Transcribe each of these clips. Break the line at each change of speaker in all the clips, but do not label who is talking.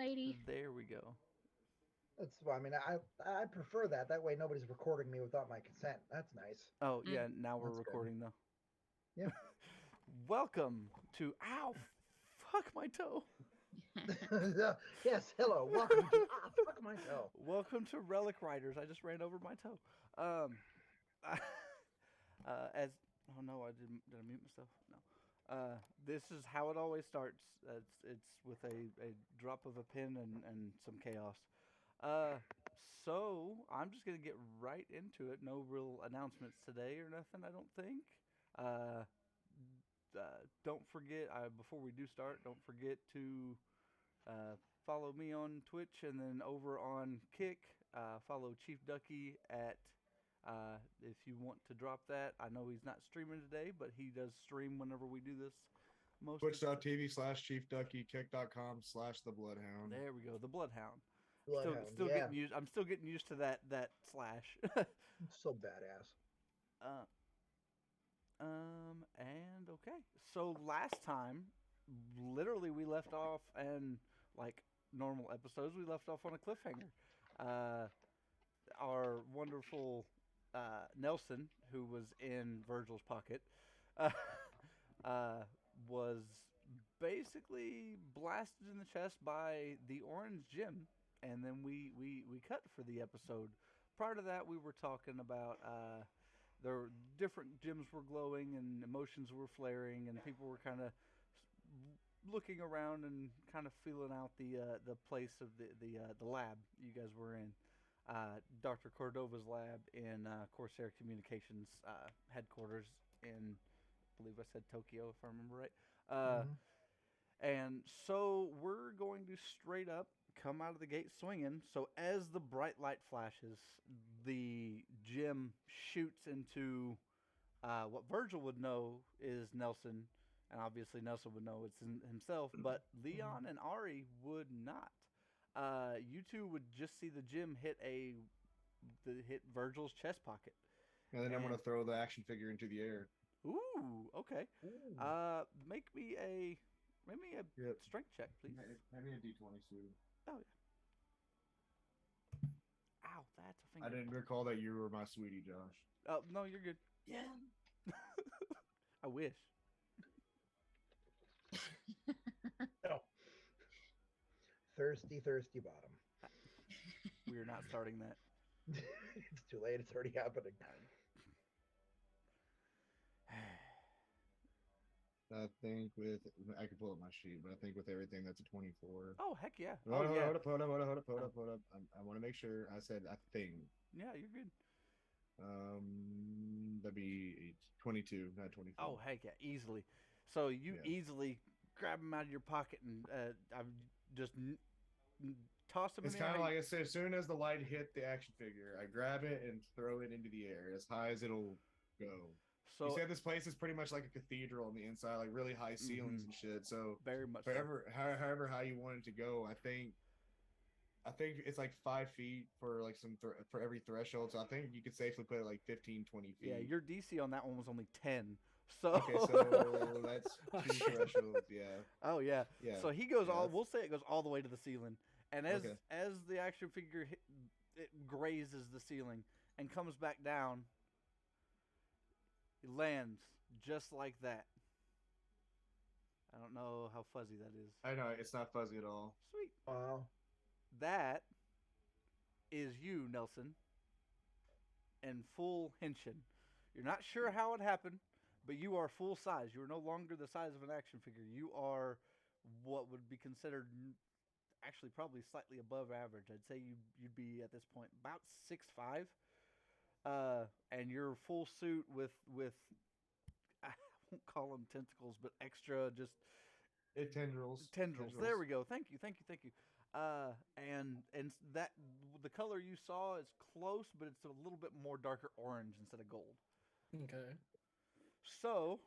lady.
There we go.
That's why I mean I prefer that. That way nobody's recording me without my consent. That's nice.
Oh, yeah, now we're
That's good.
recording, though.
Yeah.
Welcome to... Ow! Fuck my toe.
Yes. Hello. Welcome to fuck my toe.
Welcome to Relic Riders. I just ran over my toe. Um, as... Oh, no, did I mute myself? No. This is how it always starts. It's with a drop of a pin and some chaos. So I'm just gonna get right into it. No real announcements today or nothing, I don't think. Uh, don't forget, before we do start, don't forget to follow me on Twitch and then over on Kick. Follow ChiefDucky at. If you want to drop that, I know he's not streaming today, but he does stream whenever we do this.
Twitch.tv/ChiefDucky, kick.com/the Bloodhound.
There we go, the Bloodhound.
Bloodhound.
Still
Yeah.
getting used. I'm still getting used to that slash.
So badass.
uh, and okay. So last time, literally, we left off, and like normal episodes, we left off on a cliffhanger. Our wonderful Nelson, who was in Virgil's pocket, was basically blasted in the chest by the orange gem, and then we cut for the episode. Prior to that, we were talking about there different gems were glowing and emotions were flaring, and people were kind of looking around and kind of feeling out the place of the lab you guys were in. Dr. Cordova's lab in Corsair Communications headquarters in, I believe I said Tokyo, if I remember right. And so we're going to straight up come out of the gate swinging. So as the bright light flashes, the gem shoots into what Virgil would know is Nelson, and obviously Nelson would know it's himself, but Leon and Ari would not. You two would just see the gem hit Virgil's chest pocket.
And then I'm going to throw the action figure into the air.
Ooh, okay.
Ooh.
Make me a strength check, please.
Maybe a D20 too.
Oh yeah. Ow, that's a finger.
I didn't recall that you were my sweetie, Josh.
Oh no, you're good.
Yeah.
I wish.
No. Thirsty bottom.
We are not starting that.
It's too late. It's already happening.
I think I can pull up my sheet, but I think with everything, that's a 24.
Oh heck yeah.
Hold
Oh yeah.
up. I want to make sure. I said I think.
Yeah, you're good.
That'd be 22, not 24.
Oh heck yeah, easily. So you
Yeah.
easily grab him out of your pocket and I've just toss him
It's
in the
kind of
air.
like I said, as soon as the light hit the action figure, I grab it and throw it into the air as high as it'll go.
So
You said this place is pretty much like a cathedral on the inside, like really high ceilings and shit. So
very much so.
however high you want it to go, I think it's like 5 feet for like for every threshold. So I think you could safely put it like 15, 20 feet.
Yeah, your DC on that one was only 10. So
Okay, so that's 2 thresholds. Yeah.
Oh yeah.
Yeah.
So he goes
Yeah,
all.
that's-
We'll say it goes all the way to the ceiling, and
Okay.
as the action figure it grazes the ceiling and comes back down, it lands just like that. I don't know how fuzzy that is.
I know it's not fuzzy at all.
Sweet.
Wow.
That is you, Nelson, in full henshin. You're not sure how it happened, but you are full size. You are no longer the size of an action figure. You are what would be considered actually probably slightly above average. I'd say you'd be at this point about 6'5", and your full suit with I won't call them tentacles, but extra just
Tendrils.
tendrils. There we go. Thank you. And that the color you saw is close, but it's a little bit more darker orange instead of gold.
Okay.
So,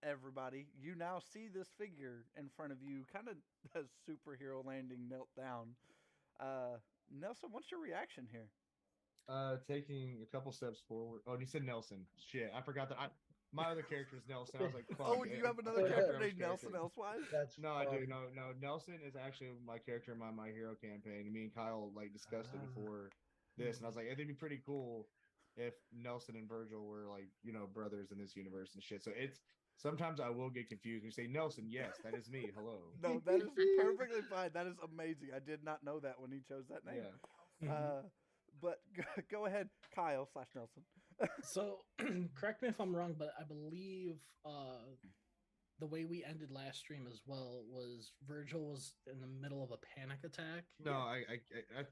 everybody, you now see this figure in front of you, kind of a superhero landing, knelt down. Nelson, what's your reaction here?
Taking a couple steps forward. Oh, and you said Nelson. Shit, I forgot that. my other character is Nelson. I was like, fuck.
Oh, do you have another character named Nelson elsewise?
That's
No, I do.
fun.
No. Nelson is actually my character in my Hero campaign. Me and Kyle like discussed it before this, and I was like, it'd be pretty cool if Nelson and Virgil were like, brothers in this universe and shit. So it's sometimes I will get confused. You say Nelson, yes, that is me. Hello.
No, that is perfectly fine. That is amazing. I did not know that when he chose that name.
Yeah.
But go ahead, Kyle/Nelson.
So, correct me if I'm wrong, but I believe the way we ended last stream as well was Virgil was in the middle of a panic attack.
No, I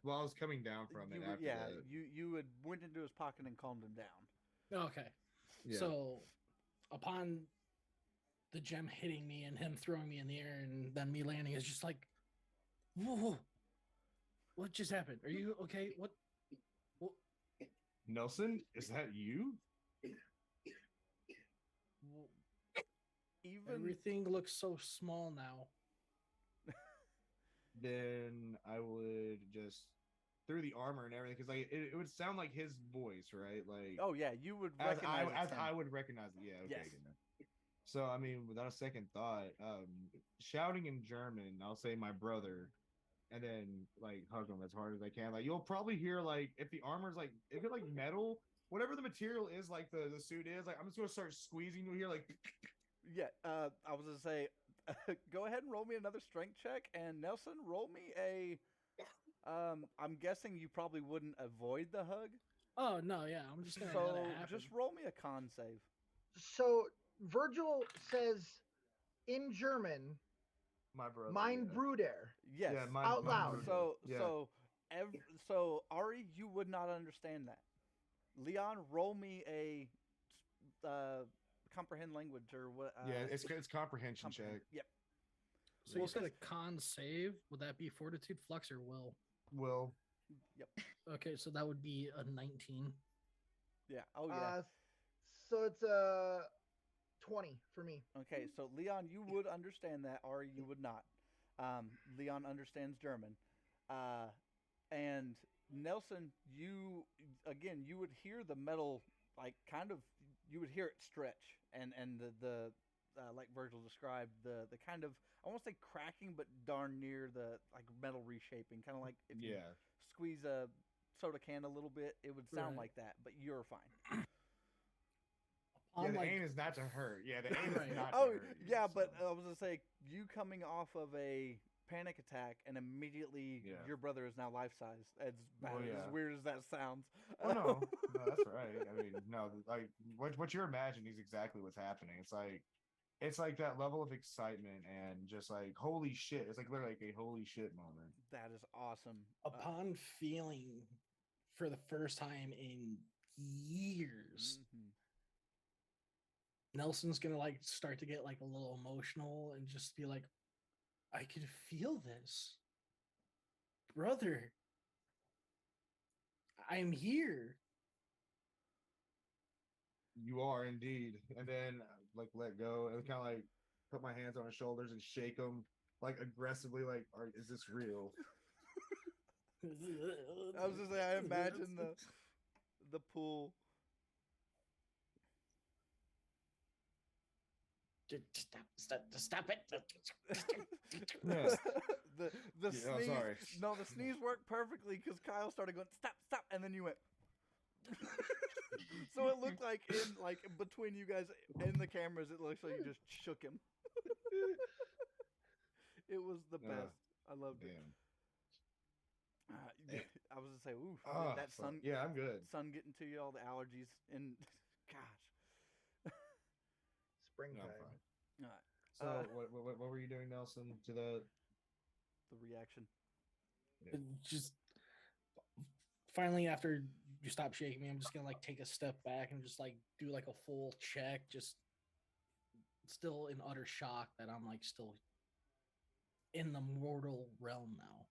was coming down from it after that.
You had went into his pocket and calmed him down.
Okay.
Yeah.
So, upon the gem hitting me and him throwing me in the air and then me landing, is just like, whoa, what just happened? Are you okay? What?
Nelson, is that you?
Even
Everything looks so small now.
Then I would just through the armor and everything, because like it would sound like his voice, right? Like,
oh yeah, you would
as
recognize
I would recognize it. Yeah, okay.
Yes.
Good. So I mean, without a second thought, shouting in German, I'll say my brother, and then like hug him as hard as I can. Like you'll probably hear like if the armor's like if it's like metal, whatever the material is, like the suit is, like I'm just gonna start squeezing. You'll hear like
Yeah, I was gonna say, go ahead and roll me another strength check, and Nelson, roll me a. I'm guessing you probably wouldn't avoid the hug,
Oh no, yeah, I'm just gonna
so
let it happen.
just roll me a con save.
So Virgil says in German,
my brother.
"Mein
yeah.
Bruder."
Yes,
Yeah,
out
my
loud.
brother.
So
Yeah.
so Ari, you would not understand that. Leon, roll me a comprehend language or what?
Yeah, it's comprehension check.
Yep.
So you said a con save. Would that be fortitude, flux, or will?
Will.
Yep.
Okay, so that would be a 19.
Yeah. Oh yeah.
So it's 20 for me.
Okay, so Leon, you would understand that, or you would not. Leon understands German, and Nelson, you would hear the metal, like you would hear it stretch, and the like Virgil described, the kind of I won't say cracking, but darn near the like metal reshaping, kind of like if you squeeze a soda can a little bit, it would sound like that, but you're fine.
Yeah, the aim is not to hurt. Yeah, the aim is not to
Oh,
hurt.
yeah, but I was going to say, you coming off of a panic attack and immediately your brother is now life-size. As weird as that sounds.
Oh, no, that's right. I mean, no, like, what you're imagining is exactly what's happening. It's like that level of excitement and just like, holy shit. It's like literally like a holy shit moment.
That is awesome.
Upon feeling for the first time in years, Nelson's gonna like start to get like a little emotional and just be like, I can feel this. Brother, I'm here.
You are indeed. And then like let go and kind of like put my hands on his shoulders and shake him like aggressively, like, is this real?
I was just saying, I imagine the pool.
Stop it.
the sneeze.
I'm sorry.
No, the sneeze worked perfectly because Kyle started going stop, and then you went. So it looked like in between you guys in the cameras, it looks like you just shook him. It was the best. I loved it. I was gonna say, ooh, that sun.
Yeah, I'm good.
Sun getting to you, all the allergies, and gosh.
Springtime.
No, so what were you doing, Nelson? To the
reaction.
Yeah.
Just finally, after you stop shaking me, I'm just gonna like take a step back and just like do like a full check, just still in utter shock that I'm like still in the mortal realm now.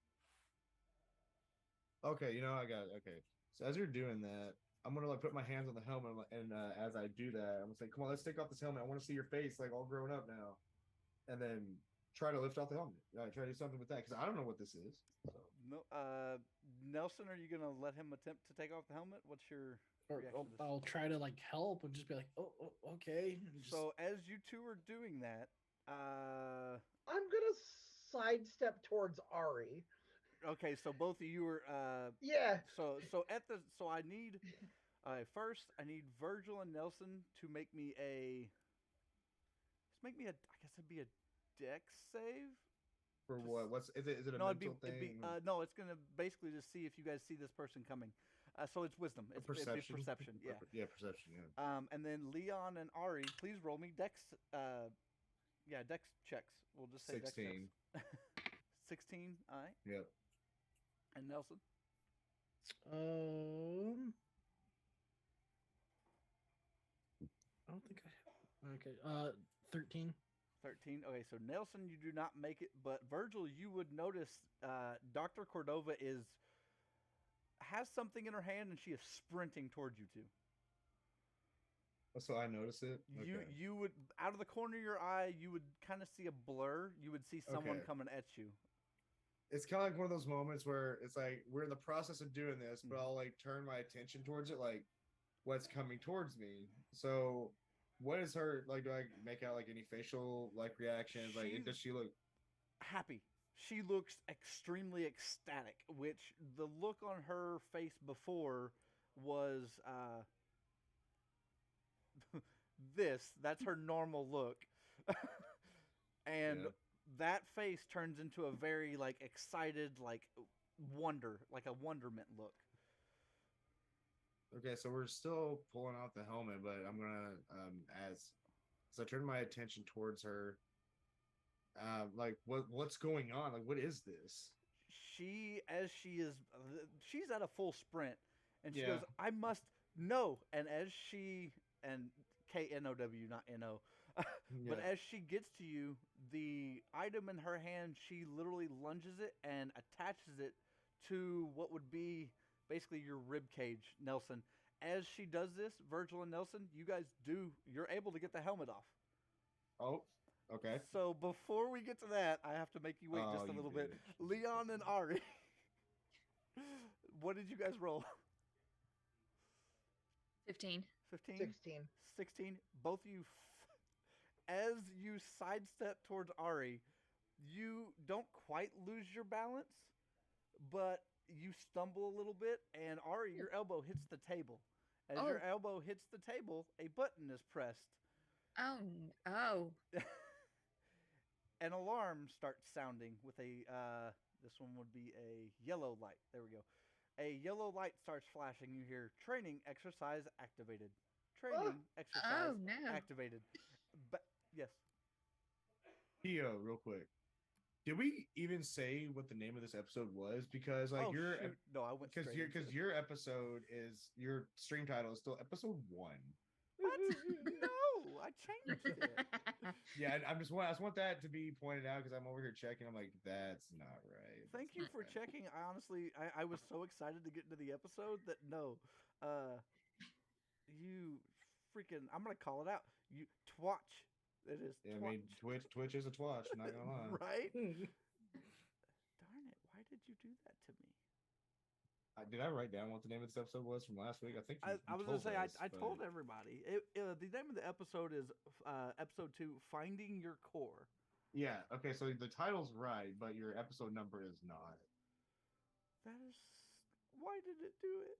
Okay, I got it. Okay, so as you're doing that, I'm gonna like put my hands on the helmet, and as I do that, I'm gonna say, "Come on, let's take off this helmet. I want to see your face, like all grown up now," and then try to lift off the helmet. Try to do something with that because I don't know what this is. So.
No, Nelson, are you gonna let him attempt to take off the helmet? What's your?
Or
reaction to this?
I'll try to like help and just be like, oh, okay. And just,
So as you two are doing that,
I'm gonna sidestep towards Ari.
okay, so both of you are
Yeah.
so I need first I need Virgil and Nelson to make me a I guess it'd be a dex save.
For
Just-
what? What's is it? Is it a
No,
mental
it'd be
thing?
no, it's gonna basically just see if you guys see this person coming. So it's wisdom. It'd be perception. Yeah.
Yeah, perception. Yeah.
And then Leon and Ari, please roll me dex. Dex checks. We'll just say
16.
Dex checks. 16. All right.
Yep.
And Nelson.
I don't think I have. Okay. 13.
13. Okay, so Nelson, you do not make it, but Virgil, you would notice Dr. Cordova has something in her hand and she is sprinting towards you two.
So I notice it. Okay.
You would, out of the corner of your eye, you would kind of see a blur. You would see someone
Okay.
coming at you.
It's kind of like one of those moments where it's like we're in the process of doing this, but I'll like turn my attention towards it, like what's coming towards me. So, what is her like? Do I make out like any facial like reactions? Like,
She's-
does she look
Happy. She looks extremely ecstatic, which the look on her face before was that's her normal look. And
Yeah.
that face turns into a very like excited like like a wonderment look.
Okay, so we're still pulling off the helmet, but I'm gonna as I turn my attention towards her, like what's going on? Like, what is this?
She's at a full sprint, and she
Yeah.
goes, "I must know." And as she and KNOW, not NO, but as she gets to you, the item in her hand, she literally lunges it and attaches it to what would be basically your rib cage, Nelson. As she does this, Virgil and Nelson, you're able to get the helmet off.
Oh, okay.
So before we get to that, I have to make you wait just a
you
little bit.
bitch.
Leon and Ari, what did you guys roll?
15.
15?
16.
16? Both of you, as you sidestep towards Ari, you don't quite lose your balance, but you stumble a little bit, and Ari, your elbow hits the table. As your
Oh.
elbow hits the table, a button is pressed.
Oh.
An alarm starts sounding with this one would be a yellow light. There we go. A yellow light starts flashing. You hear training exercise activated. Training exercise
no.
activated. But yes.
Pio, real quick. Did we even say what the name of this episode was? Because like
shoot. No, I went
because
straight into it.
your episode is your stream title is still episode 1.
What? No, I changed it.
Yeah, I just want that to be pointed out because I'm over here checking. I'm like, that's not right.
Thank
That's
you
not
for
right.
checking. I honestly, I was so excited to get into the episode that you freaking, I'm gonna call it out. You twatch. It is.
Yeah, I mean, Twitch is a twatch. I'm not gonna lie.
Right? Darn it! Why did you do that to me?
Did I write down what the name of this episode was from last week? I think
I was gonna
told
say
us,
I
but-
told everybody. The name of the episode is episode 2, Finding Your Core.
Yeah. Okay. So the title's right, but your episode number is not.
That is, why did it do it?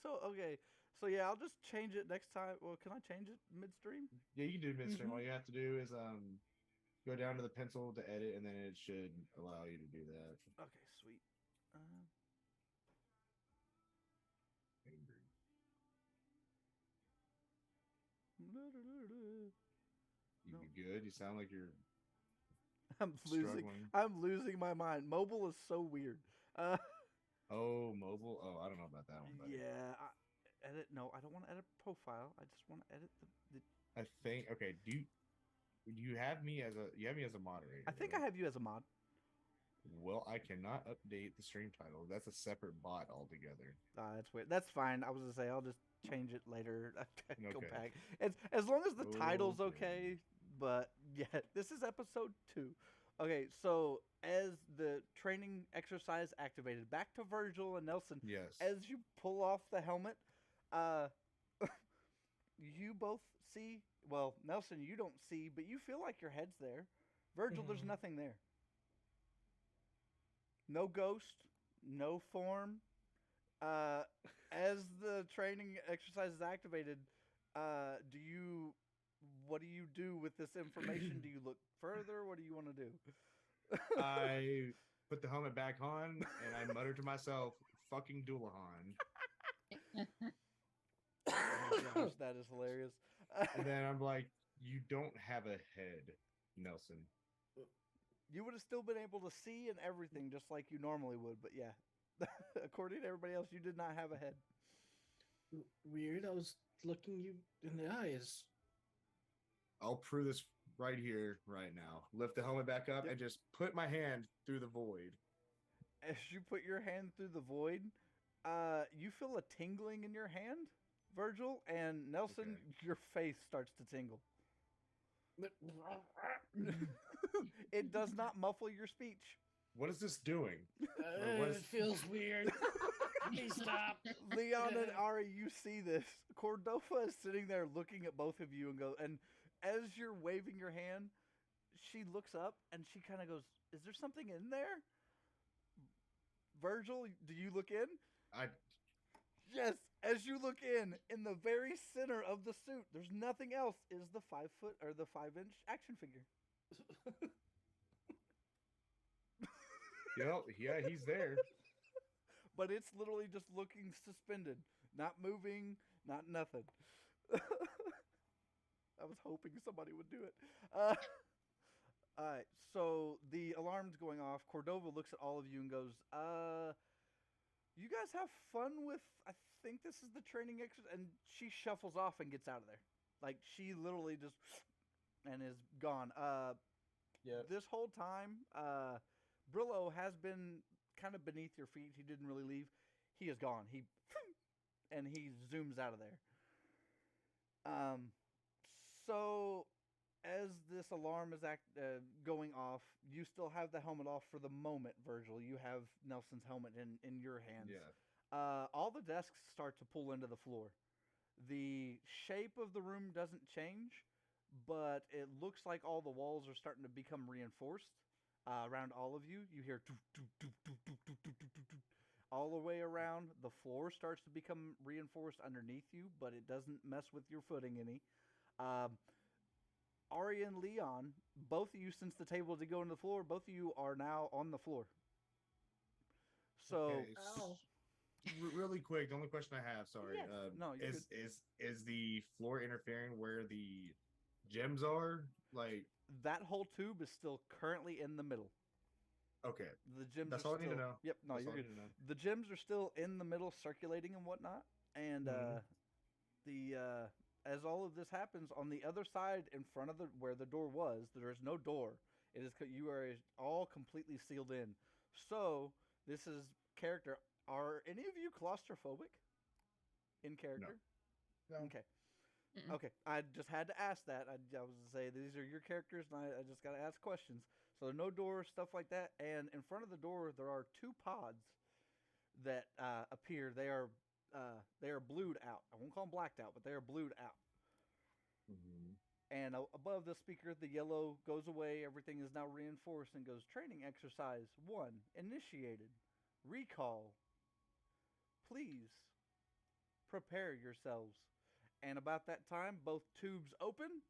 So okay, so yeah, I'll just change it next time. Well, can I change it midstream?
Yeah, you can do midstream.
Mhm.
All you have to do is go down to the pencil to edit, and then it should allow you to do that.
Okay, sweet.
You
No.
good? You sound like you're
I'm losing.
struggling.
I'm losing my mind. Mobile is so weird.
Oh, mobile. Oh, I don't know about that one. Buddy.
Yeah. Edit. No, I don't want to edit profile. I just want to edit the.
I think. Okay. Do you have me as a moderator?
I think I have you as a mod.
Well, I cannot update the stream title. That's a separate bot altogether.
That's weird. That's fine. I was gonna say I'll just change it later. Go
Okay.
back. As long as the title's
Okay.
okay. But yeah, this is episode 2. Okay, so as the training exercise activated, back to Virgil and Nelson.
Yes.
As you pull off the helmet, Uh, you both see. Well, Nelson, you don't see, but you feel like your head's there. Virgil, there's
Mhm.
nothing there. No ghost, no form. As the training exercise is activated, do you? What do you do with this information? Do you look further? What do you want to do?
I put the helmet back on and I mutter to myself, "Fucking Doulahan."
Oh gosh, that is hilarious.
And then I'm like, "You don't have a head, Nelson."
You would have still been able to see and everything just like you normally would, but yeah. According to everybody else, you did not have a head.
Weird. I was looking you in the eyes.
I'll prove this right here, right now. Lift the helmet back up
Yep.
and just put my hand through the void.
As you put your hand through the void, you feel a tingling in your hand, Virgil, and Nelson,
Okay.
your face starts to tingle. It does not muffle your speech.
What is this doing? Or what is-
It feels weird. Please stop.
Leon and Ari, you see this. Cordova is sitting there looking at both of you and as you're waving your hand, she looks up and she kind of goes, "Is there something in there?" Virgil, do you look in? Yes, as you look in the very center of the suit, there's nothing else, is the 5-foot or the 5-inch action figure.
Yeah, he's there.
But it's literally just looking suspended, not moving, not nothing. I was hoping somebody would do it. All right, so the alarm's going off. Cordova looks at all of you and goes, you guys have fun with, I think this is the training exercise, and she shuffles off and gets out of there. Like, she literally just, and is gone.
Yep.
This whole time, Brillo has been kind of beneath your feet. He didn't really leave. He is gone. And he zooms out of there. So as this alarm is going off, you still have the helmet off for the moment, Virgil. You have Nelson's helmet in your hands.
Yeah.
All the desks start to pull into the floor. The shape of the room doesn't change, but it looks like all the walls are starting to become reinforced around all of you. You hear doo, doo, doo, doo, doo, doo, doo, doo, doo, doo. All the way around. The floor starts to become reinforced underneath you, but it doesn't mess with your footing any. Ari and Leon, both of you, since the table did go into the floor, both of you are now on the floor. So,
Okay,
Ow.
really quick, the only question I have, sorry,
Yes. No, you're
is the floor interfering where the gems are? Like,
that whole tube is still currently in the middle.
okay,
The gems
that's
are
all I
still,
need to know.
Yep, no,
That's
you're
all I
good.
need to know.
The gems are still in the middle, circulating and whatnot. And
Mhm.
as all of this happens, on the other side, in front of where the door was, there is no door. It is you are all completely sealed in. So this is character. Are any of you claustrophobic in character?
No.
Okay.
Mm-mm.
Okay, I just had to ask that. I was to say these are your characters, and I just got to ask questions. So no door, stuff like that. And in front of the door, there are 2 pods that appear. They are blued out. I won't call them blacked out, but they are blued out.
Mhm.
And above the speaker, the yellow goes away. Everything is now reinforced and goes training exercise 1 initiated. Recall. Please prepare yourselves. And about that time, both tubes open.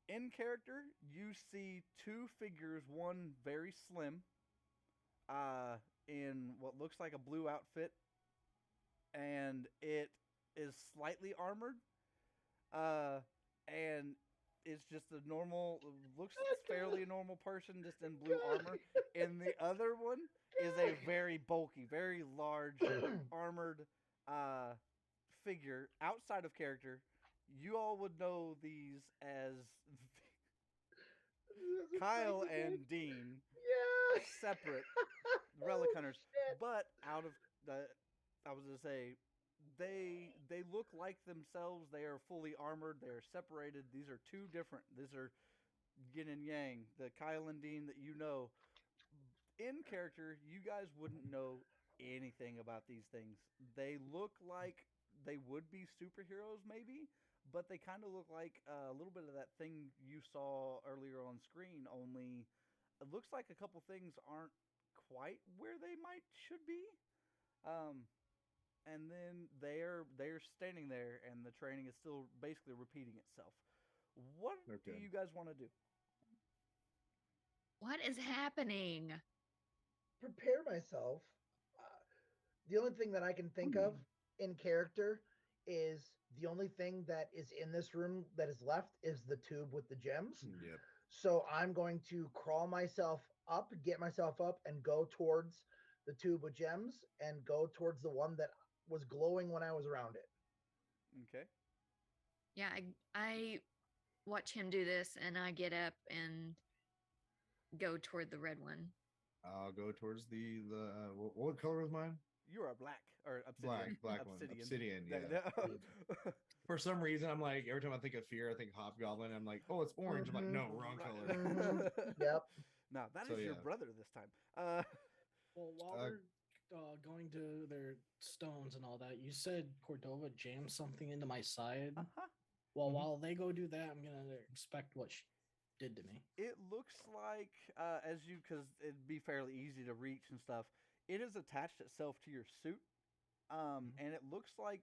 In character, you see 2 figures, one very slim, in what looks like a blue outfit, and it is slightly armored, and it's just a normal, looks fairly normal person, just in blue armor. And the other one is a very bulky, very large, armored figure outside of character. You all would know these as Kyle and Dean,
Yeah.
separate relic hunters.
Shit.
But out of the, I was gonna say, they look like themselves. They are fully armored. They are separated. These are 2 different. These are yin and yang. The Kyle and Dean that you know. In character, you guys wouldn't know anything about these things. They look like they would be superheroes, maybe, but they kind of look like a little bit of that thing you saw earlier on screen. Only it looks like a couple things aren't quite where they should be. And then they're standing there, and the training is still basically repeating itself. What do you guys want to do?
What is happening?
Prepare myself. The only thing that I can think of in character is the only thing that is in this room that is left is the tube with the gems.
Yep.
So I'm going to crawl myself up, get myself up, and go towards the tube with gems and go towards the one that was glowing when I was around it.
Okay.
Yeah, I watch him do this, and I get up and go toward the red one.
I'll go towards the what color was mine?
You are black or obsidian.
Black
obsidian.
one. Obsidian, yeah. For some reason, I'm like, every time I think of fear, I think hobgoblin. I'm like, oh, it's orange. I'm like, no, wrong color.
Yep.
No, that is your brother this time.
Well, while they're going to their stones and all that, you said Cordova jammed something into my side. Well, while they go do that, I'm gonna expect what she did to me.
It looks like, because it'd be fairly easy to reach and stuff. It has attached itself to your suit, and it looks like,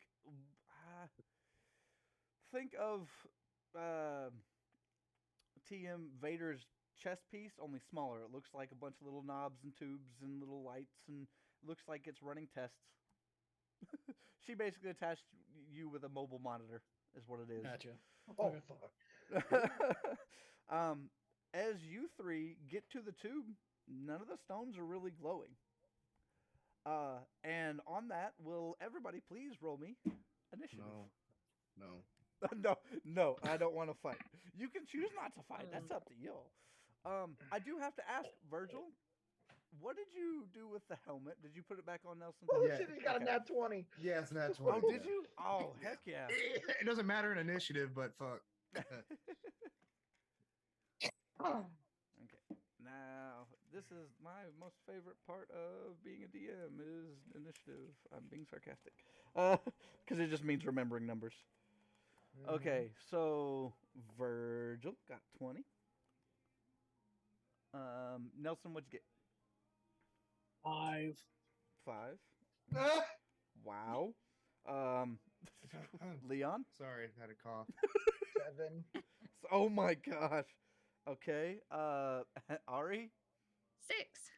think of TM Vader's chest piece, only smaller. It looks like a bunch of little knobs and tubes and little lights, and looks like it's running tests. She basically attached you with a mobile monitor, is what it is.
Gotcha.
Oh, fuck.
As you three get to the tube, none of the stones are really glowing. And on that, will everybody please roll me initiative? No, I don't want to fight. You can choose not to fight. That's up to you. I do have to ask, Virgil, what did you do with the helmet? Did you put it back on, Nelson?
Oh, shit, he got a nat 20.
Yeah, it's nat 20.
Oh, did you? Oh, heck yeah.
It doesn't matter in initiative, but fuck.
Okay. Now, this is my most favorite part of being a DM is initiative. I'm being sarcastic. Because it just means remembering numbers. Okay, so Virgil got 20. Nelson, what'd you get?
5.
5. Wow. Leon?
Sorry, I had a cough.
7.
Oh my gosh. Okay. Ari?
6.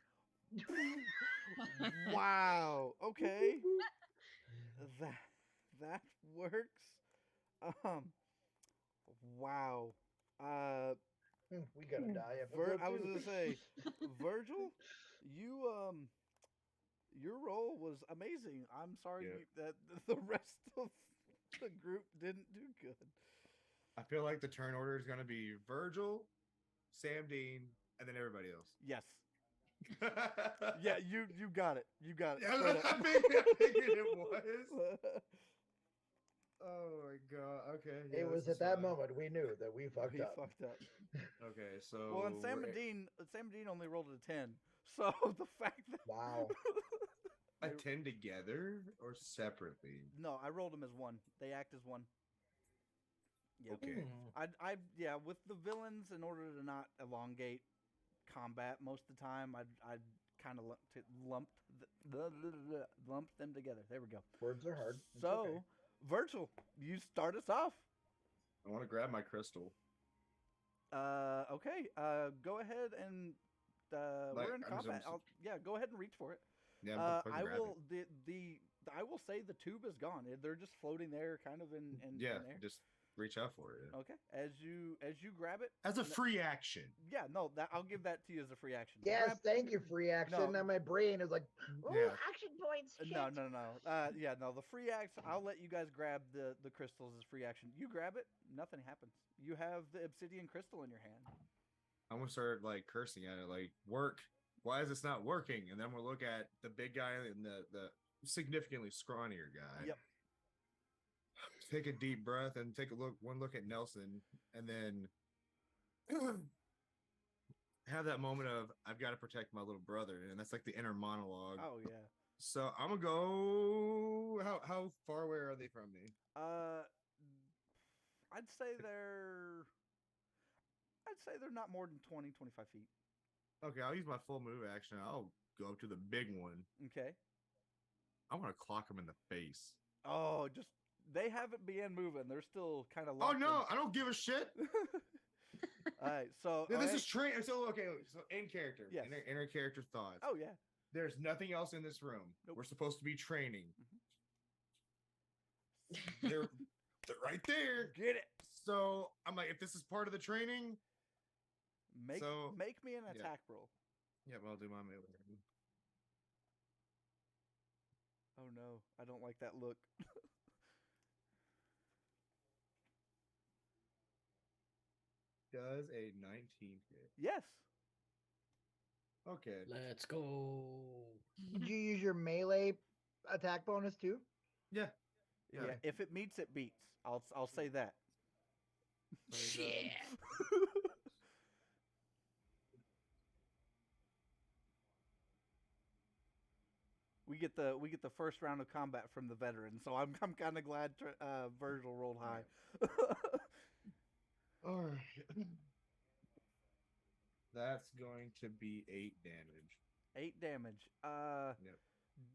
Wow. Okay. That works. Wow.
We gotta die.
I was gonna say, Virgil, your role was amazing. I'm sorry that the rest of the group didn't do good.
I feel like the turn order is gonna be Virgil, Sam Dean, and then everybody else.
Yes. Yeah, you got it. You got it.
I figured it was. Oh my god. Okay.
It was at that moment we knew that we fucked up.
Okay, so
well, and Sam and Dean only rolled a 10. So the fact that
Wow.
a 10 together or separately?
No, I rolled them as 1. They act as 1. Yep.
Okay.
I with the villains, in order to not elongate combat most of the time, I'd kind of lumped them together. There we go.
Words are hard. It's
So,
okay.
Virgil, you start us off.
I want to grab my crystal.
Okay. Go ahead and we're in combat. Go ahead and reach for it.
Yeah,
I will. I will say the tube is gone. They're just floating there, kind of in there.
Just reach out for it.
Okay. As you grab it
As a free action.
Yeah, no, I'll give that to you as a free action.
Yes, thank you, free action.
No.
Now my brain is like, oh,
Yeah.
action points. Shit.
No. The free action. I'll let you guys grab the crystals as free action. You grab it, nothing happens. You have the obsidian crystal in your hand.
I'm gonna start like cursing at it, like, work. Why is this not working? And then we'll look at the big guy and the significantly scrawnier guy.
Yep.
Take a deep breath and take one look at Nelson, and then have that moment of I've got to protect my little brother, and that's like the inner monologue.
Oh yeah.
So I'm gonna go. How far away are they from me?
I'd say they're not more than 20, 25 feet.
Okay, I'll use my full move action. I'll go to the big one.
Okay.
I want to clock him in the face.
Oh, just they haven't began moving. They're still kind of
Oh
locked.
no, I don't give a shit.
All right, so
This is train. So okay, so in character,
Yes.
inner character thoughts.
Oh yeah.
There's nothing else in this room.
Nope.
We're supposed to be training. They're right there.
Get it.
So I'm like, if this is part of the training,
Make
So-
me an
yeah.
attack roll.
yep, I'll do my melee.
Oh no, I don't like that look.
Does a 19 hit?
Yes.
Okay.
Let's go.
Did you use your melee attack bonus too?
Yeah.
Yeah.
Yeah.
If it meets, it beats. I'll say that.
Shit.
We get the first round of combat from the veteran, so I'm kind of glad Virgil rolled high.
All right. That's going to be 8 damage.
8 damage.
Yep.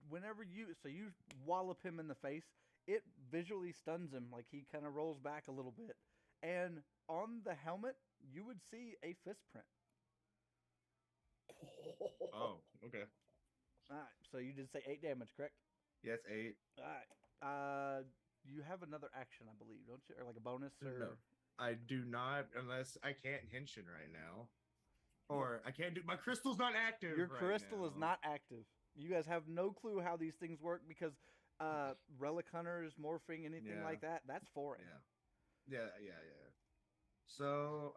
Whenever you wallop him in the face, it visually stuns him, like he kind of rolls back a little bit, and on the helmet you would see a fist print.
Oh, okay.
All right, so you did say 8 damage, correct?
Yes, 8.
All right. You have another action, I believe, don't you, or like a bonus? Or
No, I do not, unless I can't henshin right now, or I can't do. My crystal's not active.
Your
right
crystal is
now.
not active. You guys have no clue how these things work because relic hunters, morphing, anything
Yeah.
like that, that's foreign.
Yeah. So,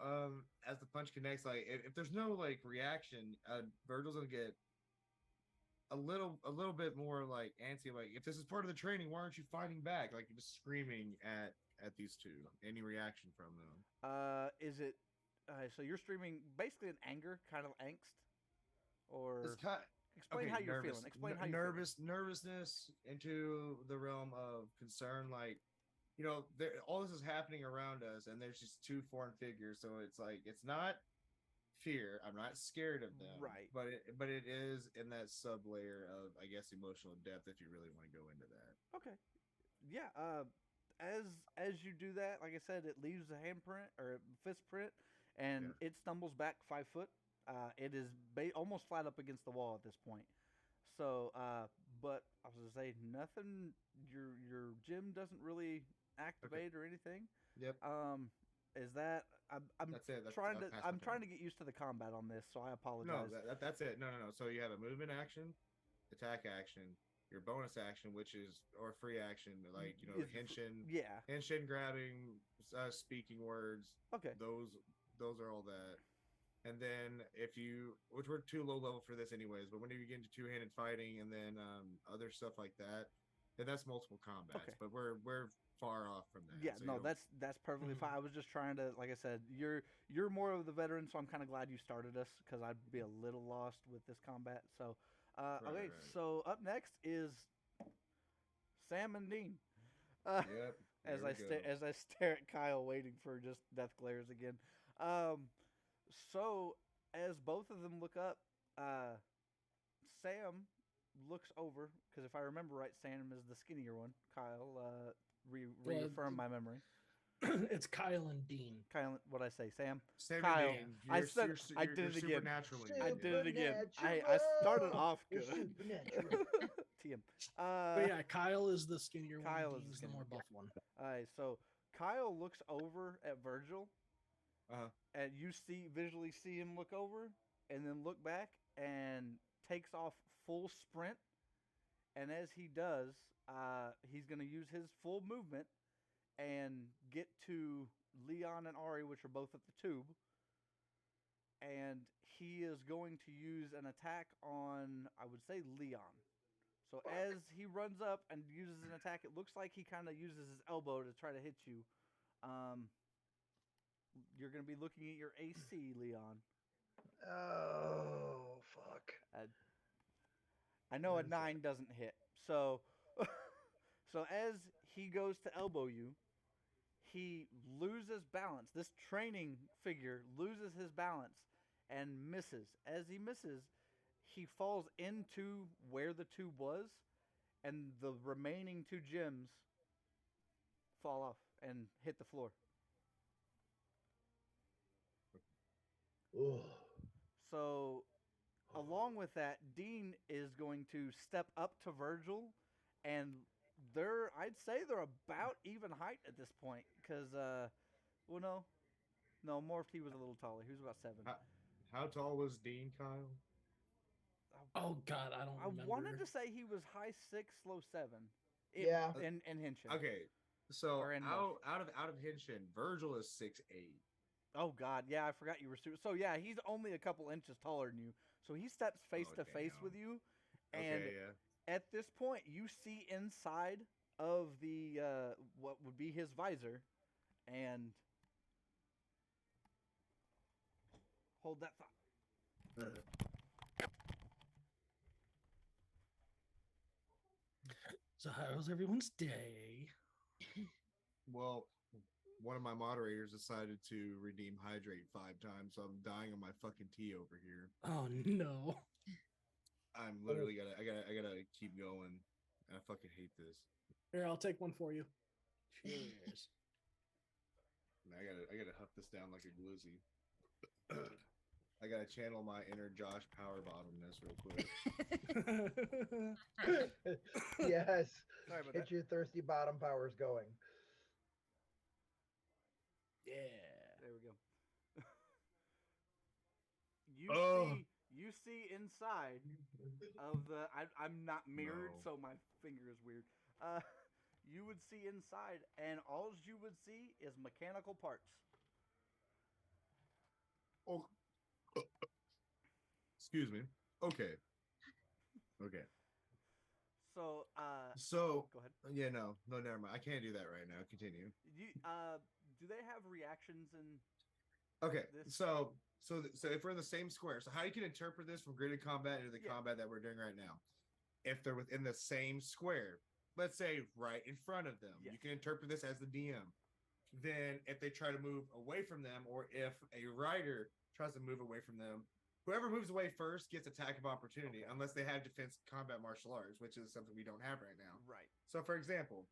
as the punch connects, like if there's no like reaction, Virgil's gonna get a little bit more like antsy. Like, if this is part of the training, why aren't you fighting back? Like, you're just screaming at these two. Any reaction from them?
Is it? So you're streaming basically an anger, kind of angst, or
It's kind.
explain how you're feeling. Explain how you're
nervousness into the realm of concern. Like, all this is happening around us, and there's just two foreign figures. So it's like, it's not fear. I'm not scared of them,
Right.
But it is in that sub layer of, I guess, emotional depth, if you really want to go into that.
Okay. Yeah. As you do that, like I said, it leaves a handprint or a fist print, and it stumbles back 5 foot. It is almost flat up against the wall at this point. So, but I was gonna say nothing. Your gym doesn't really activate or anything.
Yep.
Is that I'm
That's it.
trying
I'll
to
pass
I'm
my
trying
turn.
to get used to the combat on this, so I
No,
apologize.
that's it. No. So you have a movement action, attack action, your bonus action, which is or free action, like
Is
henshin,
Yeah.
henshin grabbing, speaking words.
Okay.
Those are all that. And then which we're too low level for this anyways, but when you get into two-handed fighting and then other stuff like that, then that's multiple combats.
Okay.
But we're far off from that.
Yeah,
So
no, that's perfectly fine. I was just trying to, like I said, you're more of the veteran, so I'm kind of glad you started us because I'd be a little lost with this combat. So, okay,
right.
so up next is Sam and Dean.
Yep.
As I stare at Kyle, waiting for just death glares again. So as both of them look up, Sam looks over because if I remember right, Sam is the skinnier one. Kyle, reaffirm my memory.
It's Kyle and Dean.
Kyle, what I say, Sam?
Sam
Kyle.
and Dean,
I
you're-
said
you're-
I
you're-
did
you're
it again.
supernaturally
I
good.
did it again. I started off
You're
good.
supernatural.
TM.
But yeah, Kyle is the skinnier
Kyle
one.
is the
Dean's the
skinnier
more
one.
buff one.
All right, so Kyle looks over at Virgil, and you visually see him look over, and then look back, and takes off full sprint. And as he does, he's going to use his full movement and get to Leon and Ari, which are both at the tube. And he is going to use an attack on, I would say, Leon. So as he runs up and uses an attack, it looks like he kind of uses his elbow to try to hit you. You're going to be looking at your AC, Leon.
Oh fuck!
I know a
That's
9 doesn't hit. So, so as he goes to elbow you, he loses balance. This training figure loses his balance and misses. As he misses, he falls into where the tube was, and the remaining 2 gems fall off and hit the floor.
Ugh.
So, along with that, Dean is going to step up to Virgil, and I'd say they're about even height at this point, because, well, no, Morph was a little taller. He was about 7.
How tall was Dean, Kyle?
Oh God, I don't
I
remember.
wanted to say he was high 6, low 7.
Yeah.
In Henshin.
Okay, so
Or in Morph.
out of Henshin, Virgil is 6'8".
Oh God, yeah, I forgot you were so yeah, he's only a couple inches taller than you. So he steps face to face
damn.
with you, and
Okay, yeah.
at this point you see inside of the what would be his visor, and hold that thought.
So how's everyone's day?
Well, one of my moderators decided to redeem hydrate 5 times, so I'm dying on my fucking tea over here.
Oh no.
I'm literally I gotta keep going. I fucking hate this.
Here, I'll take one for you. Cheers.
I gotta huff this down like a glizzy. I gotta channel my inner Josh power bottomness real quick.
Yes.
Sorry about
Get
that.
your thirsty bottom powers going.
Yeah.
There we go. You see inside of the. I'm not mirrored,
No.
so my finger is weird. You would see inside, and all you would see is mechanical parts.
Oh, excuse me. Okay.
So,
So
go ahead.
yeah, no, never mind. I can't do that right now. Continue.
Do they have reactions in?
Okay,
This-
so if we're in the same square, so how you can interpret this from gridded combat into the
Yeah.
combat that we're doing right now? If they're within the same square, let's say right in front of them,
Yes.
you can interpret this as the DM. Then, if they try to move away from them, or if a rider tries to move away from them, whoever moves away first gets attack of opportunity,
Okay.
unless they have defense combat martial arts, which is something we don't have right now.
Right.
So, for example,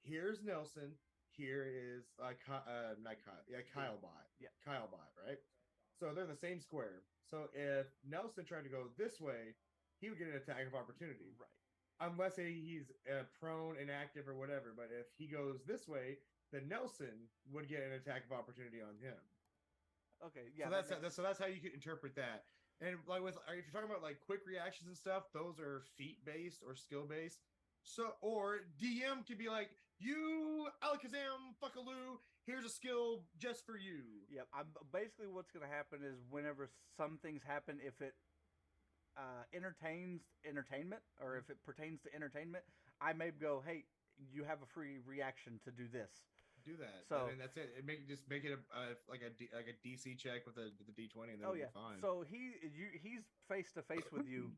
here's Nelson. Here is Kylebot.
Yeah.
Kylebot, right? So they're in the same square. So if Nelson tried to go this way, he would get an attack of opportunity.
Right.
Unless he's prone, inactive, or whatever. But if he goes this way, then Nelson would get an attack of opportunity on him.
Okay. Yeah.
So that's how you could interpret that. And like if you're talking about like quick reactions and stuff, those are feat based or skill based. So or DM could be like, you Alakazam fuckaloo, here's a skill just for you.
Yeah. Basically what's going to happen is whenever some things happen, if it entertains entertainment, or if it pertains to entertainment, I may go, hey, you have a free reaction to do this.
Do that.
So
and that's it. Just make it like a DC check with the D20, and then
oh
it'll
yeah.
be fine.
So he's face to face with you,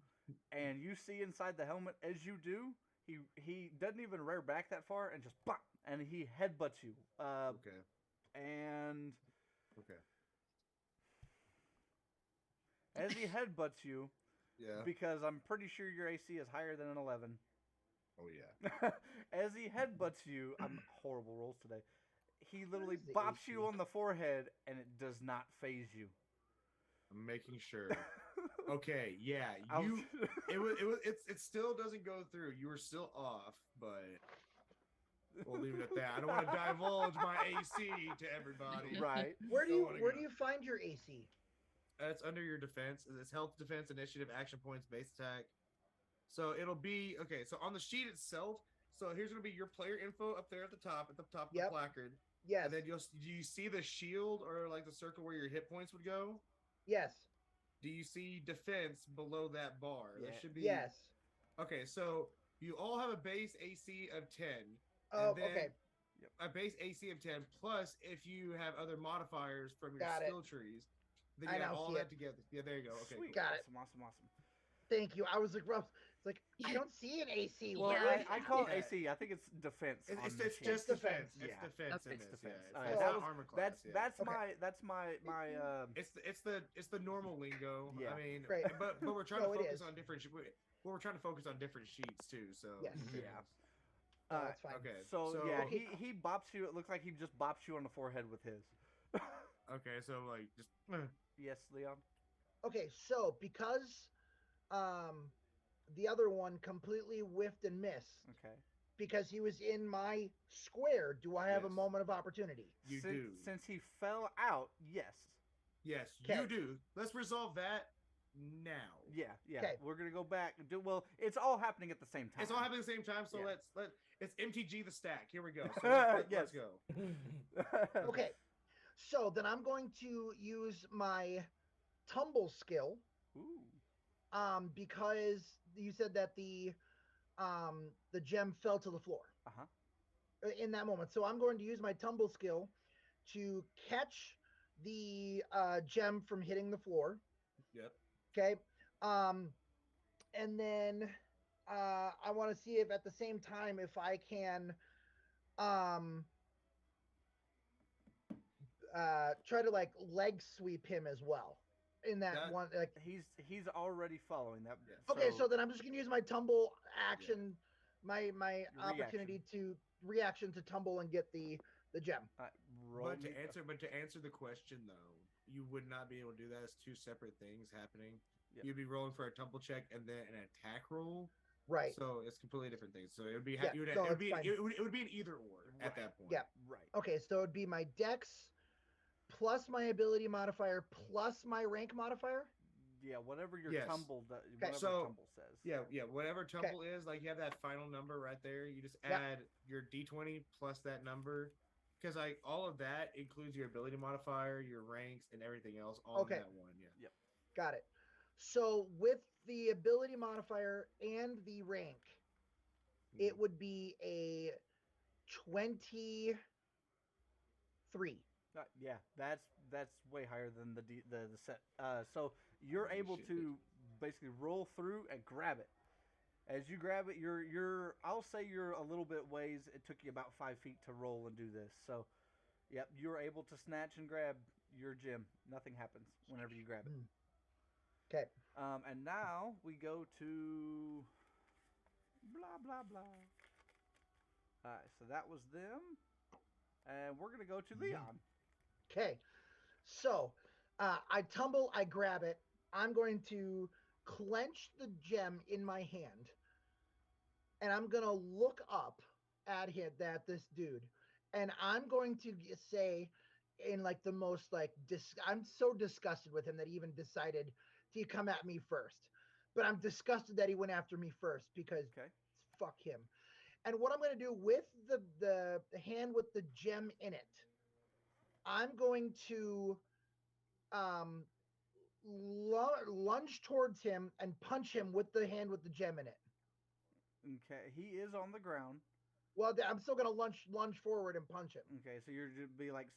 and you see inside the helmet. As you do, he doesn't even rear back that far, and just bop, and he headbutts you.
Okay.
And
Okay.
as he headbutts you,
Yeah.
because I'm pretty sure your AC is higher than an 11.
Oh yeah.
As he headbutts you, I'm horrible rolls today. He literally
is the
bops
AC?
you on the forehead, and it does not phase you.
I'm making sure. Okay. Yeah.
Ouch.
It still doesn't go through. You were still off, but we'll leave it at that. I don't want to divulge my AC to everybody.
Right.
Where do
Don't
you
wanna
where
go.
do you find your AC?
That's under your defense. It's health, defense, initiative, action points, base attack. So it'll be okay. So on the sheet itself, so here's gonna be your player info up there at the top of
Yep.
the placard.
Yes.
And then do you see the shield or like the circle where your hit points would go?
Yes.
Do you see defense below that bar?
Yeah.
That should be
Yes.
Okay, so you all have a base AC of 10.
Oh,
and then
okay.
A base AC of 10 plus if you have other modifiers from your
Got it.
skill trees, then
I
you add
now
all
see
that
it.
together. Yeah, there you go. Okay.
Sweet.
Got it.
Awesome.
Thank you. I was like, Rob, it's like I don't see an AC.
Well,
Yeah.
I call it
Yeah.
AC. I think it's defense.
It's,
on
it's,
the
it's
sheet.
just defense.
defense.
It's
Yeah.
defense in
It's
this.
defense.
Yeah.
All
It's
right,
not
that was
armor class.
that's
Okay.
that's my
It's the normal lingo.
Yeah.
I mean,
Right.
but we're trying
No,
to
it
focus
is.
on different. We're trying to focus on different sheets too. So
Yes.
Yeah.
No, that's fine.
Okay.
So yeah,
Okay.
he bops you. It looks like he just bops you on the forehead with his.
Okay. So like just.
Yes, Leon.
Okay, so because the other one completely whiffed and missed
Okay.
because he was in my square, do I have a
Yes.
moment of opportunity?
You
since,
do.
Since he fell out, yes.
Yes,
Okay.
you do. Let's resolve that now.
Yeah, yeah.
Okay.
We're gonna go back. Well, it's all happening at the same time.
It's all happening at the same time. So
Yeah.
it's MTG the stack. Here we go. So let's
Yes.
go.
Okay, so then I'm going to use my tumble skill
Ooh.
because you said that the gem fell to the floor
Uh-huh.
in that moment. So I'm going to use my tumble skill to catch the gem from hitting the floor.
Yep.
Okay. And then I want to see if at the same time if I can try to like leg sweep him as well in that one like
He's already following that.
Yeah.
okay, so then I'm just gonna use my tumble action, my
Your
opportunity to reaction to tumble and get the gem.
Roll
But
me-
to answer the question though, you would not be able to do that as two separate things happening.
Yep.
You'd be rolling for a tumble check and then an attack roll.
Right.
So it's completely different things. So it would be
Yeah,
you would,
no,
it, would
it's
be
fine.
it would be an either or at
Right.
that point.
Yeah.
Right.
Okay, so it'd be my dex plus my ability modifier plus my rank modifier.
Yeah, whatever your
Yes.
tumble does,
Okay.
whatever
So-
tumble says.
Yeah, whatever tumble is, like you have that final number right there. You just
Yep.
add your d20 plus that number, because like all of that includes your ability modifier, your ranks, and everything else all
Okay.
in that one. Yeah.
Got it. So with the ability modifier and the rank, it would be a 23.
Yeah, that's way higher than the set. So you're
Holy
able
shit.
to basically roll through and grab it. As you grab it, you're I'll say you're a little bit ways. It took you about 5 feet to roll and do this. So, yep, you're able to snatch and grab your gem. Nothing happens whenever you grab it.
Okay.
And now we go to blah blah blah. All right, so that was them, and we're gonna go to Leon.
Okay. So I tumble, I grab it. I'm going to clench the gem in my hand, and I'm gonna look up at this dude, and I'm going to say in like the most like I'm so disgusted with him that he even decided to come at me first. But I'm disgusted that he went after me first because
Okay.
fuck him. And what I'm going to do with the hand with the gem in it, I'm going to lunge towards him and punch him with the hand with the gem in it.
Okay, he is on the ground.
Well, I'm still going to lunge forward and punch him.
Okay, so you're to be like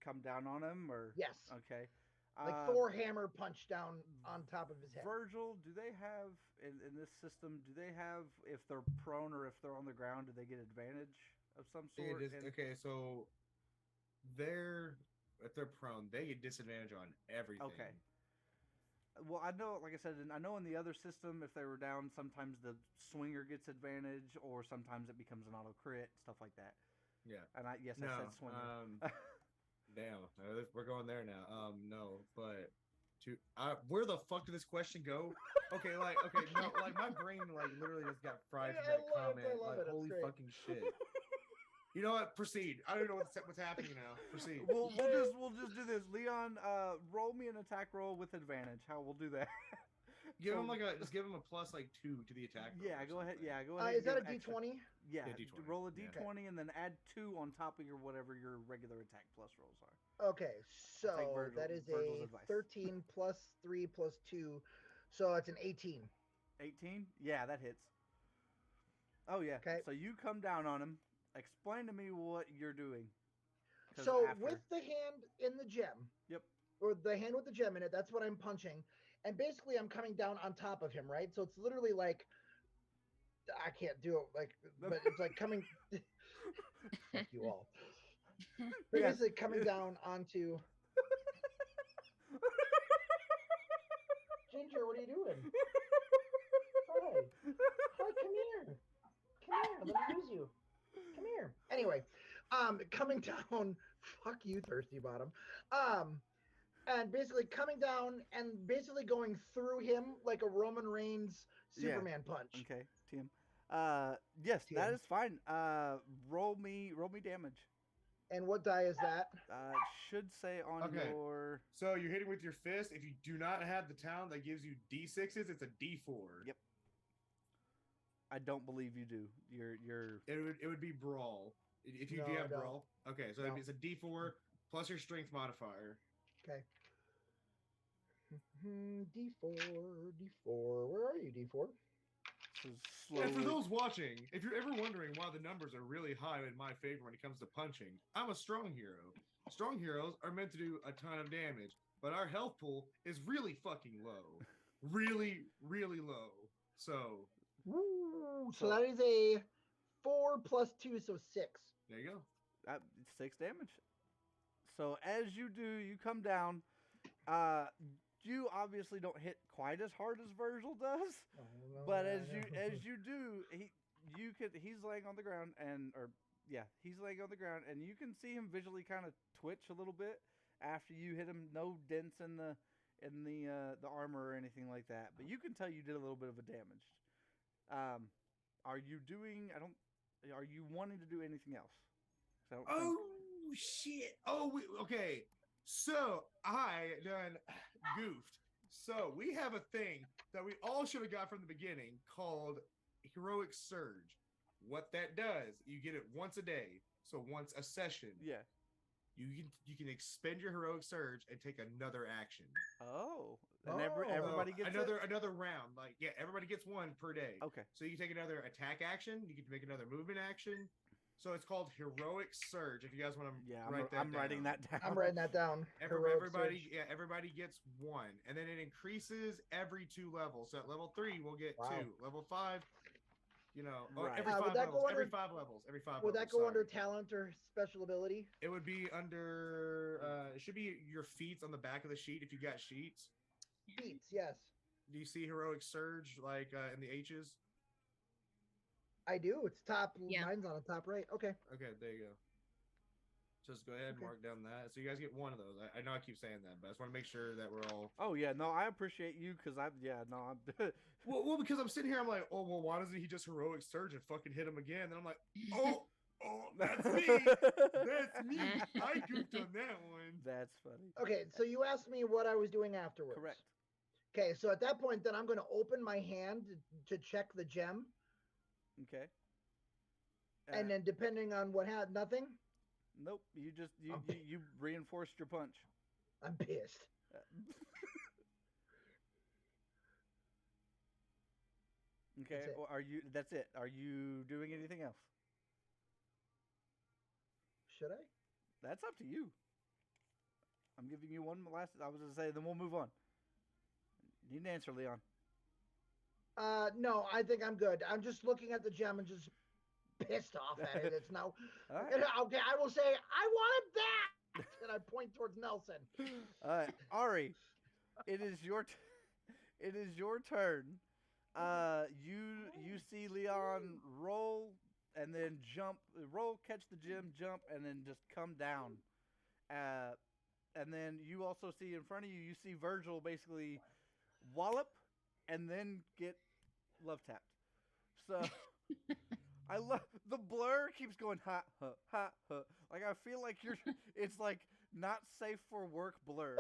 come down on him, or
Yes.
Okay.
Like Thor hammer punch down on top of his head.
Virgil, do they have in this system? Do they have if they're prone or if they're on the ground? Do they get advantage of some sort?
Okay, so if they're prone, they get disadvantage on everything.
Okay. Well, I know, like I said, I know in the other system, if they were down, sometimes the swinger gets advantage, or sometimes it becomes an auto crit, stuff like that.
Yeah.
And I said swinger.
Damn, we're going there now. No, but where the fuck did this question go? Okay, no, like my brain like literally just got fried from that comment.
I love it. It's
Holy
great.
fucking shit. You know what? Proceed. I don't know what's happening now. Proceed.
We'll just do this. Leon, roll me an attack roll with advantage. How we'll do that?
Give him give him a plus like 2 to the attack.
Yeah,
roll or
go ahead.
something.
Yeah, go ahead.
Is that a
and give extra-
D20?
Yeah,
Yeah, D20.
roll a
Yeah.
D20 and then add 2 on top of your whatever your regular attack plus rolls are.
Okay, so that is
Virgil's
a
advice.
13 plus 3 plus 2. So it's an 18.
18? Yeah, that hits. Oh yeah.
Okay.
So you come down on him. Explain to me what you're doing. 'Cause
So
after-
with the hand in the gem,
Yep.
or the hand with the gem in it, that's what I'm punching. and basically I'm coming down on top of him, right? So it's literally like I can't do it, like, but it's like coming. Fuck you all. But
Yes.
basically coming down onto. Ginger, what are you doing? Hi. Hi, come here. Come here. Let me use you. Come here. Anyway, coming down. Fuck you, thirsty bottom. And basically coming down and basically going through him like a Roman Reigns Superman punch.
Okay, Tim. Yes, that is fine. Roll me damage.
And what die is that?
It should say on your.
So you're hitting with your fist. If you do not have the talent that gives you D6s, it's a D4.
Yep. I don't believe you do. You're.
It would be brawl. If you
No,
do
I
have
don't.
brawl. Okay, so
No.
it's a D4 plus your strength modifier.
Okay. D4, D4. Where are you, D4?
And for those watching, if you're ever wondering why the numbers are really high in my favor when it comes to punching, I'm a strong hero. Strong heroes are meant to do a ton of damage, but our health pool is really fucking low. Really, really low. So.
Woo. So that is a 4 plus 2, so 6.
There you go.
6 damage. So as you do, you come down. You obviously don't hit quite as hard as Virgil does, but as you do, he's laying on the ground he's laying on the ground, and you can see him visually kind of twitch a little bit after you hit him. No dents in the armor or anything like that, but you can tell you did a little bit of a damage. Are you wanting to do anything else?
Shit! Okay. So I done goofed. So we have a thing that we all should have got from the beginning called Heroic Surge. What that does, you get it once a day. So once a session.
Yeah.
You can expend your Heroic Surge and take another action.
Oh. And everybody gets
another round. Like, yeah, everybody gets one per day.
Okay.
So you can take another attack action. You can make another movement action. So it's called Heroic Surge. If you guys want to write that down.
I'm writing that down.
I'm writing that down.
Everybody gets one. And then it increases every 2 levels. So at level 3, we'll get 2. Level 5, every 5 levels. Every 5 levels.
Would that go under talent or special ability?
It would be under, it should be your feats on the back of the sheet if you got sheets.
Feats, yes.
Do you see Heroic Surge like in the H's?
I do. It's top.
Yeah.
Mine's on the top right. Okay.
Okay, there you go. Just go ahead and mark down that. So you guys get one of those. I know I keep saying that, but I just want to make sure that we're all.
Oh yeah, no, I appreciate you because I'm.
well, because I'm sitting here, I'm like, oh well, why doesn't he just Heroic Surge and fucking hit him again? And I'm like, oh, that's me. That's me. I goofed on that one.
That's funny.
Okay, so you asked me what I was doing afterwards.
Correct.
Okay, so at that point, then I'm going to open my hand to check the gem.
Okay.
And then depending on what had nothing.
Nope. You reinforced your punch.
I'm pissed.
Okay. Well, that's it. Are you doing anything else?
Should I?
That's up to you. I'm giving you one last. I was going to say, then we'll move on. You need an answer, Leon.
No, I think I'm good. I'm just looking at the gem and just pissed off at it. It's now.
Right.
Okay, I will say, I wanted that! And I point towards Nelson.
All right, Ari, it is your turn. You see Leon roll and then jump, catch the gem, jump, and then just come down. And then you also see in front of you, you see Virgil basically wallop and then get love tapped. So I love the blur keeps going ha ha ha ha. Like I feel like it's like not safe for work blur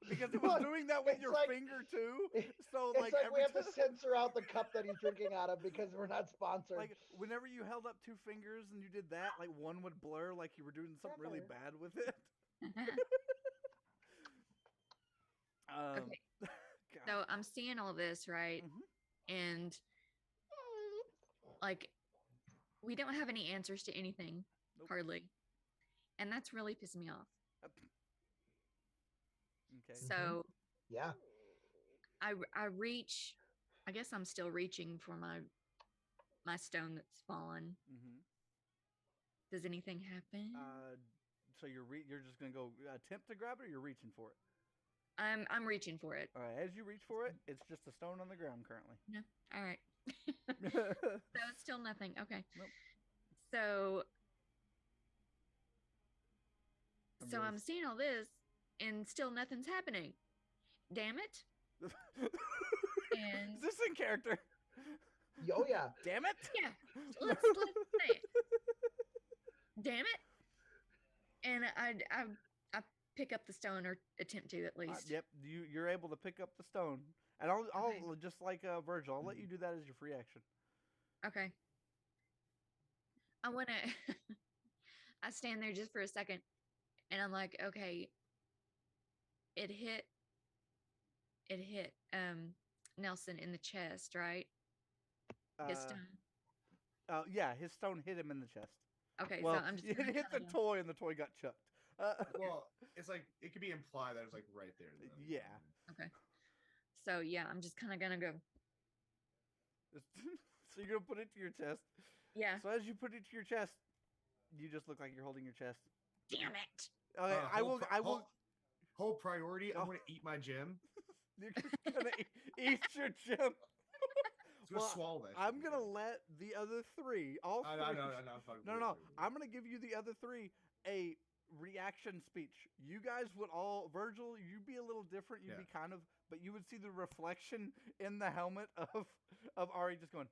because it was doing that with your finger too. So
it's
like
we have to censor out the cup that he's drinking out of because we're not sponsored.
Like whenever you held up 2 fingers and you did that, like one would blur like you were doing something really bad with it.
Okay. So I'm seeing all this, right?
Mm-hmm.
And like we don't have any answers to anything, hardly. And that's really pissing me off.
Okay.
So
yeah.
I reach. I guess I'm still reaching for my stone that's fallen.
Mm-hmm.
Does anything happen?
So you're just gonna go attempt to grab it, or you're reaching for it.
I'm reaching for it.
All right. As you reach for it, it's just a stone on the ground currently.
No. All right. So it's still nothing. Okay.
Nope.
So
I'm
so
really
I'm seeing all this and still nothing's happening. Damn it. And
Is this in character?
Oh yeah.
Damn it!
yeah, let's say it. Damn it. And I pick up the stone or attempt to at least.
Yep, you're able to pick up the stone, and I'll
Okay.
just like Virgil, I'll let you do that as your free action.
Okay. I want to I stand there just for a second and I'm like, okay, it hit Nelson in the chest, right? His
Uh,
stone.
Yeah, his stone hit him in the chest.
Okay,
Well,
so I'm just
it
gonna
hit the
kinda-
toy, and the toy got chucked.
Well, it's like it could be implied that it was like right there. Though.
Yeah.
Okay. So yeah, I'm just kind of gonna go.
So you're gonna put it to your chest.
Yeah.
So as you put it to your chest, you just look like you're holding your chest.
Damn it.
Okay, I will.
Whole priority.
Oh.
I'm gonna eat my gem.
You're just gonna eat your gem.
It's gonna
Well,
swallow that.
I'm
shit.
gonna let the other three, all three.
No, I'm fucking
No,
with
no.
you.
I'm gonna give you the other three a reaction speech. You guys would all, Virgil, you'd be a little different. You'd
Yeah.
be kind of, but you would see the reflection in the helmet of Ari just going.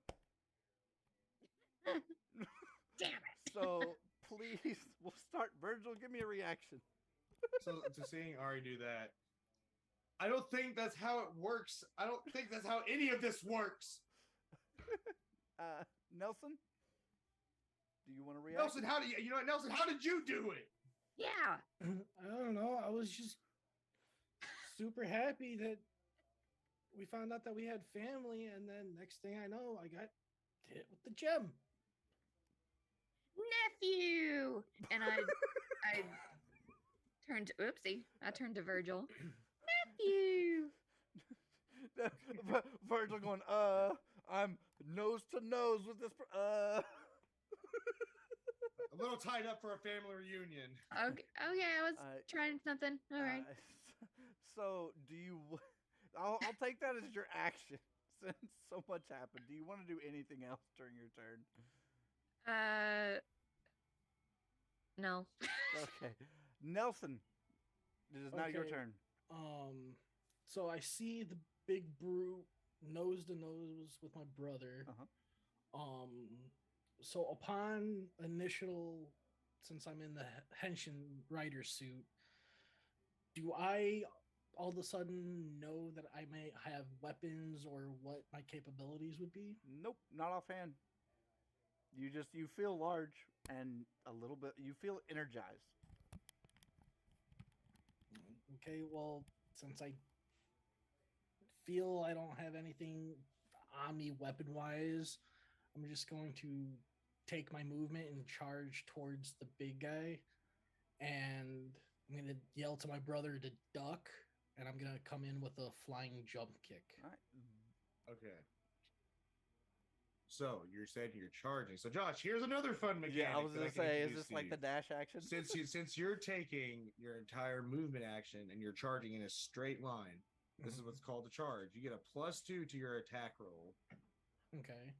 Damn it.
So please, we'll start. Virgil, give me a reaction.
So to seeing Ari do that, I don't think that's how it works. I don't think that's how any of this works.
Nelson, do you want to react?
Nelson, how do you know what, Nelson? How did you do it?
Yeah.
I don't know. I was just super happy that we found out that we had family, and then next thing I know, I got hit with the gem.
Nephew. And I turned to oopsie. I turned to Virgil. Nephew.
Virgil going, I'm nose to nose with this.
A little tied up for a family reunion.
Okay. Oh yeah, I was trying something. All right.
So do you? I'll take that as your action since so much happened. Do you want to do anything else during your turn?
No.
Okay, Nelson, it is now your
Okay.
turn.
So I see the big brute nose to nose with my brother.
Uh-huh.
So upon initial, since I'm in the Henshin rider suit, do I all of a sudden know that I may have weapons or what my capabilities would be?
Nope, not offhand. You feel large and a little bit. You feel energized.
Okay, well, since I feel I don't have anything on me weapon wise, I'm just going to take my movement and charge towards the big guy. And I'm going to yell to my brother to duck. And I'm going to come in with a flying jump kick.
All right.
Okay. So you're saying you're charging. So Josh, here's another fun mechanic.
Yeah, I was
that
gonna
can
say, is
introduce
this like
to
the
you.
dash action?
Since you're taking your entire movement action and you're charging in a straight line, this is what's called a charge. You get a +2 to your attack roll.
Okay.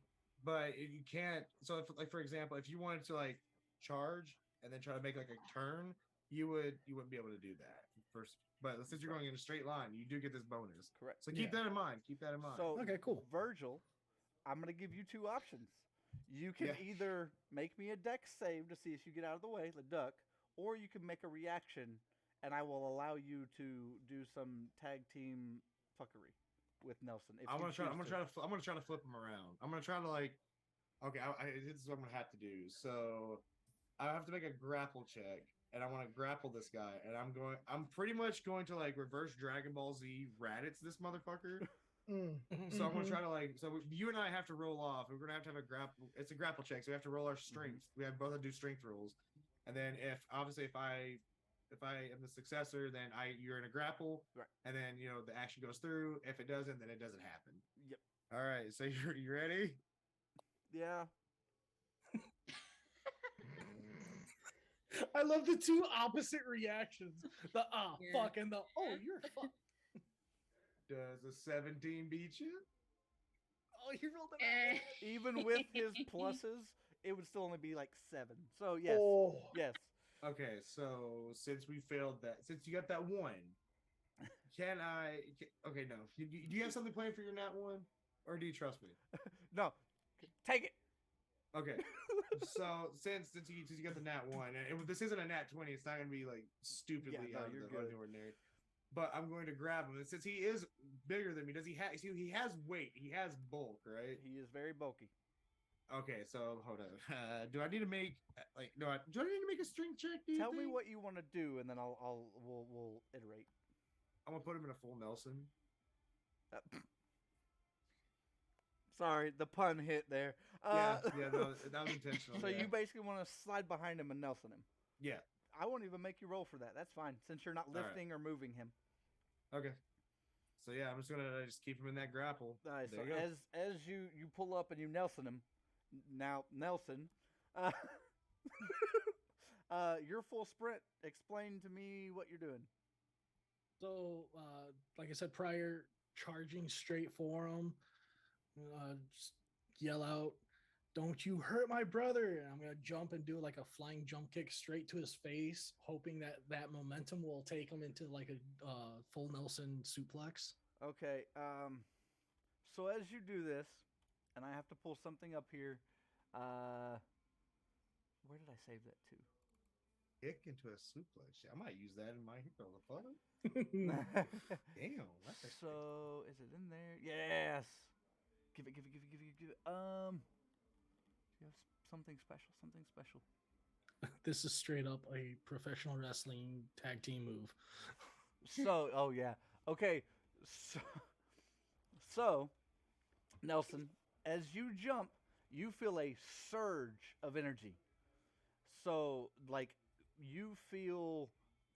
But you can't. So if, like, for example, if you wanted to like charge and then try to make like a turn, you wouldn't be able to do that first. But since you're going in a straight line, you do get this bonus.
Correct.
So keep
Yeah.
that in mind. Keep that in mind.
So
Okay, cool.
Virgil, I'm gonna give you two options. You can
Yeah.
either make me a dex save to see if you get out of the way, the duck, or you can make a reaction, and I will allow you to do some tag team fuckery with Nelson. If
I'm
you
gonna try.
choose
I'm gonna try to flip him around. I'm gonna try to like. Okay, this is what I'm gonna have to do. So I have to make a grapple check, and I want to grapple this guy, and I'm pretty much going to like reverse Dragon Ball Z Raditz this motherfucker. So I'm gonna try to like. So you and I have to roll off. We're gonna have a grapple. It's a grapple check, so we have to roll our strength. We have both to do strength rolls, and then if I if I am the successor, then you're in a grapple,
Right.
and then the action goes through. If it doesn't, then it doesn't happen.
Yep.
All right, so you ready?
Yeah.
I love the two opposite reactions. The
Yeah.
fuck and the you're fuck.
Does a 17 beat you?
Oh, you rolled it
Eh.
Even with his pluses, it would still only be like 7. So yes,
Oh,
yes.
Okay, so since we failed that, since you got that one, can I? Okay, no. Do you have something planned for your nat one, or do you trust me?
No, take it.
Okay, so since you got the nat one, and this isn't a nat 20, it's not gonna be like stupidly
no,
out of
you're
the
good.
ordinary. But I'm going to grab him, and since he is bigger than me, does he have? He has weight, he has bulk, right?
He is very bulky.
Okay, so hold on. Do I need to make do I need to make a strength check? Do you
Tell me
think?
what you want to do, and then we'll iterate.
I'm gonna put him in a full Nelson.
Sorry, the pun hit there.
Yeah, no, that was intentional.
So
yeah.
you basically want to slide behind him and Nelson him.
Yeah.
I won't even make you roll for that. That's fine, since you're not
All right.
lifting or moving him.
Okay. So yeah, I'm just gonna just keep him in that grapple.
All right,
There
so
you go.
as you pull up and you Nelson him, now Nelson, your full sprint. Explain to me what you're doing.
So, like I said prior, charging straight for him. Just yell out, "Don't you hurt my brother!" And I'm gonna jump and do like a flying jump kick straight to his face, hoping that momentum will take him into like a full Nelson suplex.
Okay. So as you do this, and I have to pull something up here. Where did I save that to?
Kick into a suplex. I might use that in my hero. Damn. That's actually-
So is it in there? Yes. Give it. You have something special. Something special.
This is straight up a professional wrestling tag team move.
So, oh yeah. Okay. So, Nelson, as you jump, you feel a surge of energy. So, like, you feel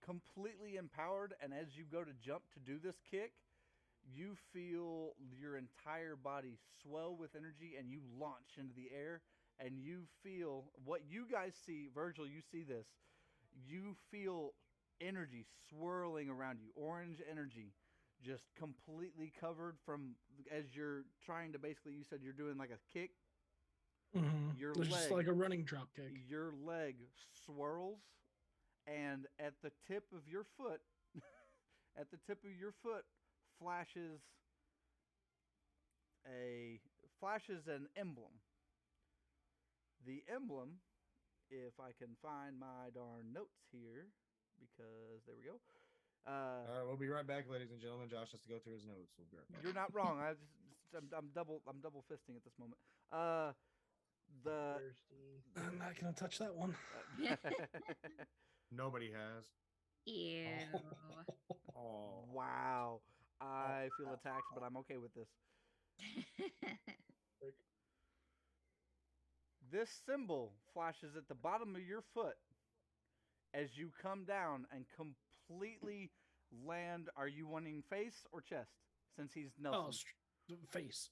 completely empowered, and as you go to jump to do this kick, you feel your entire body swell with energy, and you launch into the air, and you feel what you guys see. Virgil, you see this. You feel energy swirling around you, orange energy, just completely covered from as you're trying to basically. You said you're doing like a kick.
Mm-hmm.
Your
It's just
leg-
like a running drop kick.
Your leg swirls, and at the tip of your foot, flashes an emblem. The emblem, if I can find my darn notes here, because there we go.
All right, we'll be right back, ladies and gentlemen. Josh has to go through his notes. We'll be right back.
You're not wrong. I'm double fisting at this moment.
thirsty.
I'm not gonna touch that one.
Nobody has.
Ew.
Oh.
Wow. I feel attacked, but I'm okay with this. This symbol flashes at the bottom of your foot as you come down and completely land. Are you wanting face or chest? Since he's Nelson.
Face.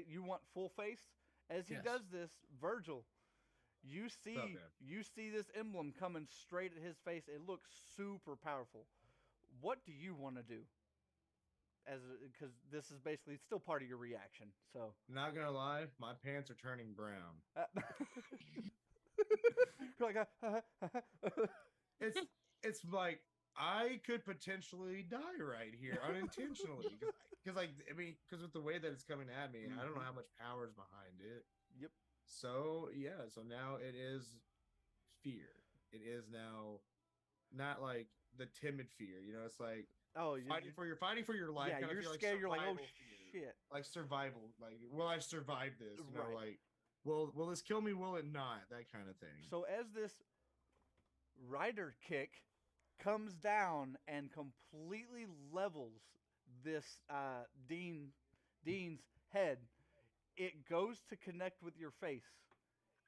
You want full face? As he
Yes.
does this, Virgil, you see
What's up, man?
you see this emblem coming straight at his face. It looks super powerful. What do you want to do? Because this is basically still part of your reaction. So
Not gonna lie, my pants are turning brown.
you're like
It's like I could potentially die right here unintentionally because with the way that it's coming at me, I don't know how much power is behind it.
Yep.
So yeah, so now it is fear. It is now not like the timid fear. It's like fighting for your life.
Yeah,
kinda
you're
feel like
scared. You're like, oh
survival fear.
shit.
Like survival. Like, will I survive this?
Right.
Like, will this kill me? Will it not? That kind of thing.
So as this rider kick comes down and completely levels this Dean's head, it goes to connect with your face,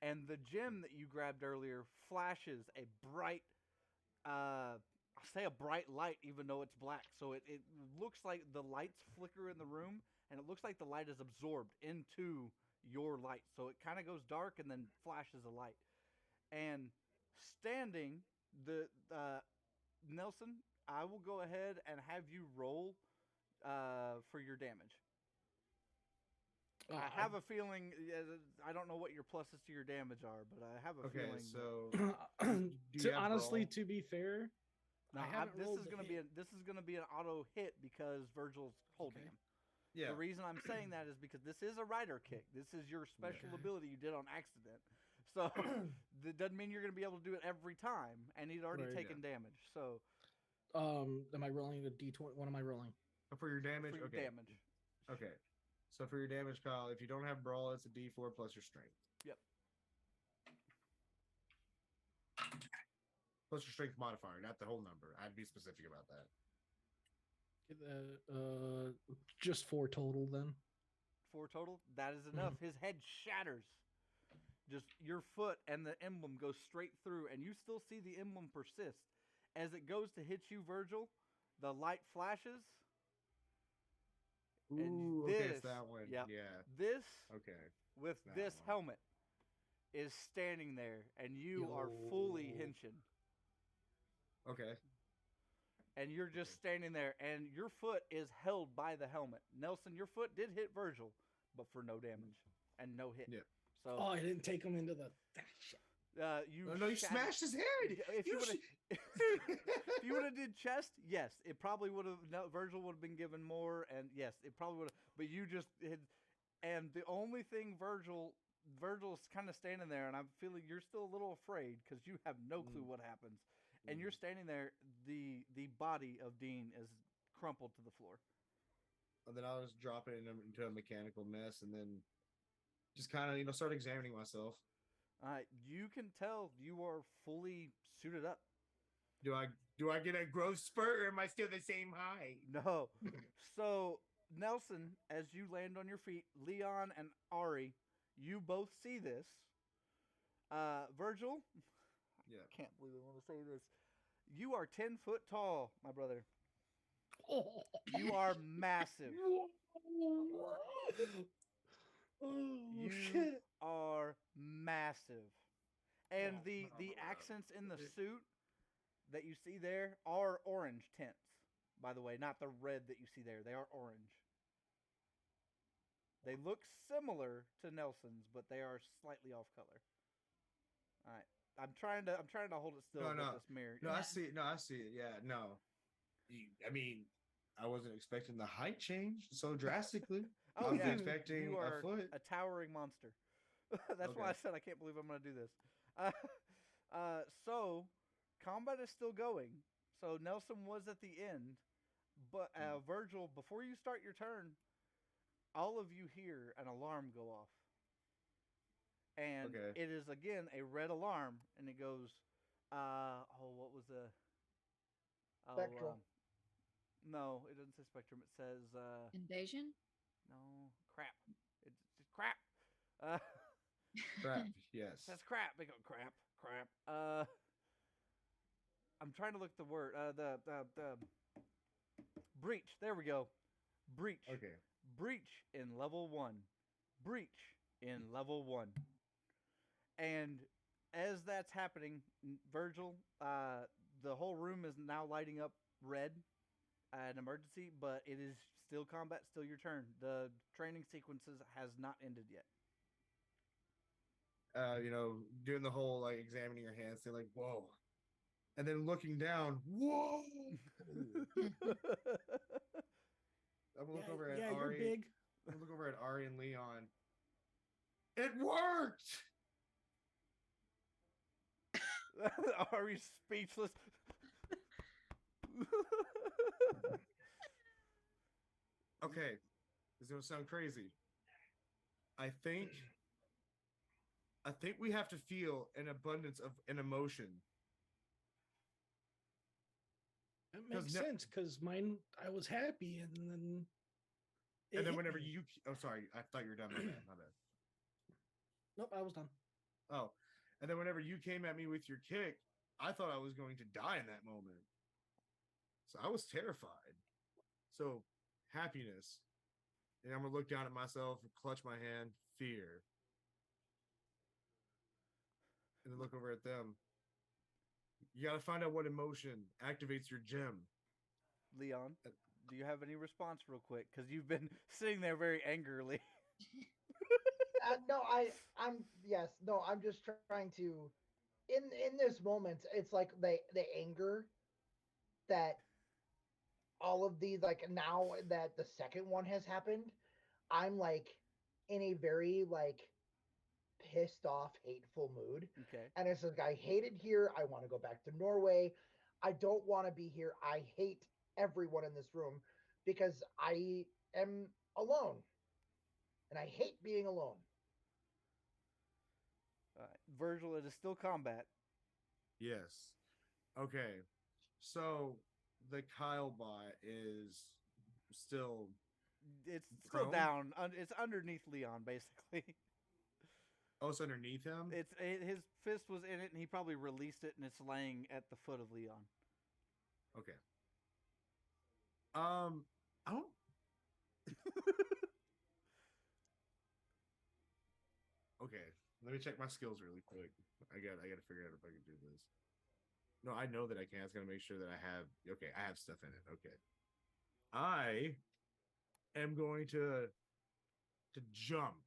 and the gem that you grabbed earlier flashes a bright I'll say a bright light, even though it's black. So it looks like the lights flicker in the room, and it looks like the light is absorbed into your light. So it kind of goes dark and then flashes a light. And standing, Nelson, I will go ahead and have you roll for your damage. I have a feeling. I don't know what your pluses to your damage are, but I have a feeling.
Okay, so
honestly, to be fair,
no, this is going to be an auto hit because Virgil's holding him.
Yeah.
The reason I'm saying that is because this is a rider kick. This is your special ability you did on accident. So that doesn't mean you're going to be able to do it every time. And he'd already taken damage. So,
am I rolling a d20? What am I rolling?
For your damage.
For your damage.
Okay. So for your damage, Kyle, if you don't have brawl, it's a d4 plus your strength.
Yep.
Plus your strength modifier, not the whole number. I'd be specific about that.
Just 4 total then.
4 total? That is enough. His head shatters. Just your foot and the emblem go straight through, and you still see the emblem persist. As it goes to hit you, Virgil, the light flashes.
Ooh,
this,
okay, it's that one.
Yep,
yeah.
This,
okay,
with this helmet, is standing there, and you are fully henching.
Okay.
And you're just standing there, and your foot is held by the helmet. Nelson, your foot did hit Virgil, but for no damage and no hit.
Yeah.
So,
I didn't take him into the.
you
smashed his head.
If you would have did chest, yes, it probably would have. No, Virgil would have been given more, and yes, it probably would have. But you just hit, and the only thing Virgil's kind of standing there, and I'm feeling you're still a little afraid because you have no clue what happens, and you're standing there. The body of Dean is crumpled to the floor.
And then I'll just drop it into a mechanical mess, and then just kind of start examining myself.
You can tell you are fully suited up.
Do I get a growth spurt, or am I still the same height?
No. So Nelson, as you land on your feet, Leon and Ari, you both see this. Virgil,
yeah,
I can't believe I want to say this. You are 10 foot tall, my brother. You are massive. You
shit.
are massive. And the accents in the suit that you see there are orange tints, by the way, not the red that you see there. They are orange. They look similar to Nelson's, but they are slightly off color. All right. I'm trying to hold it still with this mirror.
No, I see it. No, I see it. Yeah, no. I mean, I wasn't expecting the height change so drastically. I was expecting
you are
a foot.
A towering monster. That's why I said I can't believe I'm going to do this. So, combat is still going. So, Nelson was at the end. But, Virgil, before you start your turn, all of you hear an alarm go off. And it is, again, a red alarm. And it goes, what was the...
Spectral.
No, it doesn't say Spectrum. It says...
Invasion?
No, crap. It's crap.
Crap, yes.
That's crap. Big old crap. I'm trying to look the word. The breach. There we go. Breach.
Okay.
Breach in level 1. Breach in level 1. And as that's happening, Virgil, the whole room is now lighting up red. An emergency, but it is still combat, still your turn. The training sequences has not ended yet.
Doing the whole examining your hands, they're like, whoa. And then looking down, whoa. I'm gonna look over at Ari.
You're big.
I'm gonna look over at Ari and Leon. It worked!
Ari's speechless.
Okay, this is gonna sound crazy. I think we have to feel an abundance of an emotion.
That makes sense because mine, I was happy, and then.
And then whenever you, sorry, I thought you were done. My bad.
Nope, I was done.
Oh, and then whenever you came at me with your kick, I thought I was going to die in that moment. So I was terrified. So happiness. And I'm gonna look down at myself and clutch my hand, fear. And then look over at them. You gotta find out what emotion activates your gem.
Leon, do you have any response real quick? Because you've been sitting there very angrily.
No, I'm just trying to. In this moment, it's like the anger that all of these, like, now that the second one has happened, I'm like in a very like pissed off, hateful mood.
Okay.
And it's like, I hate it here. I want to go back to Norway. I don't want to be here. I hate everyone in this room because I am alone. And I hate being alone.
Virgil, it is still combat.
Yes. Okay. So the Kyle bot is still.
It's still
prone?
down. It's underneath Leon, basically.
Oh, it's underneath him?
His fist was in it, and he probably released it, and it's laying at the foot of Leon.
Okay. I don't. Okay, let me check my skills really quick. I got to figure out if I can do this. No, I know that I can. I just got to make sure that I have. Okay, I have stuff in it. Okay, I am going to jump.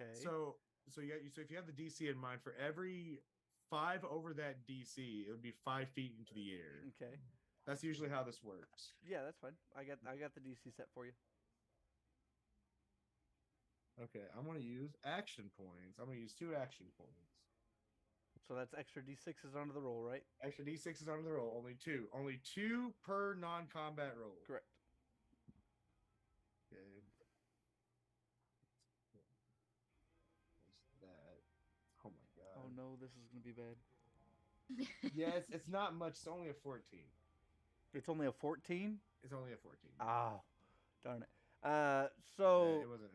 Okay.
So if you have the DC in mind, for every 5 over that DC, it would be 5 feet into the air.
Okay.
That's usually how this works.
Yeah, that's fine. I got the DC set for you.
Okay, I'm going to use action points. I'm going to use 2 action points.
So that's extra D6s onto the roll, right?
Extra D6s onto the roll. Only 2. Only 2 per non-combat roll.
Correct.
Okay. What's that? Oh my god.
Oh no, this is gonna be bad.
Yeah, it's not much. It's only a 14.
It's only a 14?
It's only a 14.
Oh, darn it.
Yeah, it wasn't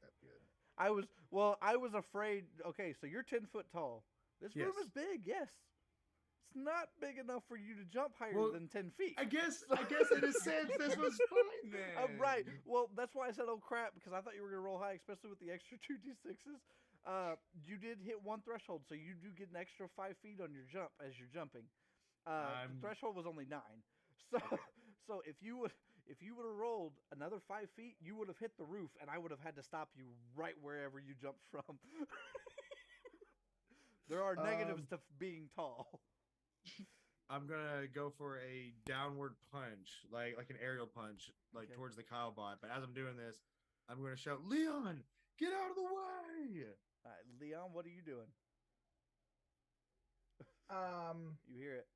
that good.
I was afraid. Okay, so you're 10 foot tall. This room is big, yes. It's not big enough for you to jump higher than 10 feet.
I guess in a sense this was fine then.
Right. Well, that's why I said, oh crap, because I thought you were going to roll high, especially with the extra 2 D6s. You did hit 1 threshold, so you do get an extra 5 feet on your jump as you're jumping. The threshold was only 9. So if you would have rolled another 5 feet, you would have hit the roof, and I would have had to stop you right wherever you jumped from. There are negatives to being tall.
I'm gonna go for a downward punch, like an aerial punch, towards the Kyle bot. But as I'm doing this, I'm gonna shout, "Leon, get out of the way!"
All right, Leon, what are you doing? You hear it.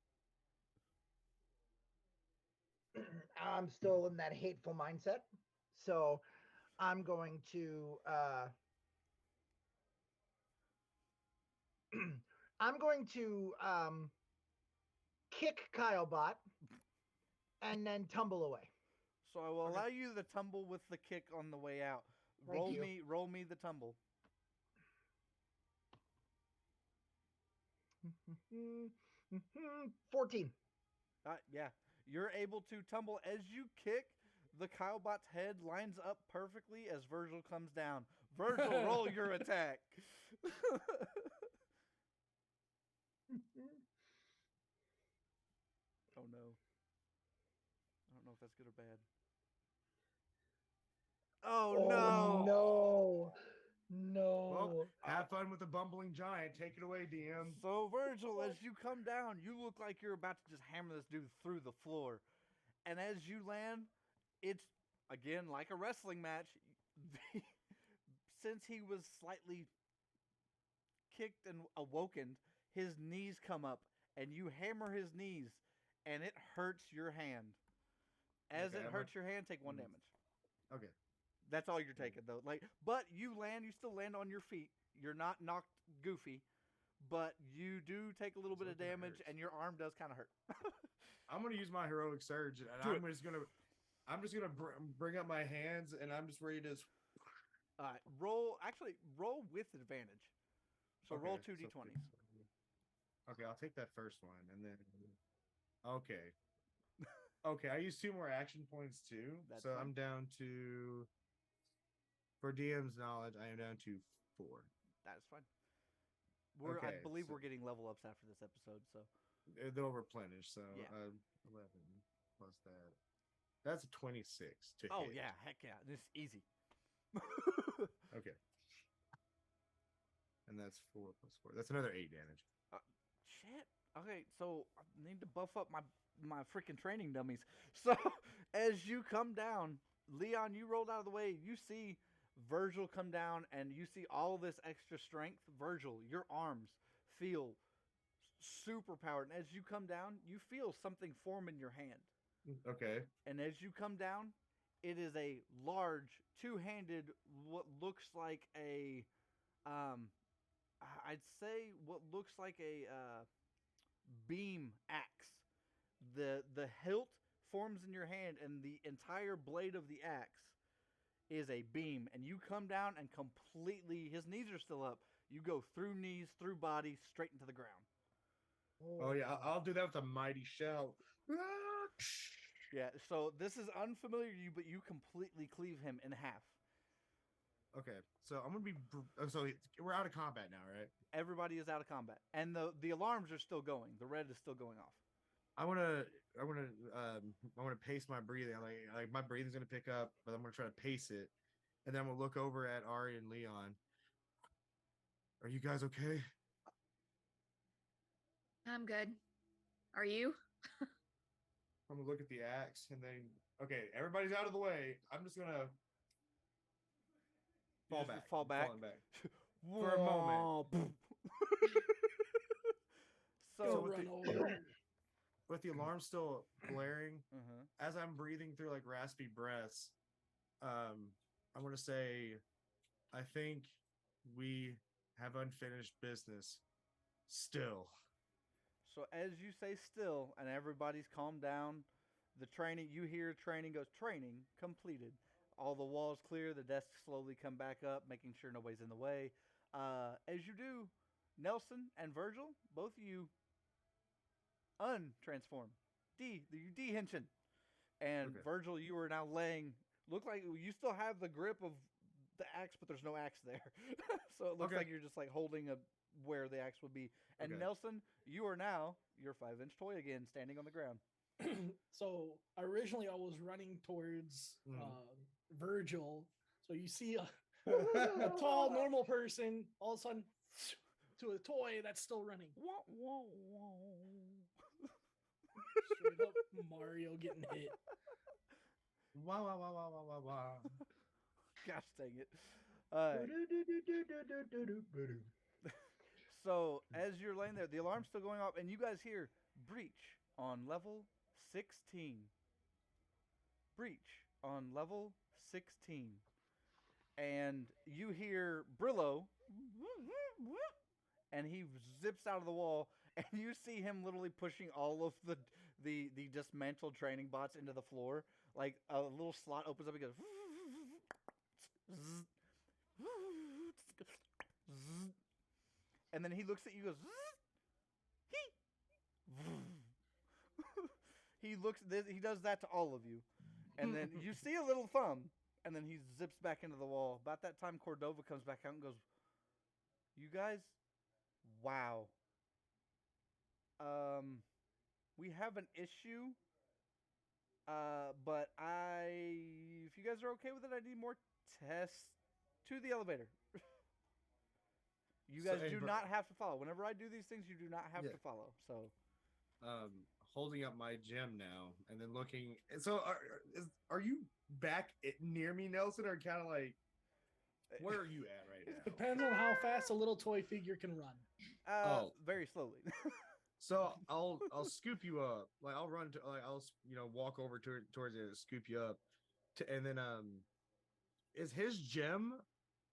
I'm still in that hateful mindset, so I'm going to kick Kylebot and then tumble away.
So I will allow you the tumble with the kick on the way out. Roll me the tumble.
14.
Yeah. You're able to tumble as you kick. The Kylebot's head lines up perfectly as Virgil comes down. Virgil, roll your attack. Oh no. I don't know if that's good or bad. Oh no.
No.
Well, have fun with the bumbling giant. Take it away, DM.
So Virgil, as you come down, you look like you're about to just hammer this dude through the floor. And as you land, it's again like a wrestling match. Since he was slightly kicked and awoken, his knees come up and you hammer his knees and it hurts your hand. As it hurts your hand, take 1 damage.
Okay.
That's all you're taking though. But you still land on your feet. You're not knocked goofy, but you do take a little bit of damage and your arm does kind of hurt.
I'm going to use my heroic surge and I'm just going to bring up my hands and I'm just ready to
roll with advantage. So roll 2 d20s.
Okay, I'll take that first one and then Okay. Okay, I use 2 more action points too.
That's
so
fine.
I'm down to, for DM's knowledge, I am down to 4.
That's fine. I
Okay,
believe
so
we're getting level ups after this episode, so
they'll replenish. So
Yeah.
11 plus that. That's a 26 to
oh
hit.
yeah, heck yeah, this is easy.
Okay. And that's 4 plus 4. That's another 8 damage.
Shit. Okay, so I need to buff up my freaking training dummies. So as you come down, Leon, you rolled out of the way. You see Virgil come down, and you see all this extra strength. Virgil, your arms feel super powered, and as you come down, you feel something form in your hand.
Okay.
And as you come down, it is a large, two-handed, what looks like a, I'd say what looks like a beam axe. The hilt forms in your hand, and the entire blade of the axe is a beam. And you come down and completely, his knees are still up. You go through knees, through body, straight into the ground.
Oh yeah, I'll do that with a mighty shout.
Yeah, so this is unfamiliar to you, but you completely cleave him in half.
Okay, so I'm gonna be. So we're out of combat now, right?
Everybody is out of combat, and the alarms are still going. The red is still going off.
I want to pace my breathing. Like my breathing's gonna pick up, but I'm gonna try to pace it, and then I'm gonna look over at Ari and Leon. Are you guys okay?
I'm good. Are you?
I'm gonna look at the axe, and then okay, everybody's out of the way. I'm just gonna fall back.
Fall back.
Falling back. For a moment.
So
Run over.
With the alarm still blaring,
uh-huh.
as I'm breathing through like raspy breaths, I'm gonna say, I think we have unfinished business still.
So as you say still, and everybody's calmed down, the training, you hear training goes, training completed. All the walls clear, the desks slowly come back up, making sure nobody's in the way. As you do, Nelson and Virgil, both of you untransform. You de-hension. And
Okay.
Virgil, you are now laying, look like you still have the grip of the axe, but there's no axe there. So it looks
Okay.
like you're just like holding where the axe would be. And
Okay.
Nelson, you are now your 5-inch toy again, standing on the ground.
So originally I was running towards Virgil. So you see a tall normal person all of a sudden to a toy that's still running.
Wah, wah, wah.
Straight up Mario getting hit.
Wow, wow, wow, wow, wow, wow, wow.
Gosh dang it. So as you're laying there, the alarm's still going off, and you guys hear breach on level 16. Breach on level 16. And you hear Brillo, and he zips out of the wall, and you see him literally pushing all of the dismantled training bots into the floor. Like a little slot opens up and goes. And then he looks at you and goes, he does that to all of you. And then you see a little thumb, and then he zips back into the wall. About that time, Cordova comes back out and goes, you guys, wow. We have an issue, but if you guys are okay with it, I need more tests to the elevator. You guys do not have to follow. Whenever I do these things, you do not have to follow. So,
holding up my gem now, and then looking. So, are you back near me, Nelson, or kind of like, where are you at right now?
Depends on how fast a little toy figure can run.
Very slowly.
So I'll scoop you up. Like I'll run to I'll walk over towards it, scoop you up, and then is his gem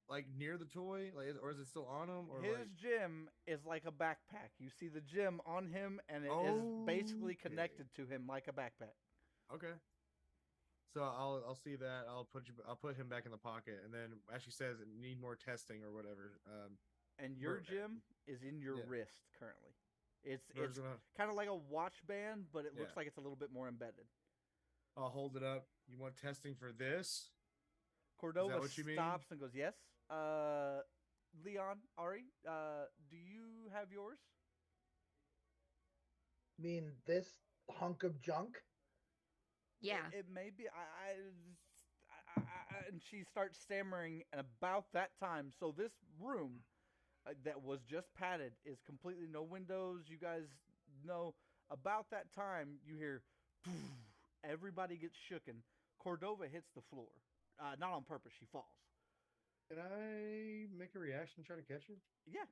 like near the toy, like, or is it still on him? Or
his gem is like a backpack. You see the gem on him, and it is basically connected to him like a backpack.
Okay. So I'll see that. I'll put him back in the pocket, and then as she says, need more testing or whatever.
And your gem is in your wrist currently. It's
We're just gonna,
kind of like a watch band, but it looks
Yeah.
like it's a little bit more embedded.
I'll hold it up. You want testing for this?
Cordova
what you mean?
stops and goes, yes. Leon, Ari, do you have yours?
Mean this hunk of junk?
Yeah.
It may be. And she starts stammering, and about that time, so this room that was just padded is completely no windows. You guys know about that time you hear everybody gets shooken. Cordova hits the floor, not on purpose. She falls.
Can I make a reaction, try to catch her?
Yeah.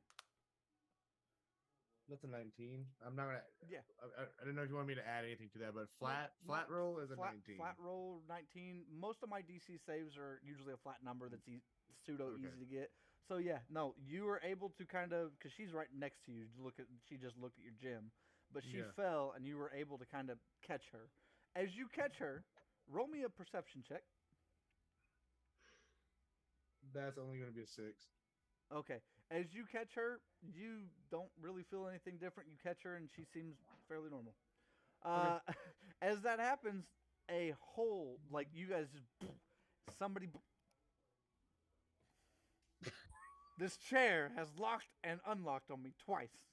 That's a 19. I'm not gonna.
Yeah.
I don't know if you want me to add anything to that, but flat roll is a 19.
Flat roll 19. Most of my DC saves are usually a flat number that's pseudo
Okay.
easy to get. So yeah, no, you were able to kind of, because she's right next to you. She just looked at your gym, but she
Yeah.
fell, and you were able to kind of catch her. As you catch her, roll me a perception check.
That's only gonna be a 6.
Okay. As you catch her, you don't really feel anything different. You catch her, and she seems fairly normal. As that happens, a hole, like you guys just, somebody. This chair has locked and unlocked on me twice.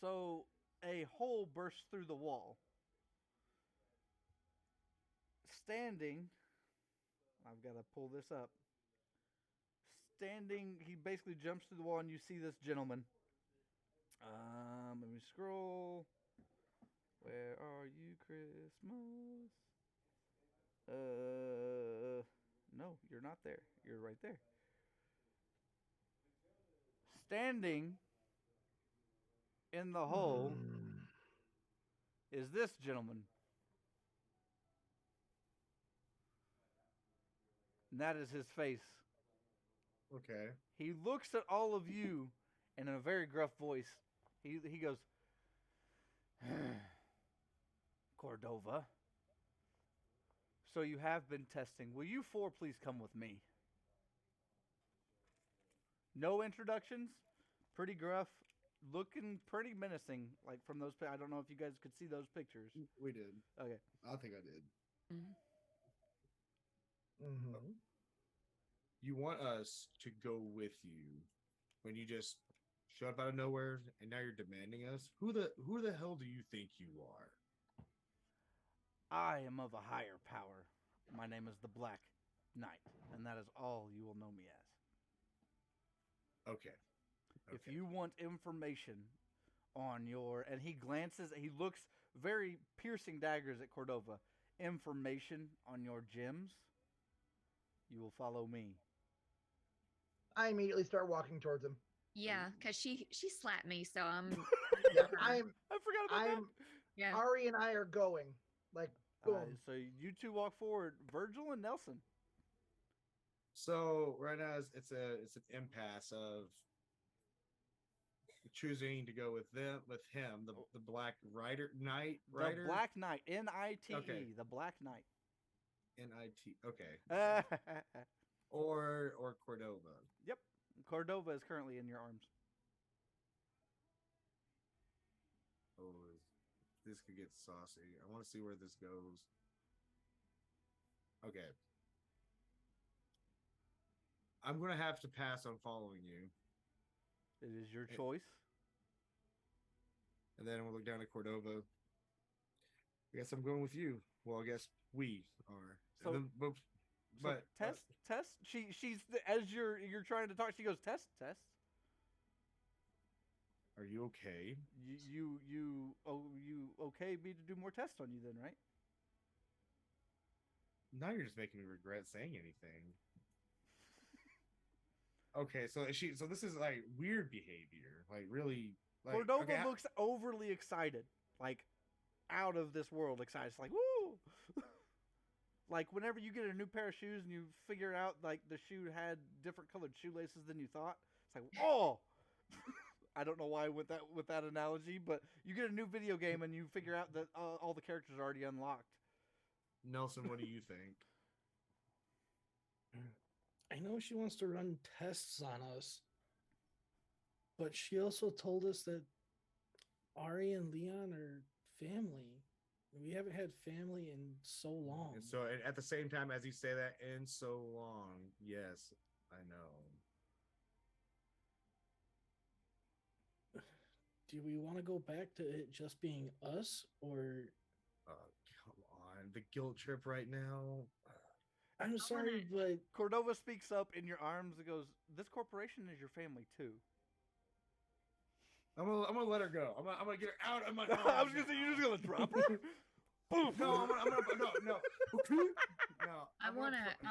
So a hole bursts through the wall. Standing, I've got to pull this up. Standing, he basically jumps through the wall, and you see this gentleman. Let me scroll. Where are you, Christmas? No, you're not there. You're right there. Standing in the hole is this gentleman. And that is his face.
Okay.
He looks at all of you, and in a very gruff voice, he goes, Cordova. So you have been testing. Will you four please come with me? No introductions. Pretty gruff. Looking pretty menacing, like from those. I don't know if you guys could see those pictures.
We did.
Okay.
I think I did.
Mm-hmm.
You want us to go with you when you just show up out of nowhere and now you're demanding us? Who the hell do you think you are?
I am of a higher power. My name is the Black Knight, and that is all you will know me as.
Okay.
If you want information on your, and he looks very piercing daggers at Cordova, information on your gems, you will follow me.
I immediately start walking towards him.
Yeah, because she slapped me, so I'm.
Yeah,
I forgot about that.
Yeah.
Ari and I are going. Like, boom.
So you two walk forward, Virgil and Nelson.
So right now it's an impasse of choosing to go with him, the Black Knight.
The Black Knight, Nite,
Okay.
the Black Knight.
Nit. Okay. Or Cordova.
Yep. Cordova is currently in your arms.
Oh, this could get saucy. I want to see where this goes. Okay. I'm going to have to pass on following you.
It is your choice.
And then we'll look down at Cordova. I guess I'm going with you. Well, I guess we are.
So,
then, but
test. She's as you're trying to talk. She goes test.
Are you okay?
You okay me to do more tests on you then, right?
Now you're just making me regret saying anything. Okay, so this is like weird behavior, like really. Like,
Cordova
okay,
looks overly excited, like out of this world excited. It's like woo. Like whenever you get a new pair of shoes and you figure out like the shoe had different colored shoelaces than you thought, it's like oh. I don't know why I went with that analogy, but you get a new video game and you figure out that all the characters are already unlocked.
Nelson, what do you think?
I know she wants to run tests on us. But she also told us that Ari and Leon are family. We haven't had family in so long.
And so at the same time as you say that, in so long, yes, I know.
Do we want to go back to it just being us, or
Come on, the guilt trip right now.
I'm sorry, but
Cordova speaks up in your arms and goes, "This corporation is your family too."
I'm gonna let her go. I'm gonna get her out of my arms.
I was gonna say you're just gonna drop her. Boom.
No, no.
I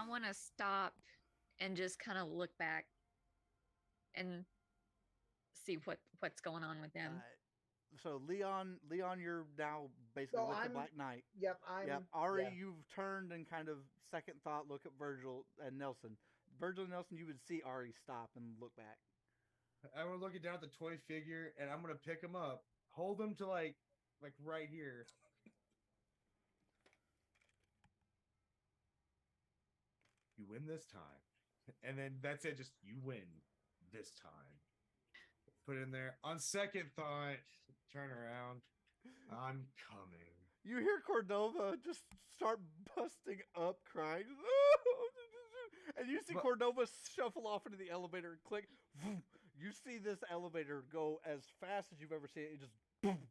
wanna stop and just kind of look back and see what's going on with them.
So Leon, you're now basically with the Black Knight.
Yep,
Ari,
yeah.
you've turned and kind of second thought look at Virgil and Nelson. Virgil and Nelson, you would see Ari stop and look back.
I'm gonna look down at the toy figure and I'm gonna pick him up, hold him to like right here. You win this time, and then that's it. Just you win this time. Put it in there. On second thought, turn around. I'm coming.
You hear Cordova just start busting up crying. And you see Cordova shuffle off into the elevator and click. You see this elevator go as fast as you've ever seen it. It just boom.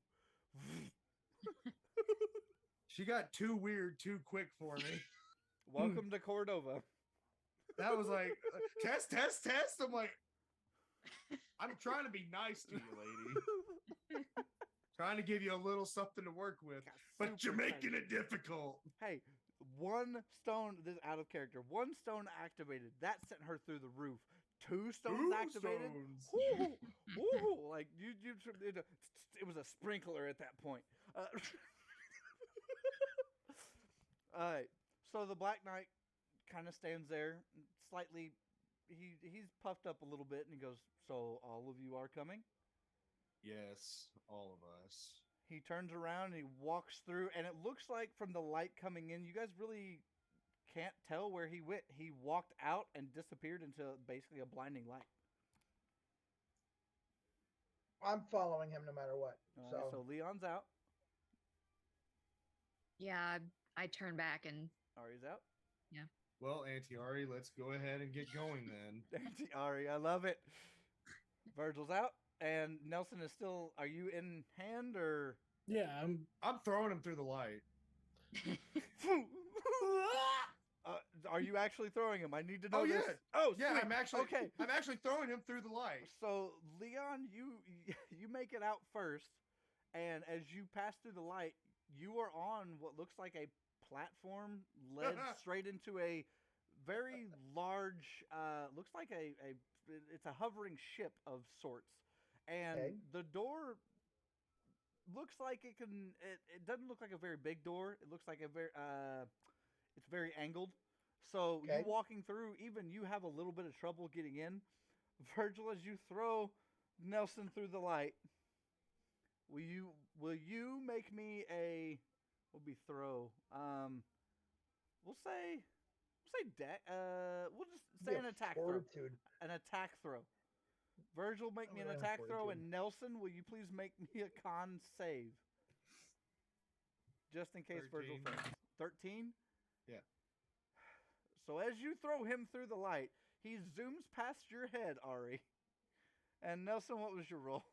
She got too weird too quick for me.
Welcome to Cordova.
That was like, test. I'm like, I'm trying to be nice to you, lady. Trying to give you a little something to work with, but you're making it difficult.
Hey, one stone, this is out of character. One stone activated. That sent her through the roof. Two stones activated. Woo, woo, like it was a sprinkler at that point. All right. So the Black Knight kind of stands there, slightly. He's puffed up a little bit, and he goes, "So all of you are coming?"
Yes, all of us.
He turns around and he walks through, and it looks like from the light coming in, you guys really can't tell where he went. He walked out and disappeared into basically a blinding light.
I'm following him no matter what.
So Leon's out.
Yeah, I turn back and
Ari's out.
Yeah.
Well, Auntie Ari, let's go ahead and get going then.
Auntie Ari, I love it. Virgil's out. And Nelson is still. Are you in hand or?
Yeah,
I'm throwing him through the light.
Are you actually throwing him? I need to know this.
Yeah.
Oh,
yeah.
sweet.
I'm actually
okay.
I'm actually throwing him through the light.
So Leon, you make it out first, and as you pass through the light, you are on what looks like a platform led straight into a very large. Looks like it's a hovering ship of sorts. And the door looks like it can. It doesn't look like a very big door. It looks like it's very angled. So you walking through, even you have a little bit of trouble getting in. Virgil, as you throw Nelson through the light, will you make me a? What will be throw? We'll say deck. We'll just say an attack throw. An attack throw. Virgil, make me an attack throw, and Nelson, will you please make me a con save? Just in case
13.
Virgil fails. 13?
Yeah.
So as you throw him through the light, he zooms past your head, Ari. And Nelson, what was your roll?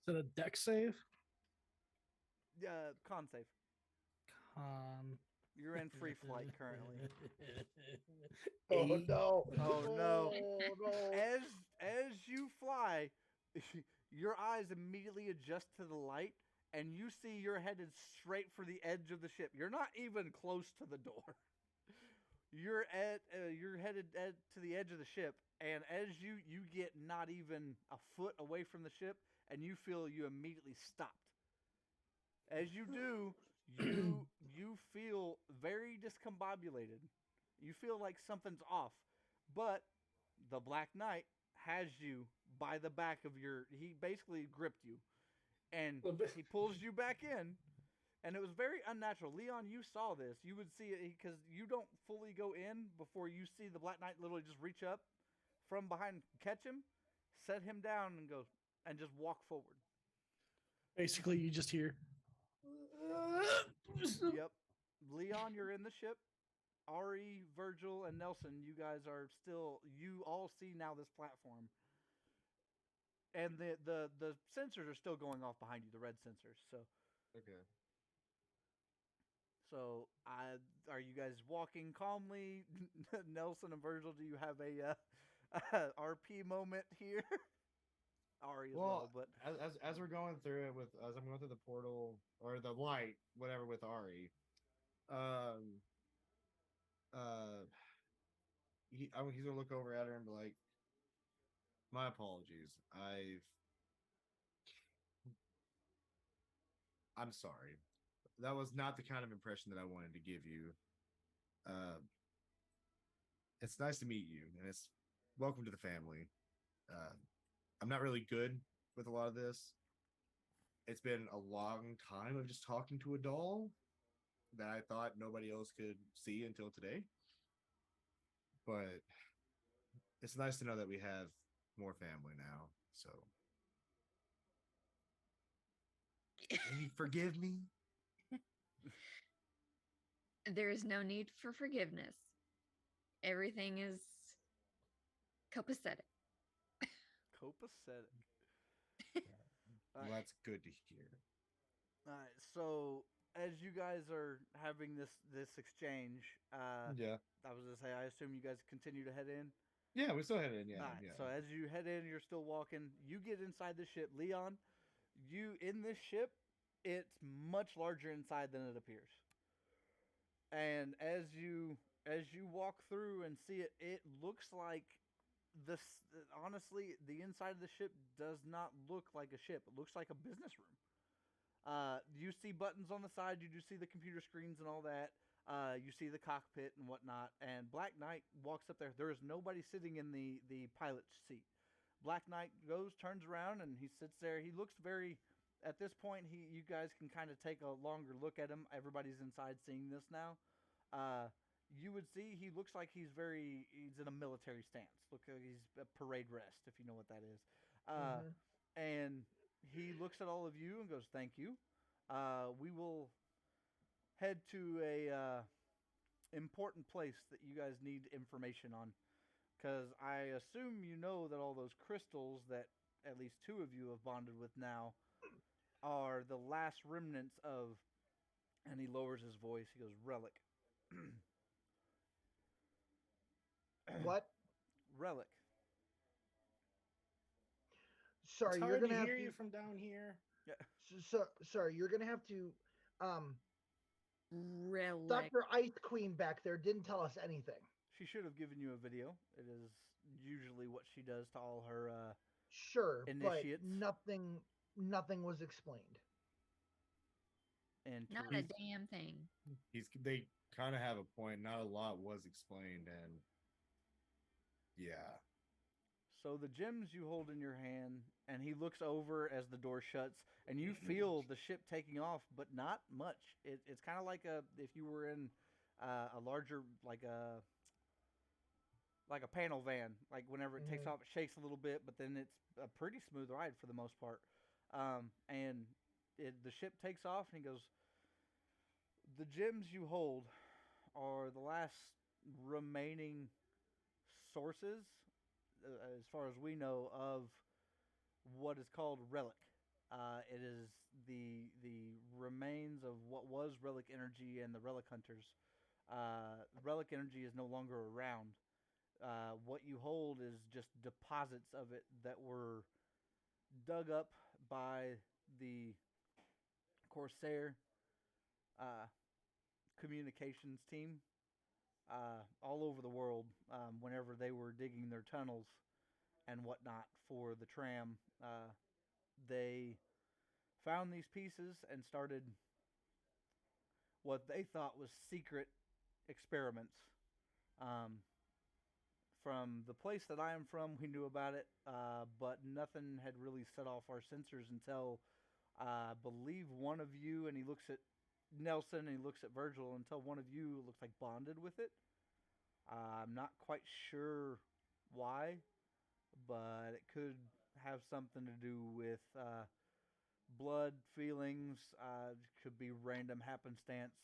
Is it a deck save?
Con save.
Con.
You're in free flight currently.
Oh no!
Oh no!
Oh no!
As you fly, your eyes immediately adjust to the light, and you see you're headed straight for the edge of the ship. You're not even close to the door. You're headed to the edge of the ship, and as you get not even a foot away from the ship, and you feel you immediately stopped. As you do, you feel very discombobulated. You feel like something's off, but the Black Knight has you by the back of he basically gripped you, and he pulls you back in, and it was very unnatural. Leon, you saw this. You would see it because you don't fully go in before you see the Black Knight literally just reach up from behind, catch him, set him down and go and just walk forward.
Basically, you just hear.
Yep. Leon, you're in the ship. Ari, Virgil, and Nelson, you guys are still. You all see now this platform, and the sensors are still going off behind you. The red sensors.
Okay.
So, are you guys walking calmly? Nelson and Virgil, do you have a RP moment here? Ari as well, but
as we're going through it as I'm going through the portal or the light, whatever with Ari, he's gonna look over at her and be like, "My apologies. I'm sorry. That was not the kind of impression that I wanted to give you. Uh, it's nice to meet you, and it's welcome to the family. I'm not really good with a lot of this. It's been a long time of just talking to a doll that I thought nobody else could see until today. But it's nice to know that we have more family now. So, can you forgive me?"
There is no need for forgiveness. Everything is copacetic.
copacetic.
Well, that's good to hear.
All right. So as you guys are having this exchange,
Yeah.
I was gonna say, I assume you guys continue to head in.
Yeah, we still headed in. Yeah,
All right.
yeah.
So as you head in, you're still walking. You get inside the ship, Leon. You in this ship, it's much larger inside than it appears. And as you walk through and see it, it looks like this. Honestly, the inside of the ship does not look like a ship. It looks like a business room. You see buttons on the side. You do see the computer screens and all that. You see the cockpit and whatnot. And Black Knight walks up there. There is nobody sitting in the pilot's seat. Black Knight turns around, and he sits there. He looks very. At this point, you guys can kind of take a longer look at him. Everybody's inside seeing this now. You would see he looks like he's in a military stance. Look, he's a parade rest, if you know what that is. And he looks at all of you and goes, "Thank you. We will head to a important place that you guys need information on, because I assume you know that all those crystals that at least two of you have bonded with now are the last remnants of," and he lowers his voice. He goes, "Relic."
What?
Relic.
Sorry,
It's
you're
hard
gonna
to
have
hear
to.
you from down here.
Sorry, you're gonna have to.
Relic.
Dr. Ice Queen back there didn't tell us anything.
She should have given you a video. It is usually what she does to all her
Sure,
initiates.
but nothing was explained.
And
Not a damn thing.
They kind of have a point. Not a lot was explained, and yeah.
So the gems you hold in your hand, and he looks over as the door shuts, and you feel the ship taking off, but not much. It's kind of like if you were in a larger, like a panel van. Like whenever it takes off, it shakes a little bit, but then it's a pretty smooth ride for the most part. And the ship takes off, and he goes, "The gems you hold are the last remaining sources, as far as we know, of what is called Relic. It is the remains of what was Relic Energy and the Relic Hunters. Relic Energy is no longer around. What you hold is just deposits of it that were dug up by the Corsair communications team all over the world whenever they were digging their tunnels and whatnot for the tram. They found these pieces and started what they thought was secret experiments. From the place that I am from, we knew about it, but nothing had really set off our sensors until I believe one of you," and he looks at Nelson and he looks at Virgil, "until one of you looks like bonded with it. I'm not quite sure why, but it could have something to do with blood, feelings. Could be random happenstance.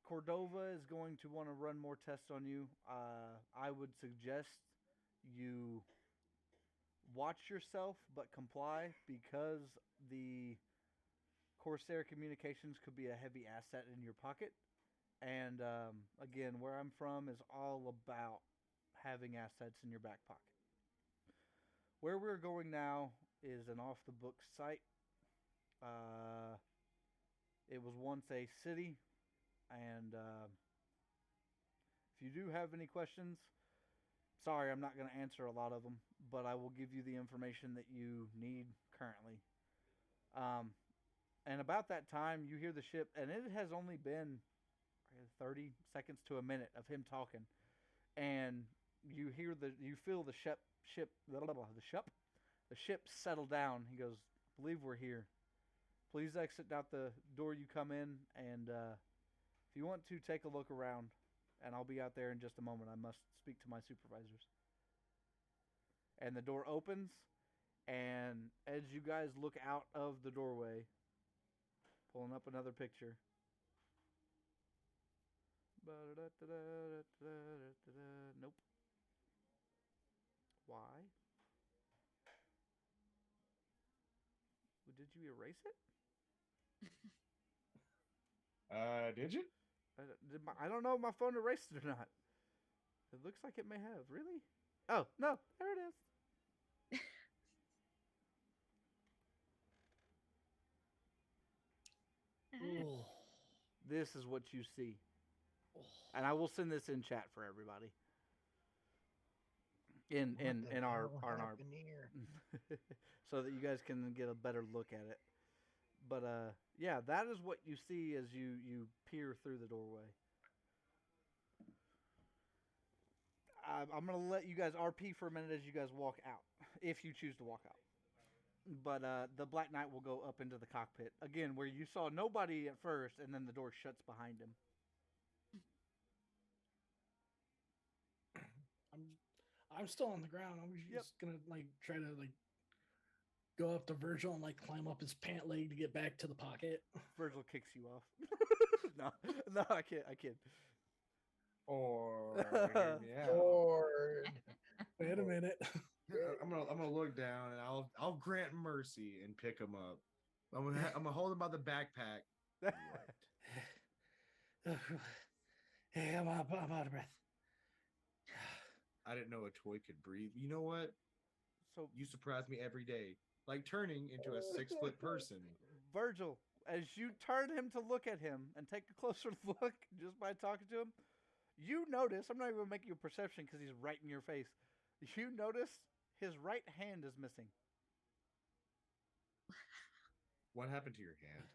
Cordova is going to want to run more tests on you. I would suggest you watch yourself but comply, because the Corsair communications could be a heavy asset in your pocket. And again, where I'm from is all about having assets in your back pocket. Where we're going now is an off-the-books site. It was once a city, and if you do have any questions, sorry, I'm not going to answer a lot of them, but I will give you the information that you need currently. And about that time, you hear the ship, and it has only been 30 seconds to a minute of him talking, and you feel the ship settle down. He goes, "Believe we're here. Please exit out the door you come in, and if you want to, take a look around, and I'll be out there in just a moment. I must speak to my supervisors." And the door opens, and as you guys look out of the doorway, pulling up another picture. Nope. Why? Did you erase it?
Did you?
I don't know if my phone erased it or not. It looks like it may have. Really? Oh, no. There it is. This is what you see. And I will send this in chat for everybody. In our so that you guys can get a better look at it. But yeah, that is what you see as you peer through the doorway. I'm going to let you guys RP for a minute as you guys walk out, if you choose to walk out. But the Black Knight will go up into the cockpit, again, where you saw nobody at first, and then the door shuts behind him.
I'm still on the ground. I'm just gonna try to go up to Virgil and climb up his pant leg to get back to the pocket.
Virgil kicks you off. No, I kid.
Or
wait a minute.
I'm gonna look down, and I'll grant mercy and pick him up. I'm gonna hold him by the backpack.
Hey, I'm out of breath.
I didn't know a toy could breathe. You know what?
So
you surprise me every day, like turning into a 6-foot person.
Virgil, as you turn him to look at him and take a closer look just by talking to him, you notice, I'm not even going to make you a perception because he's right in your face. You notice his right hand is missing.
What happened to your hand?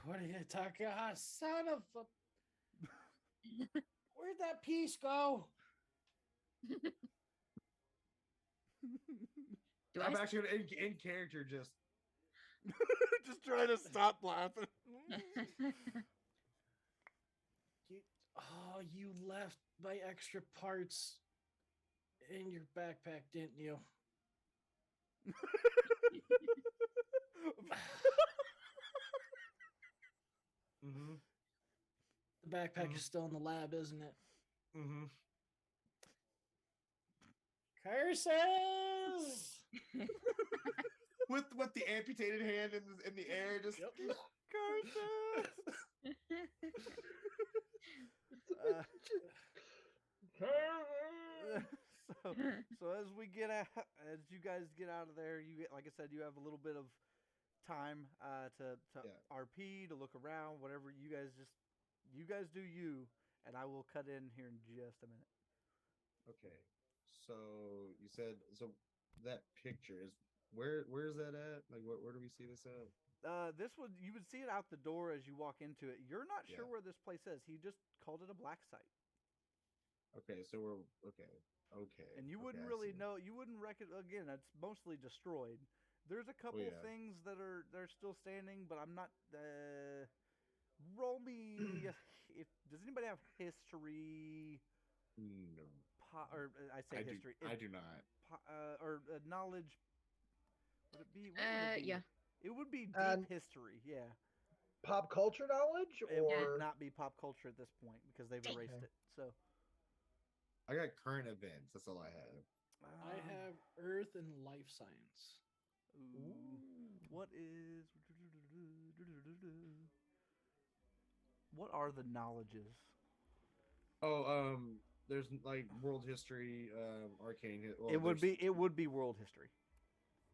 What are you talking about? Son of a... Where'd that piece go?
I'm actually in character just
trying to stop laughing.
You left my extra parts in your backpack, didn't you?
Mm-hmm.
The backpack is still in the lab, isn't it?
Mm-hmm.
Curses!
with the amputated hand in the air, just
curses. So as we get out, as you guys get out of there, you get, like I said, you have a little bit of time to RP, to look around, whatever. You guys do you, and I will cut in here in just a minute.
Okay. So you said that picture is where is that at? Where do we see this at?
You would see it out the door as you walk into it. You're not sure where this place is. He just called it a black site. Okay,
so we're okay.
And you wouldn't really know. You wouldn't reckon. Again, it's mostly destroyed. There's a couple things they're still standing, but I'm not. Roll me. Does anybody have history?
No.
I say history.
I do not.
Knowledge. Would it be? What would it be?
Yeah.
It would be deep
And-
history. Yeah.
Pop culture knowledge,
It
or
would not be pop culture at this point because they've erased
Okay.
it. So
I got current events. That's all I have.
I have Earth and life science.
Ooh. What is? What are the knowledges?
Oh, there's like world history, arcane. Well,
It would be world history.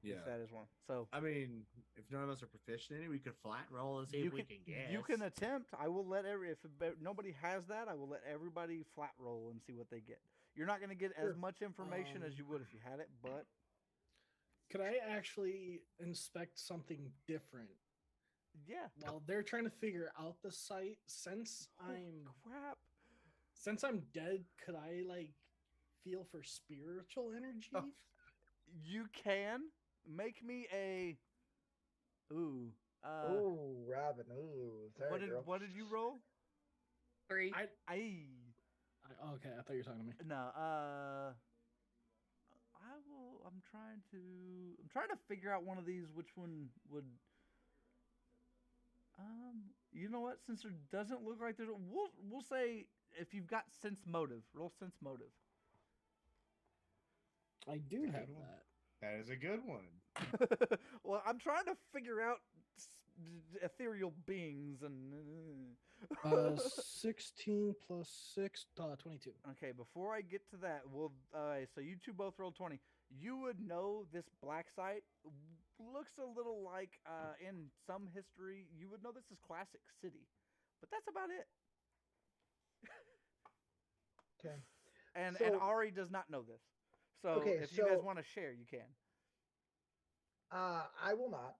Yeah.
If that is one. So
I mean, if none of us are proficient in it, we could flat roll and see if we can guess.
You can attempt. I will let nobody has that. I will let everybody flat roll and see what they get. You're not going to get as much information as you would if you had it, but
Could I actually inspect something different
yeah.
while they're trying to figure out the site? Since
Crap.
Since I'm dead, could I like feel for spiritual energy?
Oh. You can make me a. Ooh.
ooh, Robin, ooh, sorry, girl.
What did you roll?
3.
Okay, I thought you were talking to me.
No. I will. I'm trying to figure out one of these. Which one would? You know what? Since there doesn't look like there's, we'll say if you've got sense motive, roll sense motive.
I do have
one.
that.
That is a good one.
Well, I'm trying to figure out ethereal beings and.
16 plus 6, 22.
Okay, before I get to that, so you two both rolled 20. You would know this black site looks a little like, in some history, you would know this is Classic City, but that's about it.
Okay.
And
So-
Ari does not know this, so
Okay,
if you guys
so-
want to share, you can.
I will not.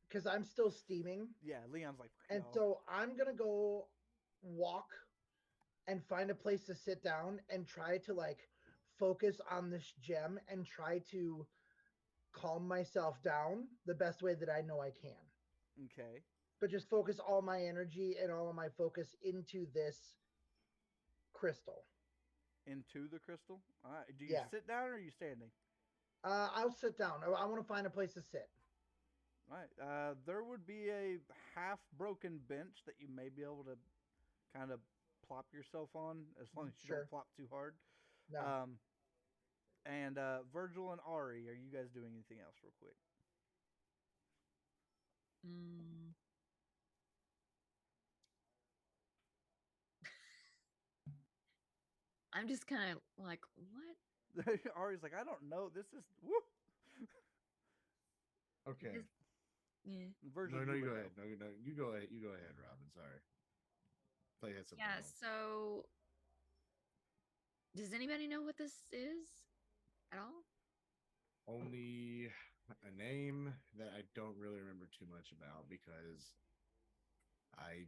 Because I'm still steaming.
Yeah, Leon's like,
And
"No."
so I'm gonna go walk and find a place to sit down and try to like focus on this gem and try to calm myself down the best way that I know I can.
Okay.
But just focus all my energy and all of my focus into this crystal.
Into the crystal. All right. Do you
Yeah.
sit down or are you standing?
I'll sit down. I want to find a place to sit.
All right. There would be a half broken bench that you may be able to kind of plop yourself on, as long as you
Sure.
don't flop too hard.
No.
And Virgil and Ari, are you guys doing anything else real quick?
I'm just kind of like, what?
Ari's like, I don't know. This is woo.
Okay.
Yeah.
Virgil,
No, you
would
go
know.
ahead. No, you go ahead. You go ahead, Robin. Sorry. Play had something
Yeah.
else.
So, does anybody know what this is at all?
Only a name that I don't really remember too much about because I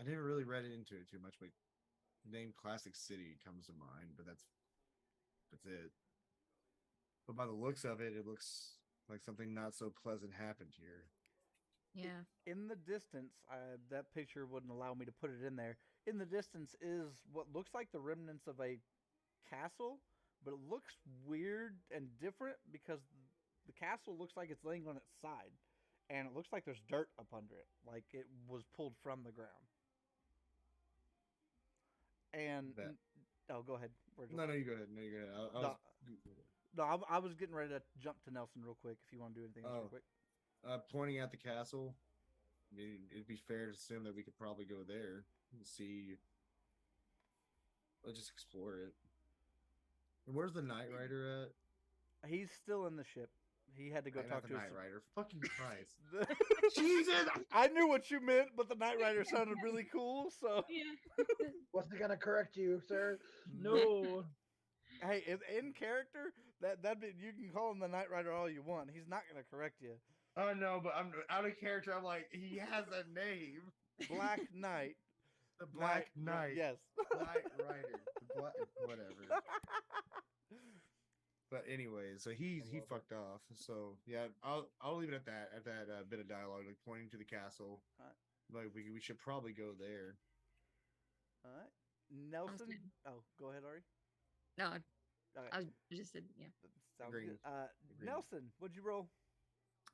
never really read into it too much, but the name Classic City comes to mind, but that's it. But by the looks of it, it looks like something not so pleasant happened here.
Yeah.
In the distance, that picture wouldn't allow me to put it in there. In the distance is what looks like the remnants of a castle, but it looks weird and different because the castle looks like it's laying on its side, and it looks like there's dirt up under it, like it was pulled from the ground. And oh, go ahead, Virgil.
No, you go ahead. No, you go ahead.
I was getting ready to jump to Nelson real quick. If you want to do anything else real quick.
Pointing at the castle, I mean, it'd be fair to assume that we could probably go there and see. Let's just explore it. And where's the Knight Rider at?
He's still in the ship. He had to go talk to
the
his
Knight Rider. Fucking Christ.
Jesus! I knew what you meant, but the Knight Rider sounded really cool, so.
Yeah.
Wasn't gonna correct you, sir.
No.
Hey, in character, that you can call him the Knight Rider all you want. He's not gonna correct you.
Oh no, but I'm out of character. I'm like, he has a name.
Black Knight.
The Black Knight.
Yes.
Knight Rider. Whatever. But anyway, so he fucked off. So yeah, I'll leave it at that. At that bit of dialogue, like pointing to the castle.
Alright.
Like we should probably go there.
All right. Nelson.
saying-
Oh, go ahead, Ari.
No,
Okay.
I just said yeah.
Sounds
Agreed.
good.
Agreed.
Nelson, what'd you roll?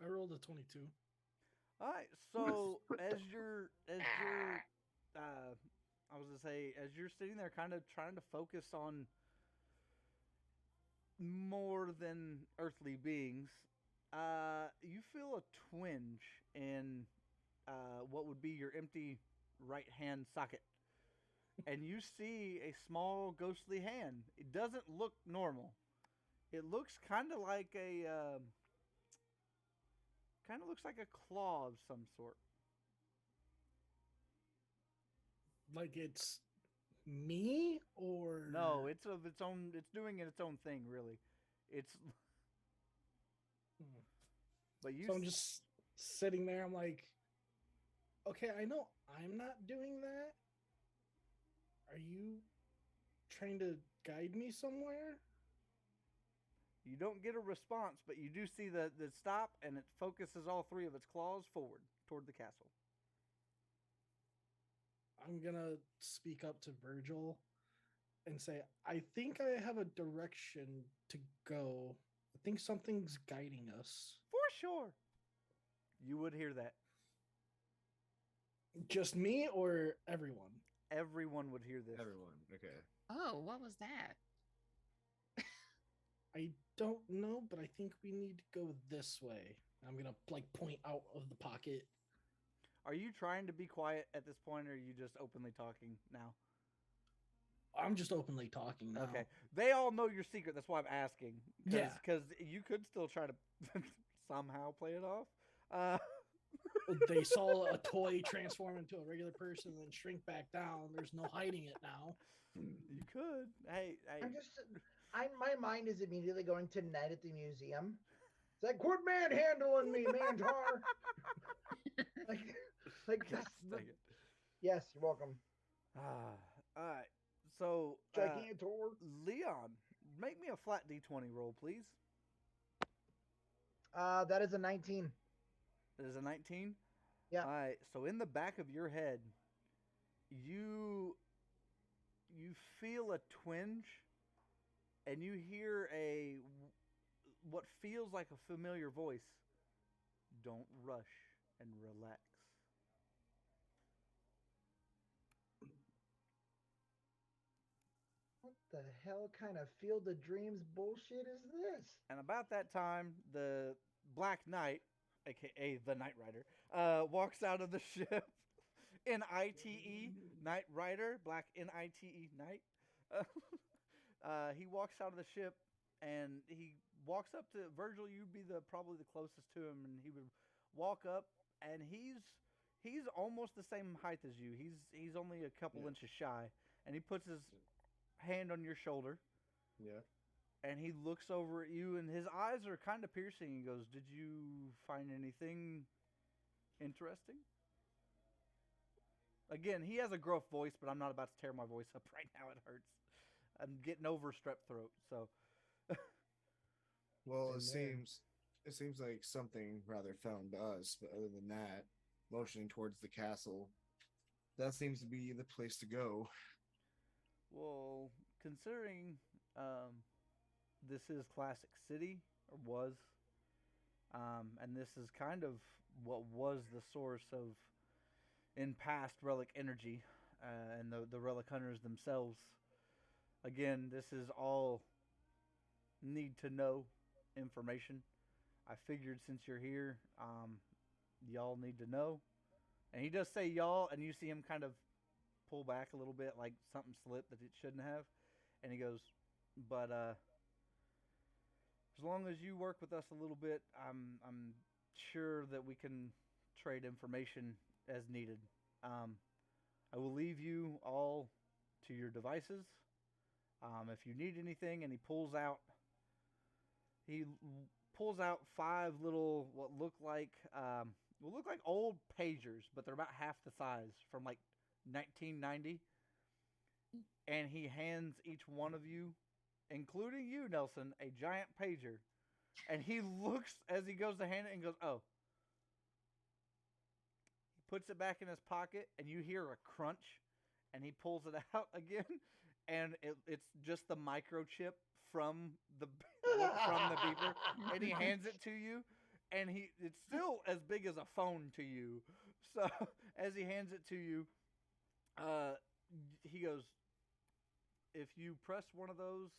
I rolled a 22.
All right. So as you're I was gonna say, as you're sitting there, kind of trying to focus on more than earthly beings, you feel a twinge in what would be your empty right hand socket, and you see a small ghostly hand. It doesn't look normal. It looks kind of like a claw of some sort.
Like it's me or
No, it's of its own. It's doing its own thing, really. It's.
Hmm.
But you.
So I'm just sitting there. I'm like, okay, I know I'm not doing that. Are you trying to guide me somewhere?
You don't get a response, but you do see the stop, and it focuses all three of its claws forward toward the castle.
I'm gonna speak up to Virgil and say, I think I have a direction to go. I think something's guiding us.
For sure. You would hear that.
Just me or everyone?
Everyone would hear this.
Everyone. Okay.
Oh, what was that?
I don't know, but I think we need to go this way. I'm gonna like point out of the pocket.
Are you trying to be quiet at this point, or are you just openly talking now?
I'm just openly talking now.
Okay. They all know your secret. That's why I'm asking.
Yeah.
Because you could still try to somehow play it off.
They saw a toy transform into a regular person and then shrink back down. There's no hiding it now.
You could. Hey.
My mind is immediately going to Ned at the museum. It's like, quit manhandling me, Mantar. like that's the...
Dang it.
Yes, you're welcome.
All right. So,
Gigantor.
Leon, make me a flat D20 roll, please.
That is a 19.
It is a 19?
Yeah.
All right. So in the back of your head, you feel a twinge, and you hear what feels like a familiar voice. Don't rush and relax.
What the hell kind of Field of Dreams bullshit is this?
And about that time, the Black Knight, aka the Knight Rider, walks out of the ship. N-I-T-E, Knight Rider, Black N-I-T-E, Knight. He walks out of the ship, and he walks up to Virgil. You'd be probably the closest to him, and he would walk up, and he's almost the same height as you. He's only a couple inches shy, and he puts his hand on your shoulder.
Yeah.
And he looks over at you, and his eyes are kind of piercing. He goes, "Did you find anything interesting?" Again, he has a gruff voice, but I'm not about to tear my voice up right now. It hurts. I'm getting over strep throat, so.
Well,
In
it
there.
seems like something rather found us, but other than that, motioning towards the castle, that seems to be the place to go.
Well, considering this is Classic City, or was, and this is kind of what was the source of, in past, Relic energy, and the Relic hunters themselves. Again, this is all need to know information. I figured since you're here, y'all need to know. And he does say y'all, and you see him kind of pull back a little bit, like something slipped that it shouldn't have. And he goes, but as long as you work with us a little bit, I'm sure that we can trade information as needed. I will leave you all to your devices. If you need anything, and he pulls out 5 little what look like old pagers, but they're about half the size, from like 1990. And he hands each one of you, including you, Nelson, a giant pager. And he looks as he goes to hand it and goes, "Oh." He puts it back in his pocket, and you hear a crunch, and he pulls it out again, and it's just the microchip from the beeper, and he hands it to you, and it's still as big as a phone to you. So as he hands it to you, he goes, if you press one of those,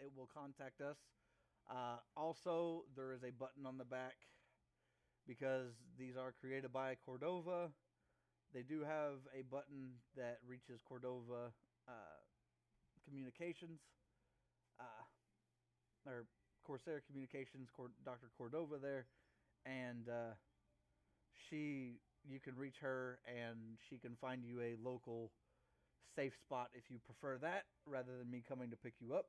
it will contact us. Also, there is a button on the back because these are created by Cordova. They do have a button that reaches Cordova Communications, or Corsair Communications, Dr. Cordova there, and you can reach her, and she can find you a local safe spot if you prefer that, rather than me coming to pick you up.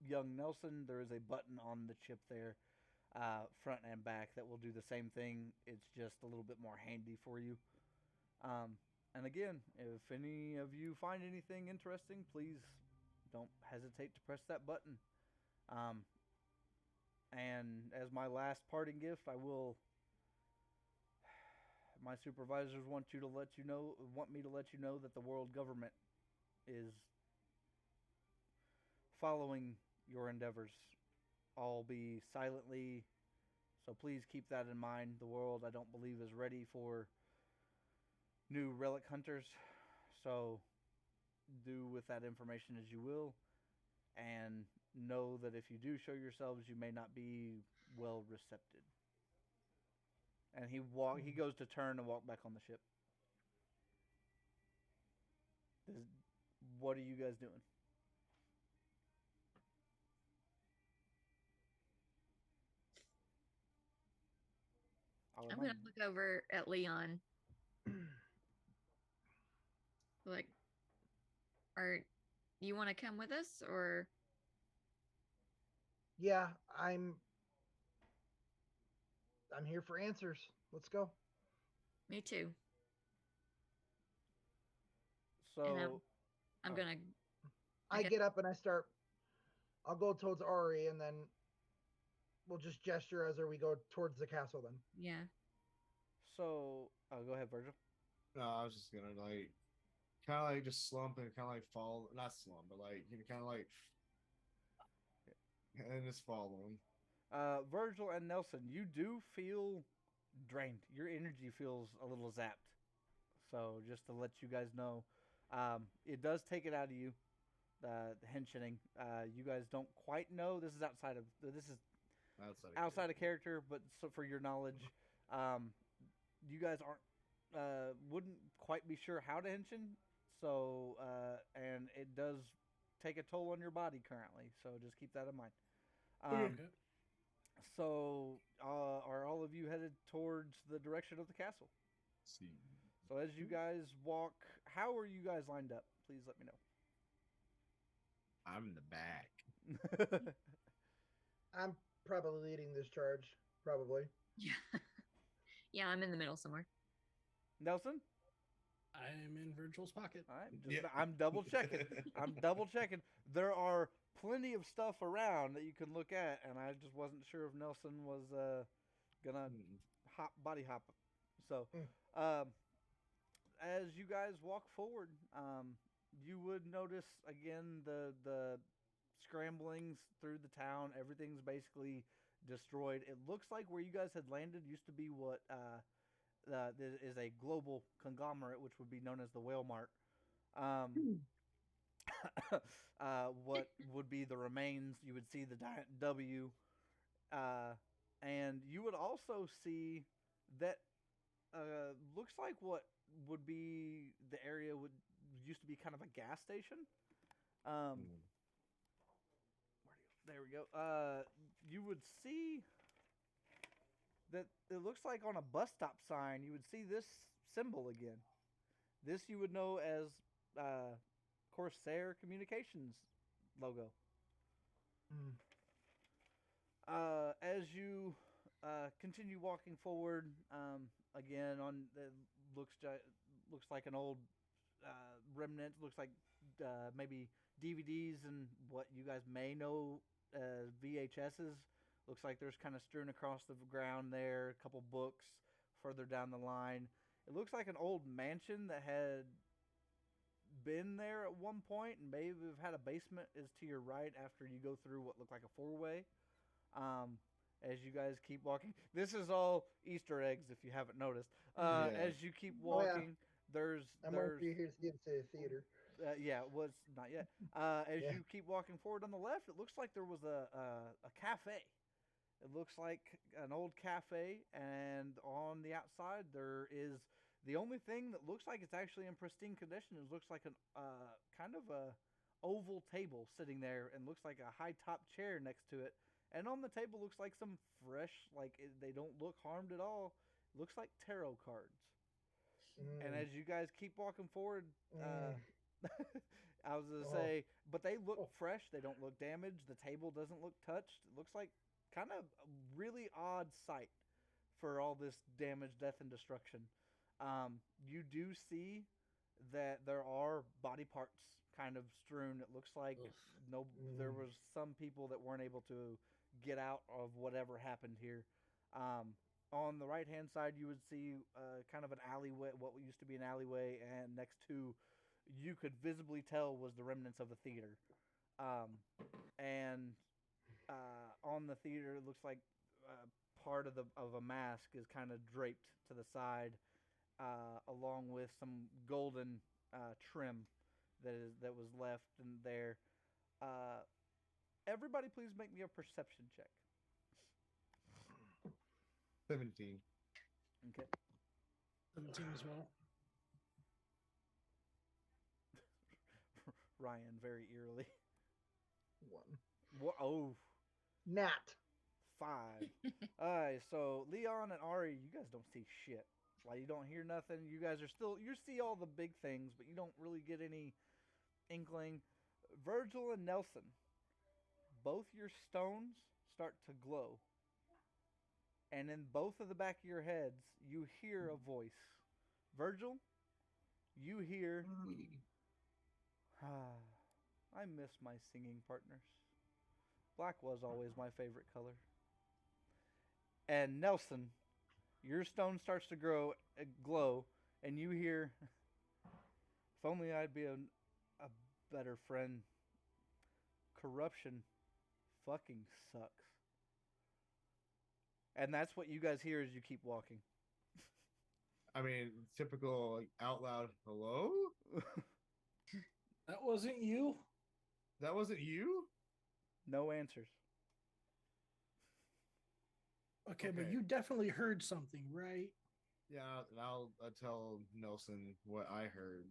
Young Nelson, there is a button on the chip there, front and back, that will do the same thing. It's just a little bit more handy for you. And again, if any of you find anything interesting, please don't hesitate to press that button. And as my last parting gift, my supervisors want me to let you know that the world government is following your endeavors, albeit silently. So please keep that in mind. The world, I don't believe, is ready for new relic hunters. So do with that information as you will, and know that if you do show yourselves, you may not be well recepted. And he goes to turn and walk back on the ship. What are you guys doing?
I'm gonna look over at Leon. Like, you want to come with us, or?
Yeah, I'm here for answers. Let's go.
Me too.
So
and I'm gonna.
I get up and I'll go towards Ari, and then we'll just gesture as we go towards the castle then.
Yeah.
So, go ahead, Virgil.
No, I was just gonna kind of just slump and kind of fall, not slump, but kind of and just follow him.
Virgil and Nelson, you do feel drained. Your energy feels a little zapped. So just to let you guys know, it does take it out of you. The henching. You guys don't quite know. This is outside of character, but for your knowledge, you guys wouldn't quite be sure how to henching. So and it does take a toll on your body currently. So just keep that in mind.
Okay.
So are all of you headed towards the direction of the castle?
See.
So as you guys walk, how are you guys lined up? Please let me know.
I'm in the back.
I'm probably leading this charge. Probably.
Yeah. Yeah, I'm in the middle somewhere.
Nelson?
I'm in Virgil's pocket.
All right. I'm double checking. There are plenty of stuff around that you can look at, and I just wasn't sure if Nelson was gonna body hop. So, as you guys walk forward, you would notice again the scramblings through the town. Everything's basically destroyed. It looks like where you guys had landed used to be what is a global conglomerate, which would be known as the Whale Mart. What would be the remains? You would see the W, and you would also see that looks like what would be the area used to be kind of a gas station. There we go. You would see that it looks like on a bus stop sign, you would see this symbol again. This you would know as Corsair Communications logo. As you continue walking forward, again looks like an old remnant. Looks like maybe DVDs and what you guys may know as VHSs. Looks like there's kind of strewn across the ground there. A couple books further down the line. It looks like an old mansion that had been there at one point and maybe have had a basement is to your right after you go through what looked like a four-way. As you guys keep walking, this is all Easter eggs if you haven't noticed. As you keep walking, there's
I'm waiting for you here to see the theater.
yeah, it was not yet. As you keep walking forward on the left, it looks like there was a cafe. It looks like an old cafe, and on the outside there is the only thing that looks like it's actually in pristine condition. It looks like an kind of a oval table sitting there, and looks like a high top chair next to it. And on the table looks like some fresh, they don't look harmed at all. Looks like tarot cards. And as you guys keep walking forward, I was going to say, but they look fresh. They don't look damaged. The table doesn't look touched. It looks like kind of a really odd sight for all this damage, death, and destruction. You do see that there are body parts kind of strewn. It looks like there was some people that weren't able to get out of whatever happened here. On the right-hand side, you would see kind of an alleyway, what used to be an alleyway, and next to, you could visibly tell was the remnants of a theater. And on the theater, it looks like part of a mask is kind of draped to the side, along with some golden trim that was left in there. Everybody, please make me a perception check.
17.
Okay.
17 as well.
Ryan, very eerily.
1.
Oh.
Nat.
5. Alright, so Leon and Ari, you guys don't see shit. Like, you don't hear nothing. You guys are still, you see all the big things, but you don't really get any inkling. Virgil and Nelson, both your stones start to glow. And in both of the back of your heads, you hear a voice. Virgil, you hear, I miss my singing partners. Black was always my favorite color. And Nelson, your stone starts to glow, and you hear, if only I'd be a better friend. Corruption fucking sucks. And that's what you guys hear as you keep walking.
I mean, typical like, out loud hello?
That wasn't you?
That wasn't you?
No answers.
Okay, but you definitely heard something, right?
Yeah, I'll tell Nelson what I heard.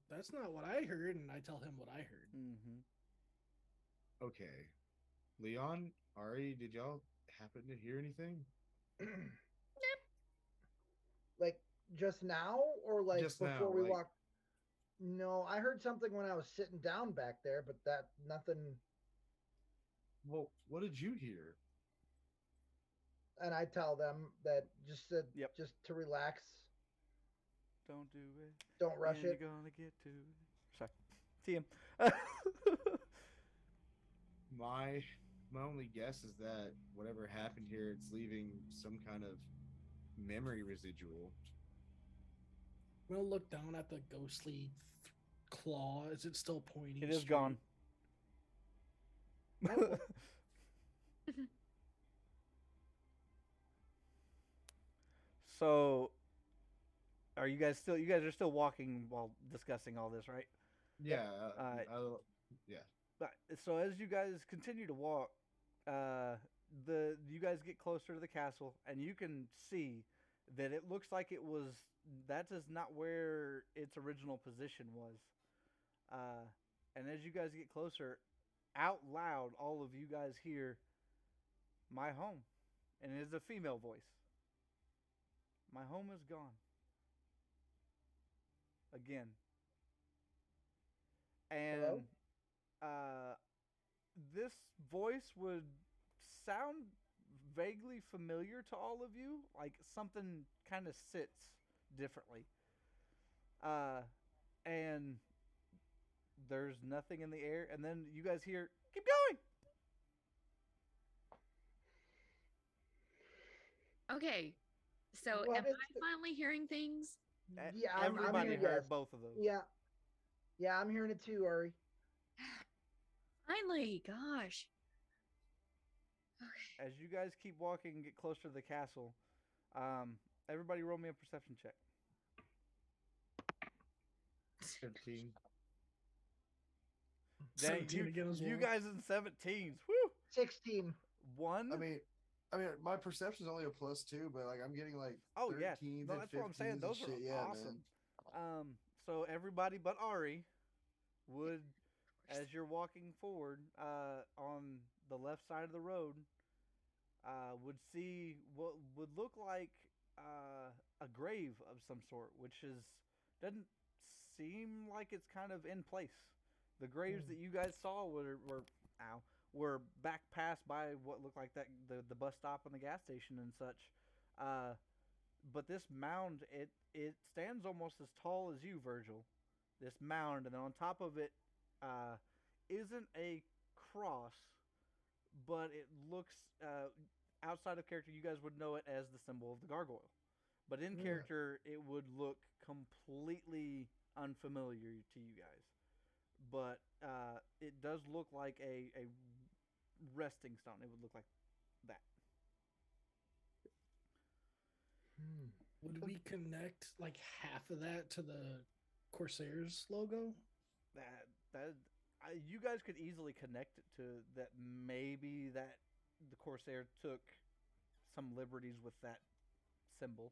That's not what I heard, and I tell him what I heard.
Mm-hmm.
Okay. Leon, Ari, did y'all happen to hear anything?
Like just now, or like
Just
before
now,
we
like-
walked? No, I heard something when I was sitting down back there, but that nothing.
Well, what did you hear?
And I tell them that just to relax.
Don't do it.
Don't rush it.
You're gonna get to it. Sorry. TM.
My only guess is that whatever happened here, it's leaving some kind of memory residual.
I'm gonna look down at the ghostly claw. Is it still pointing?
It is
straight?
gone.
Oh.
So, are you guys still? You guys are still walking while discussing all this, right?
Yeah. Yeah.
So as you guys continue to walk, you guys get closer to the castle, and you can see that it looks like that is not where its original position was. And as you guys get closer, out loud, all of you guys hear, "My home," and it is a female voice. "My home is gone." Again. And this voice would sound vaguely familiar to all of you, like something kind of sits differently. And there's nothing in the air, and then you guys hear, "Keep going."
Okay. So
What
am
is
I finally hearing things?
Yeah, I'm
Everybody
hearing
heard
yes.
both of those.
Yeah, yeah, I'm hearing it too, Ari.
Finally, gosh.
As you guys keep walking and get closer to the castle, everybody roll me a perception check.
15.
Dang,
17 again as
you
well.
guys in 17s. Woo!
16.
One.
I mean, my perception is only a +2, but like I'm getting like
Oh
13s
yeah, no,
and
that's what I'm saying.
15s
Those
and
are
shit. Yeah,
awesome.
man.
So everybody but Ari would,
Of course.
as you're walking forward, on the left side of the road, would see what would look like a grave of some sort, which doesn't seem like it's kind of in place. The graves that you guys saw were back past by what looked like the bus stop and the gas station and such. But this mound, it stands almost as tall as you, Virgil. This mound, and then on top of it isn't a cross, but it looks outside of character. You guys would know it as the symbol of the gargoyle, but in character, it would look completely unfamiliar to you guys. But it does look like a resting stone. It would look like that.
Would we connect like half of that to the Corsairs logo?
You guys could easily connect it to that. Maybe that the Corsair took some liberties with that symbol.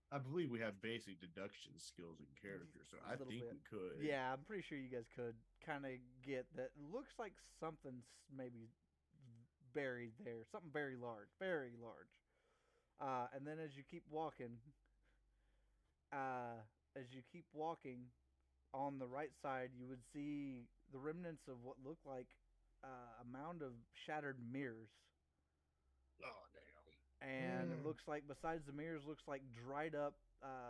I believe we have basic deduction skills in character, so I
Little
think
bit.
we could.
Yeah, I'm pretty sure you guys could kind of get that. It looks like something's maybe buried there. Something very large, very large. And then as you keep walking, on the right side, you would see the remnants of what looked like a mound of shattered mirrors.
Oh damn.
And it looks like, besides the mirrors, looks like dried up,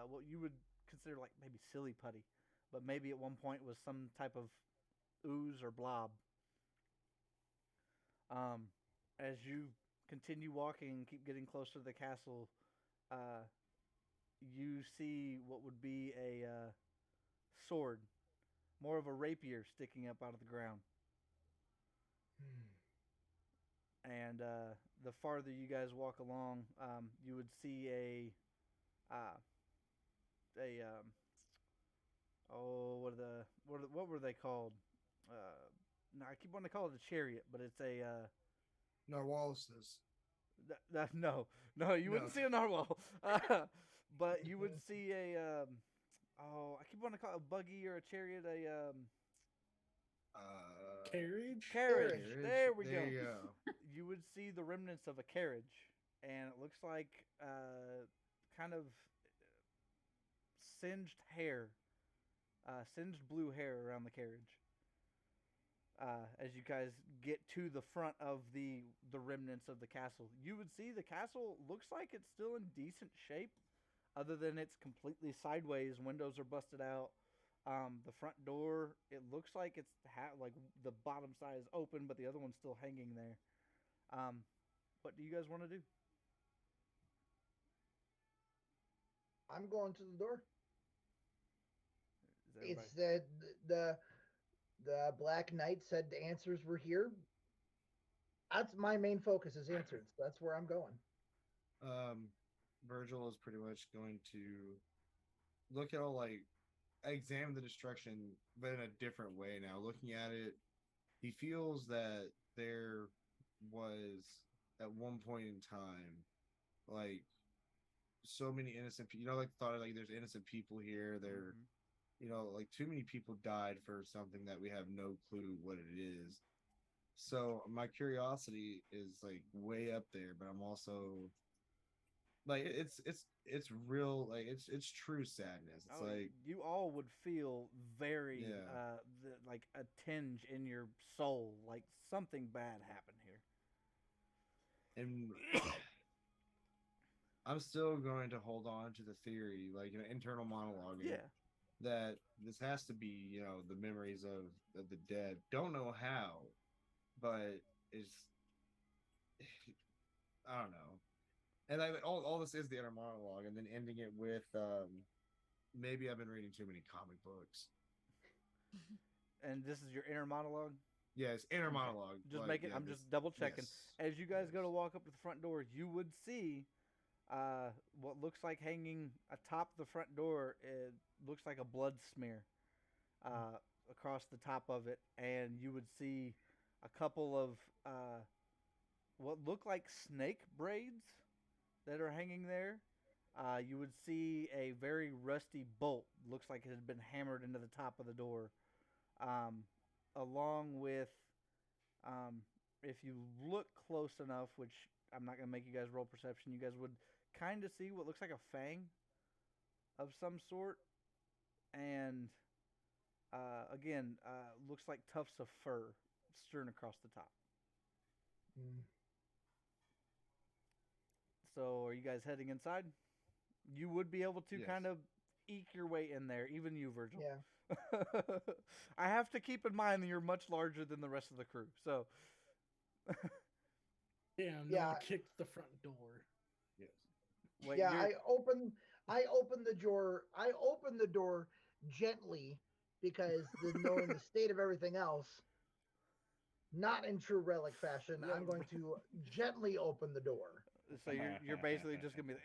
what you would consider like maybe silly putty, but maybe at one point was some type of ooze or blob. As you continue walking and keep getting closer to the castle, you see what would be a sword, more of a rapier sticking up out of the ground. And the farther you guys walk along, you would see what were they called? No, I keep wanting to call it a chariot, but it's a
Narwhalises.
no, you wouldn't see a narwhal, but you would see a I keep wanting to call it a buggy or a chariot,
Carriage?
carriage. There we
There
go.
you go.
You would see the remnants of a carriage, and it looks like kind of singed hair, singed blue hair around the carriage. As you guys get to the front of the remnants of the castle, you would see the castle looks like it's still in decent shape, other than it's completely sideways. Windows are busted out. The front door, it looks like it's like the bottom side is open, but the other one's still hanging there. What do you guys want to do?
I'm going to the door.
Is
It's the Black Knight said the answers were here. That's my main focus is answers. That's where I'm going.
Virgil is pretty much going to look at all examine the destruction, but in a different way now. Looking at it, he feels that there was at one point in time, like so many innocent people. Like thought of, like there's innocent people here. There, like too many people died for something that we have no clue what it is. So my curiosity is like way up there, but I'm also like it's real, like it's true sadness. It's like
you all would feel very like a tinge in your soul, like something bad happened here.
And I'm still going to hold on to the theory, like internal monologue, that this has to be, the memories of the dead. Don't know how, but it's I don't know. And all this is the inner monologue, and then ending it with maybe I've been reading too many comic books.
And this is your inner monologue?
Yes, inner monologue.
Just
like,
make it.
yeah,
I'm
this,
just double checking.
yes.
As you guys go to
Yes.
walk up to the front door, you would see what looks like hanging atop the front door. It looks like a blood smear across the top of it, and you would see a couple of what look like snake braids that are hanging there. You would see a very rusty bolt. Looks like it had been hammered into the top of the door. Along with, if you look close enough, which I'm not going to make you guys roll perception, you guys would kind of see what looks like a fang of some sort. And again, looks like tufts of fur strewn across the top.
Mm.
So are you guys heading inside? You would be able to
Yes.
kind of eke your way in there, even you, Virgil.
Yeah.
I have to keep in mind that you're much larger than the rest of the crew. So
Damn,
Yeah.
Noah kicked the front door.
Yes.
wait,
Yeah,
you're-
I open the door. I open the door gently because knowing the state of everything else, not in true relic fashion, I'm going to gently open the door.
so you're basically just gonna be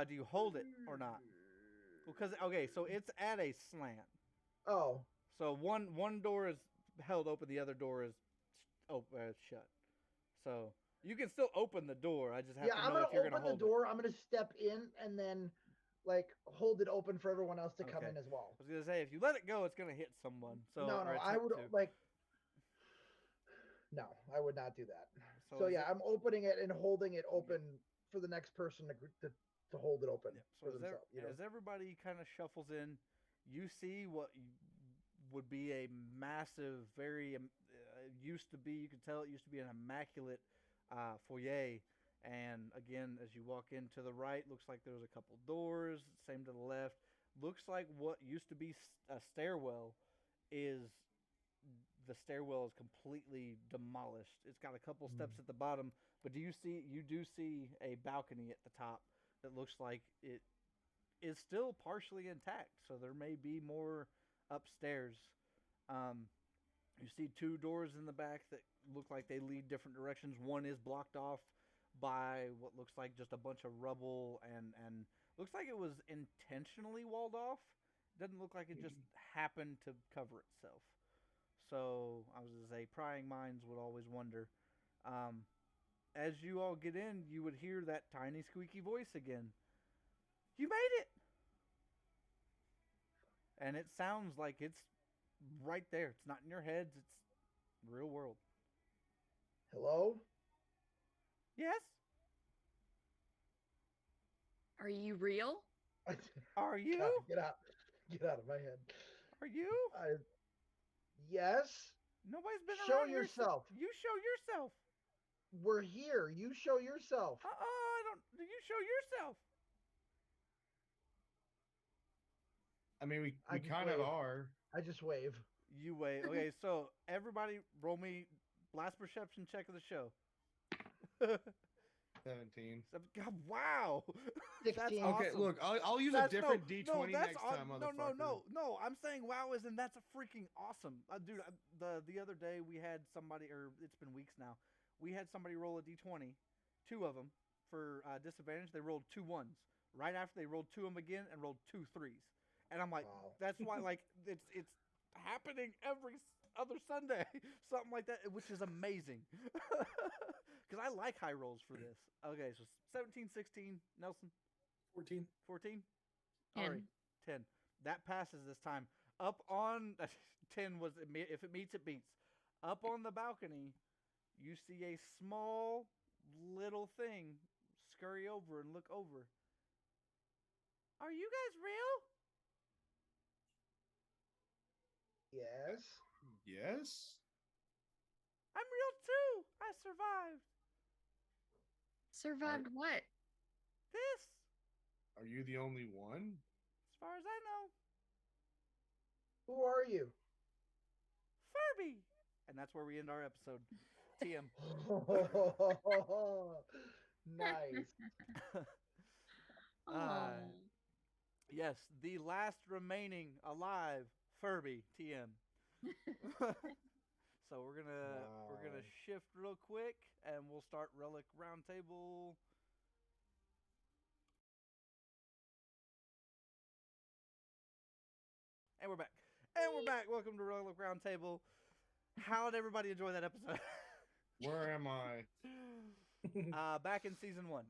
do you hold it or not? Because okay, so it's at a slant.
Oh,
So one door is held open, the other door is shut. So you can still open the door. I just have
yeah,
to
I'm
know
gonna
if you're
open
gonna
the
hold
door. I'm gonna step in and then like hold it open for everyone else to come
Okay.
in as well.
I was gonna say if you let it go, it's gonna hit someone. So
No,
or
I
attempt
would
to.
like. No, I would not do that. So
is
yeah,
it-
I'm opening it and holding it open for the next person to hold it open
Yeah,
for
so
themselves. You know?
as everybody kind of shuffles in, you see what would be a massive, very used to be. You could tell it used to be an immaculate foyer. And again, as you walk in to the right, looks like there's a couple doors. Same to the left. Looks like what used to be a stairwell is the stairwell is completely demolished. It's got a couple steps at the bottom, but you do see a balcony at the top that looks like it is still partially intact. So there may be more upstairs. You see two doors in the back that look like they lead different directions. One is blocked off by what looks like just a bunch of rubble and looks like it was intentionally walled off. Doesn't look like it just happened to cover itself. So I was going to say, prying minds would always wonder. As you all get in, you would hear that tiny squeaky voice again. You made it! And it sounds like it's right there. It's not in your heads. It's real world.
Hello?
Yes?
Are you real?
Are you?
God, get out of my head.
Are you?
Yes,
Nobody's been
Show
around here.
yourself.
You show yourself.
we're here. You show yourself.
I don't. You show yourself.
I mean, we
I just
kind of
wave.
are.
I just wave.
You wait. Okay, so everybody roll me blast perception check of the show.
17.
God, wow.
16.
That's
Okay,
awesome.
Okay, look, I'll use
That's-
a different
no,
D20
that's
next
aw-
time,
no,
motherfucker.
no. I'm saying wow is and that's a freaking awesome. Dude, the other day we had somebody, or it's been weeks now, we had somebody roll a D20, two of them, for disadvantage. They rolled 2 ones. Right after they rolled 2 of them again and rolled 2 threes. And I'm like,
Wow.
that's why, like, it's happening every other Sunday, something like that, which is amazing. Because I like high rolls for this. Okay, so 17, 16, Nelson,
14.
14?
10.
All right, 10. That passes this time. Up on 10 was if it meets, it beats. Up on the balcony, you see a small little thing scurry over and look over. Are you guys real?
Yes.
Yes?
I'm real too. I survived.
Survived what?
This,
Are you the only one?
as far as I know,
Who are you?
Furby. And that's where we end our episode. TM.
Nice.
Uh,
Oh.
yes, the last remaining alive Furby TM. So we're gonna
Wow.
shift real quick, and we'll start Relic Roundtable. And we're back. And we're back. Welcome to Relic Roundtable. How did everybody enjoy that episode?
Where am I?
Back in season 1.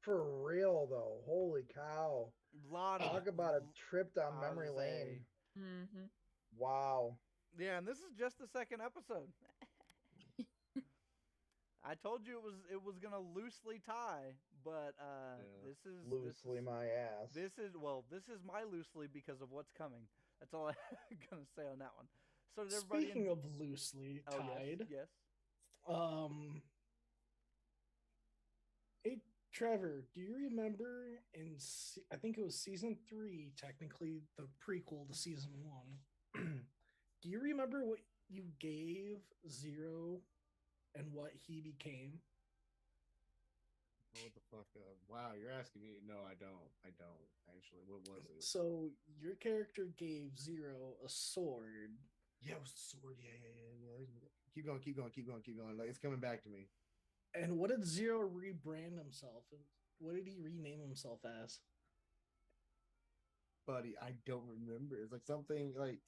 For real though, holy cow!
Lot of
Talk about a trip down
I was
memory
gonna
lane.
say,
Mm-hmm.
Wow.
yeah, and this is just the second episode. I told you it was gonna loosely tie, but this is
Loosely my ass.
This is my loosely because of what's coming. That's all I'm gonna say on that one. So did everybody?
Speaking of loosely
Oh,
tied,
yes.
Hey Trevor, do you remember I think it was season 3, technically the prequel to season 1? Do you remember what you gave Zero and what he became?
What the fuck? Wow, you're asking me. No, I don't. Actually. What was it?
So your character gave Zero a sword.
Yeah, it was the sword. Yeah. Keep going. Like, it's coming back to me.
And what did Zero rebrand himself? What did he rename himself as?
Buddy, I don't remember. It's like something like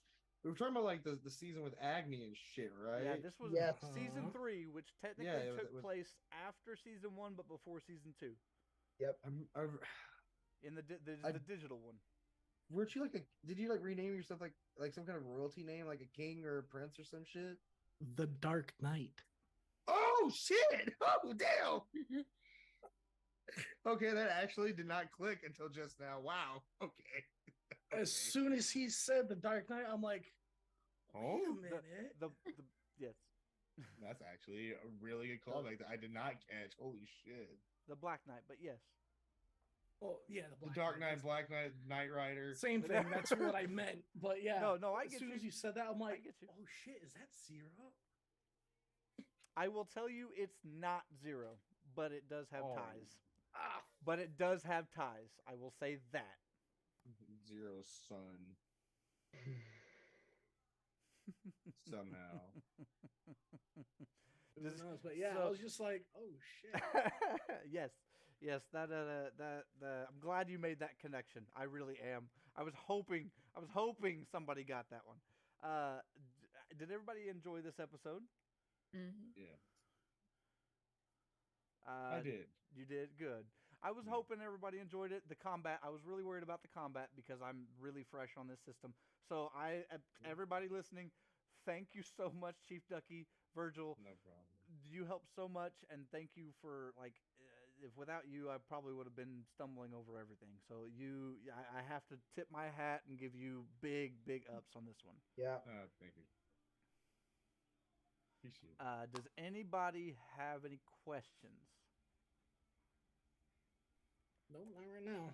we were talking about like the season with Agni and shit, right?
Yeah, this was
Yes.
season 3, which technically
Yeah, it
took
was-
place after season 1, but before season 2.
Yep.
In the digital one.
Weren't you like did you like rename yourself like some kind of royalty name, like a king or a prince or some shit?
The Dark Knight.
Oh shit! Oh damn! Okay, that actually did not click until just now. Wow. Okay.
As soon as he said the Dark Knight, I'm like,
Oh,
wait a minute.
The yes,
that's actually a really good call. Like I did not catch. Holy shit!
the Black Knight, but yes.
Oh yeah,
The Dark Knight, Black Knight, Knight Rider.
Same thing. That's what I meant. But yeah.
No, I
as
get
soon
you.
as you said that, I'm like,
get you.
oh shit, is that Zero?
I will tell you it's not Zero, but it does have
Oh.
ties.
Ah,
But it does have ties. I will say that.
Zero's son. Somehow.
who knows? But yeah, I
so-
was just like, oh shit.
yes. That I'm glad you made that connection. I really am. I was hoping somebody got that one. Did everybody enjoy this episode?
Mm-hmm.
Yeah. I did.
You did good. I was
Yeah.
hoping everybody enjoyed it. The combat, I was really worried about the combat because I'm really fresh on this system. So everybody listening, thank you so much, ChiefDucky, Virgil.
No problem.
You helped so much, and thank you for if without you, I probably would have been stumbling over everything. So I have to tip my hat and give you big ups on this one.
Yeah.
Thank you. Appreciate it.
Does anybody have any questions?
No, not right now.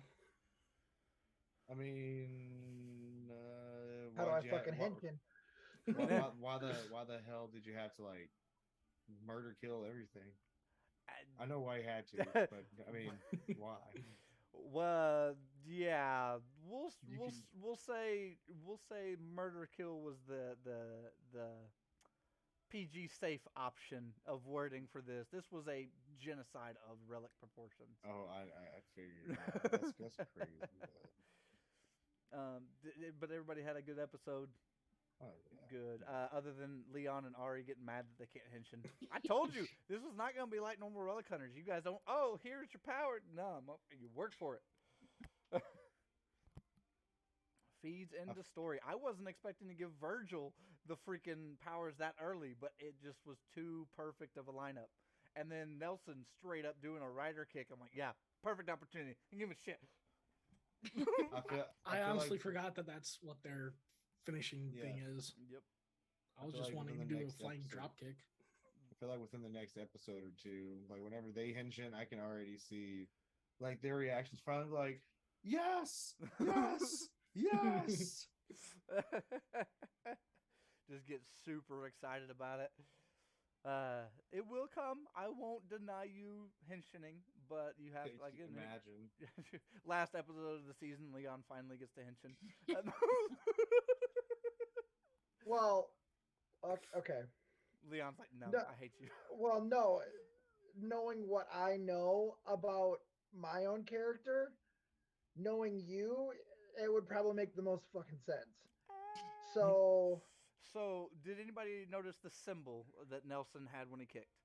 I mean,
How do I
why'd you have-
fucking Henkin?
why the hell did you have to like murder kill everything? I know why you had to, but I mean, why?
Well, yeah, we'll
You
we'll
can-
we'll say murder kill was the PG safe option of wording for this. This was a genocide of Relic proportions.
Oh, I figured. That's crazy.
But everybody had a good episode.
Oh yeah.
Good. Other than Leon and Ari getting mad that they can't henshin. I told you this was not going to be like normal Relic hunters. You guys don't. Oh, here's your power. No, you work for it. Feeds into story. I wasn't expecting to give Virgil the freaking powers that early, but it just was too perfect of a lineup. And then Nelson straight up doing a rider kick. I'm like, yeah, perfect opportunity. And give him a shit.
I
feel
honestly
like-
forgot that that's what their finishing
Yeah.
thing is.
Yep.
I was
feel
just
like
wanting to
within the
do a
next
flying
episode-
drop kick.
I feel like within the next episode or two, like whenever they henshin, I can already see like their reactions. Finally, like, yes, yes, yes.
Just get super excited about it. It will come. I won't deny you henching, but you have like
imagine.
Last episode of the season, Leon finally gets to henching.
Well, okay.
Leon's like, no,
No.
I hate you.
Well, no. Knowing what I know about my own character, knowing you, it would probably make the most fucking sense. So,
So, did anybody notice the symbol that Nelson had when he kicked?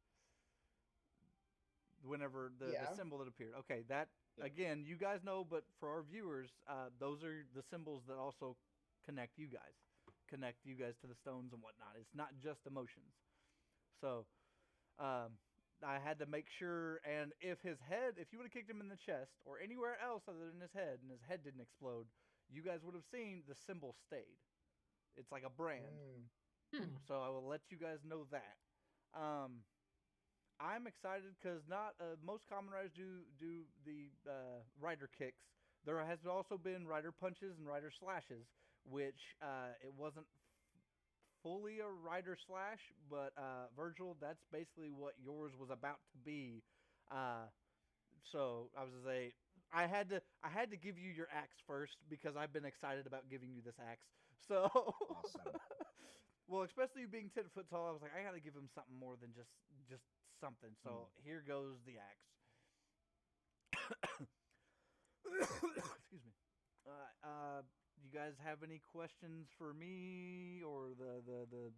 Whenever the symbol that appeared. Okay, that, again, you guys know, but for our viewers, those are the symbols that also connect you guys to the stones and whatnot. It's not just emotions. So, I had to make sure, and if you would have kicked him in the chest or anywhere else other than his head, and his head didn't explode, you guys would have seen the symbol stayed. It's like a brand. So I will let you guys know that. I'm excited because not most common riders do the rider kicks. There has also been rider punches and rider slashes, which it wasn't fully a rider slash, but Virgil, that's basically what yours was about to be. So I was gonna say I had to give you your axe first because I've been excited about giving you this axe. So
Awesome.
Well, especially you being 10 foot tall, I was like, I gotta give him something more than just something. So here goes the axe. Excuse me. You guys have any questions for me or the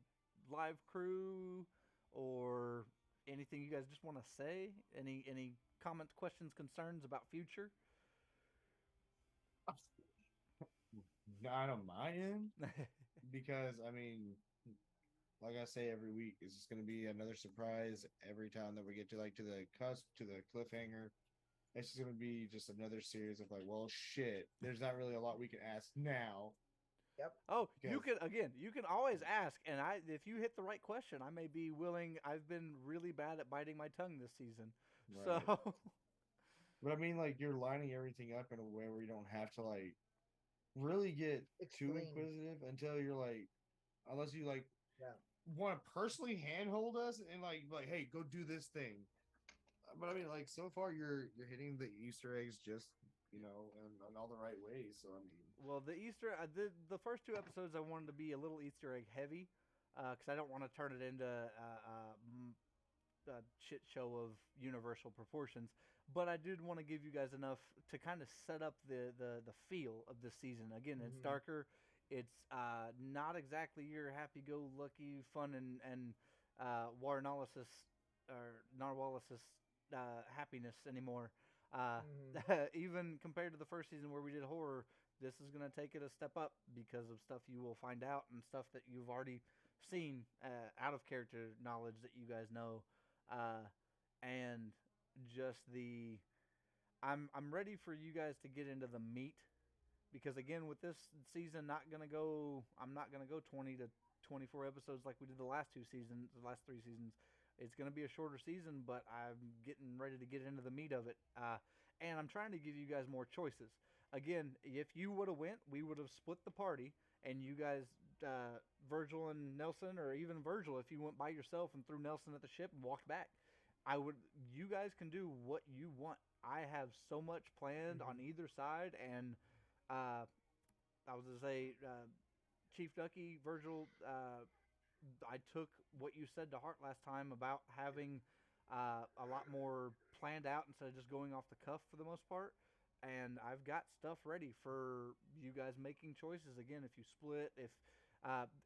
live crew or anything you guys just want to say? Any comments, questions, concerns about future?
Not on my end, because I mean, like I say every week, it's just going to be another surprise every time that we get to the cusp, to the cliffhanger. It's just going to be just another series of like, well, shit, there's not really a lot we can ask now.
Yep.
Oh, you can always ask, and if you hit the right question, I may be willing. I've been really bad at biting my tongue this season,
Right.
so.
But I mean, like, you're lining everything up in a way where you don't have to like really get too inquisitive until you're like, unless you like want to personally handhold us and like, hey, go do this thing. But I mean, like, so far you're hitting the Easter eggs just in all the right ways. So I mean,
Well, the first two episodes I wanted to be a little Easter egg heavy, because I don't want to turn it into a shit show of universal proportions. But I did want to give you guys enough to kind of set up the feel of this season. Again, it's darker. It's not exactly your happy-go-lucky fun and Narwhalisis happiness anymore. Even compared to the first season where we did horror, this is going to take it a step up because of stuff you will find out and stuff that you've already seen out of character knowledge that you guys know. And just I'm ready for you guys to get into the meat, because again, with this season, I'm not gonna go 20 to 24 episodes like we did the last three seasons. It's gonna be a shorter season, but I'm getting ready to get into the meat of it. And I'm trying to give you guys more choices. Again, if you would have went, we would have split the party, and you guys, Virgil and Nelson, or even Virgil, if you went by yourself and threw Nelson at the ship and walked back, you guys can do what you want. I have so much planned on either side, and I was going to say, ChiefDucky, Virgil, I took what you said to heart last time about having a lot more planned out instead of just going off the cuff for the most part. And I've got stuff ready for you guys making choices. Again, if you split, if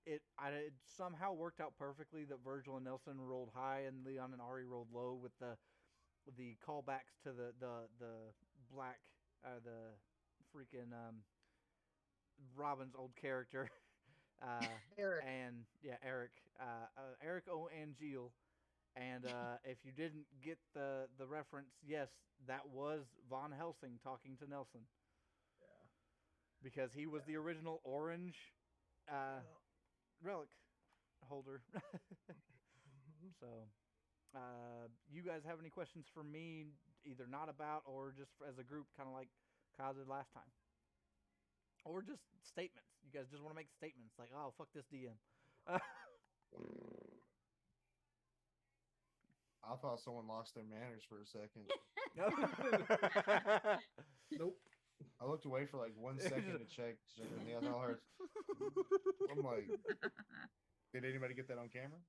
it somehow worked out perfectly that Virgil and Nelson rolled high and Leon and Ari rolled low with the callbacks to the black the freaking Robin's old character
Eric.
and Eric O'Angel. And if you didn't get the reference, yes, that was Von Helsing talking to Nelson.
Yeah.
Because he was the original orange relic holder. So, you guys have any questions for me, either not about or just as a group, kind of like Kyle did last time? Or just statements. You guys just want to make statements like, oh, fuck this DM.
I thought someone lost their manners for a second.
Nope.
I looked away for like 1 second to check, and the other heard. I'm like, did anybody get that on camera?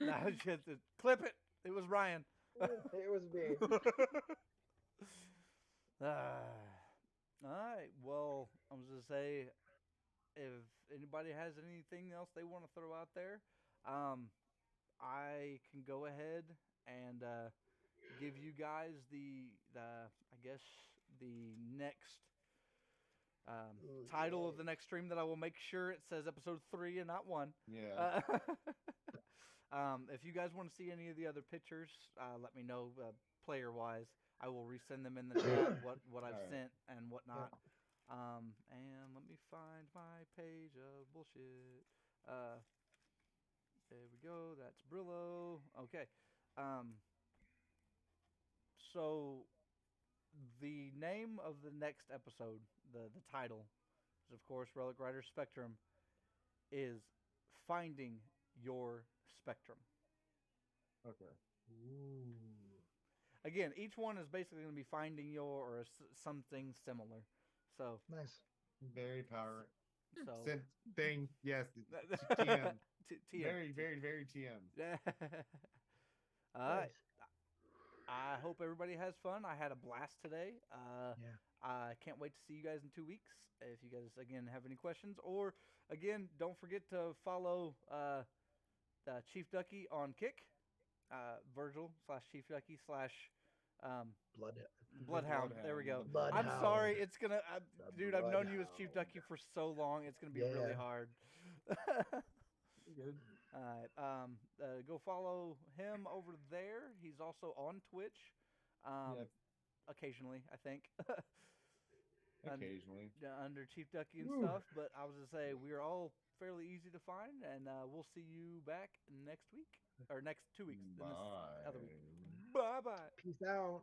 Nah, just clip it. It was Ryan.
It was me.
All right. Well, I was gonna say, if anybody has anything else they want to throw out there, I can go ahead and give you guys the I guess the next title of the next stream that I will make sure it says episode 3 and not 1.
Yeah.
If you guys want to see any of the other pictures, let me know player wise. I will resend them in the chat what I've
Alright.
sent and whatnot. And let me find my page of bullshit. There we go. That's Brillo. Okay. So the name of the next episode, the title, is of course Relic Rider Spectrum, is Finding Your Spectrum.
Okay.
Again, each one is basically going to be finding your or something similar. So
Nice.
Very power.
so
Thing. Yes. TM.
TM.
Very, very, very TM.
All right.
Nice.
I hope everybody has fun. I had a blast today.
Yeah.
I can't wait to see you guys in 2 weeks. If you guys, again, have any questions. Or, again, don't forget to follow ChiefDucky on Kick. Virgil /ChiefDucky / Bloodhound. There we go.
Bloodhound.
I'm sorry. It's going to...
The
Dude, I've known you as
Bloodhound.
ChiefDucky for so long. It's going to be really
Yeah.
hard.
Good.
All right. Go follow him over there. He's also on Twitch.
Yep.
Occasionally, I think.
Occasionally.
Under ChiefDucky and
Ooh.
stuff. But I was going to say, we're all fairly easy to find. And we'll see you back next week. Or next 2 weeks. in this other week.
Bye.
Bye-bye.
Peace out.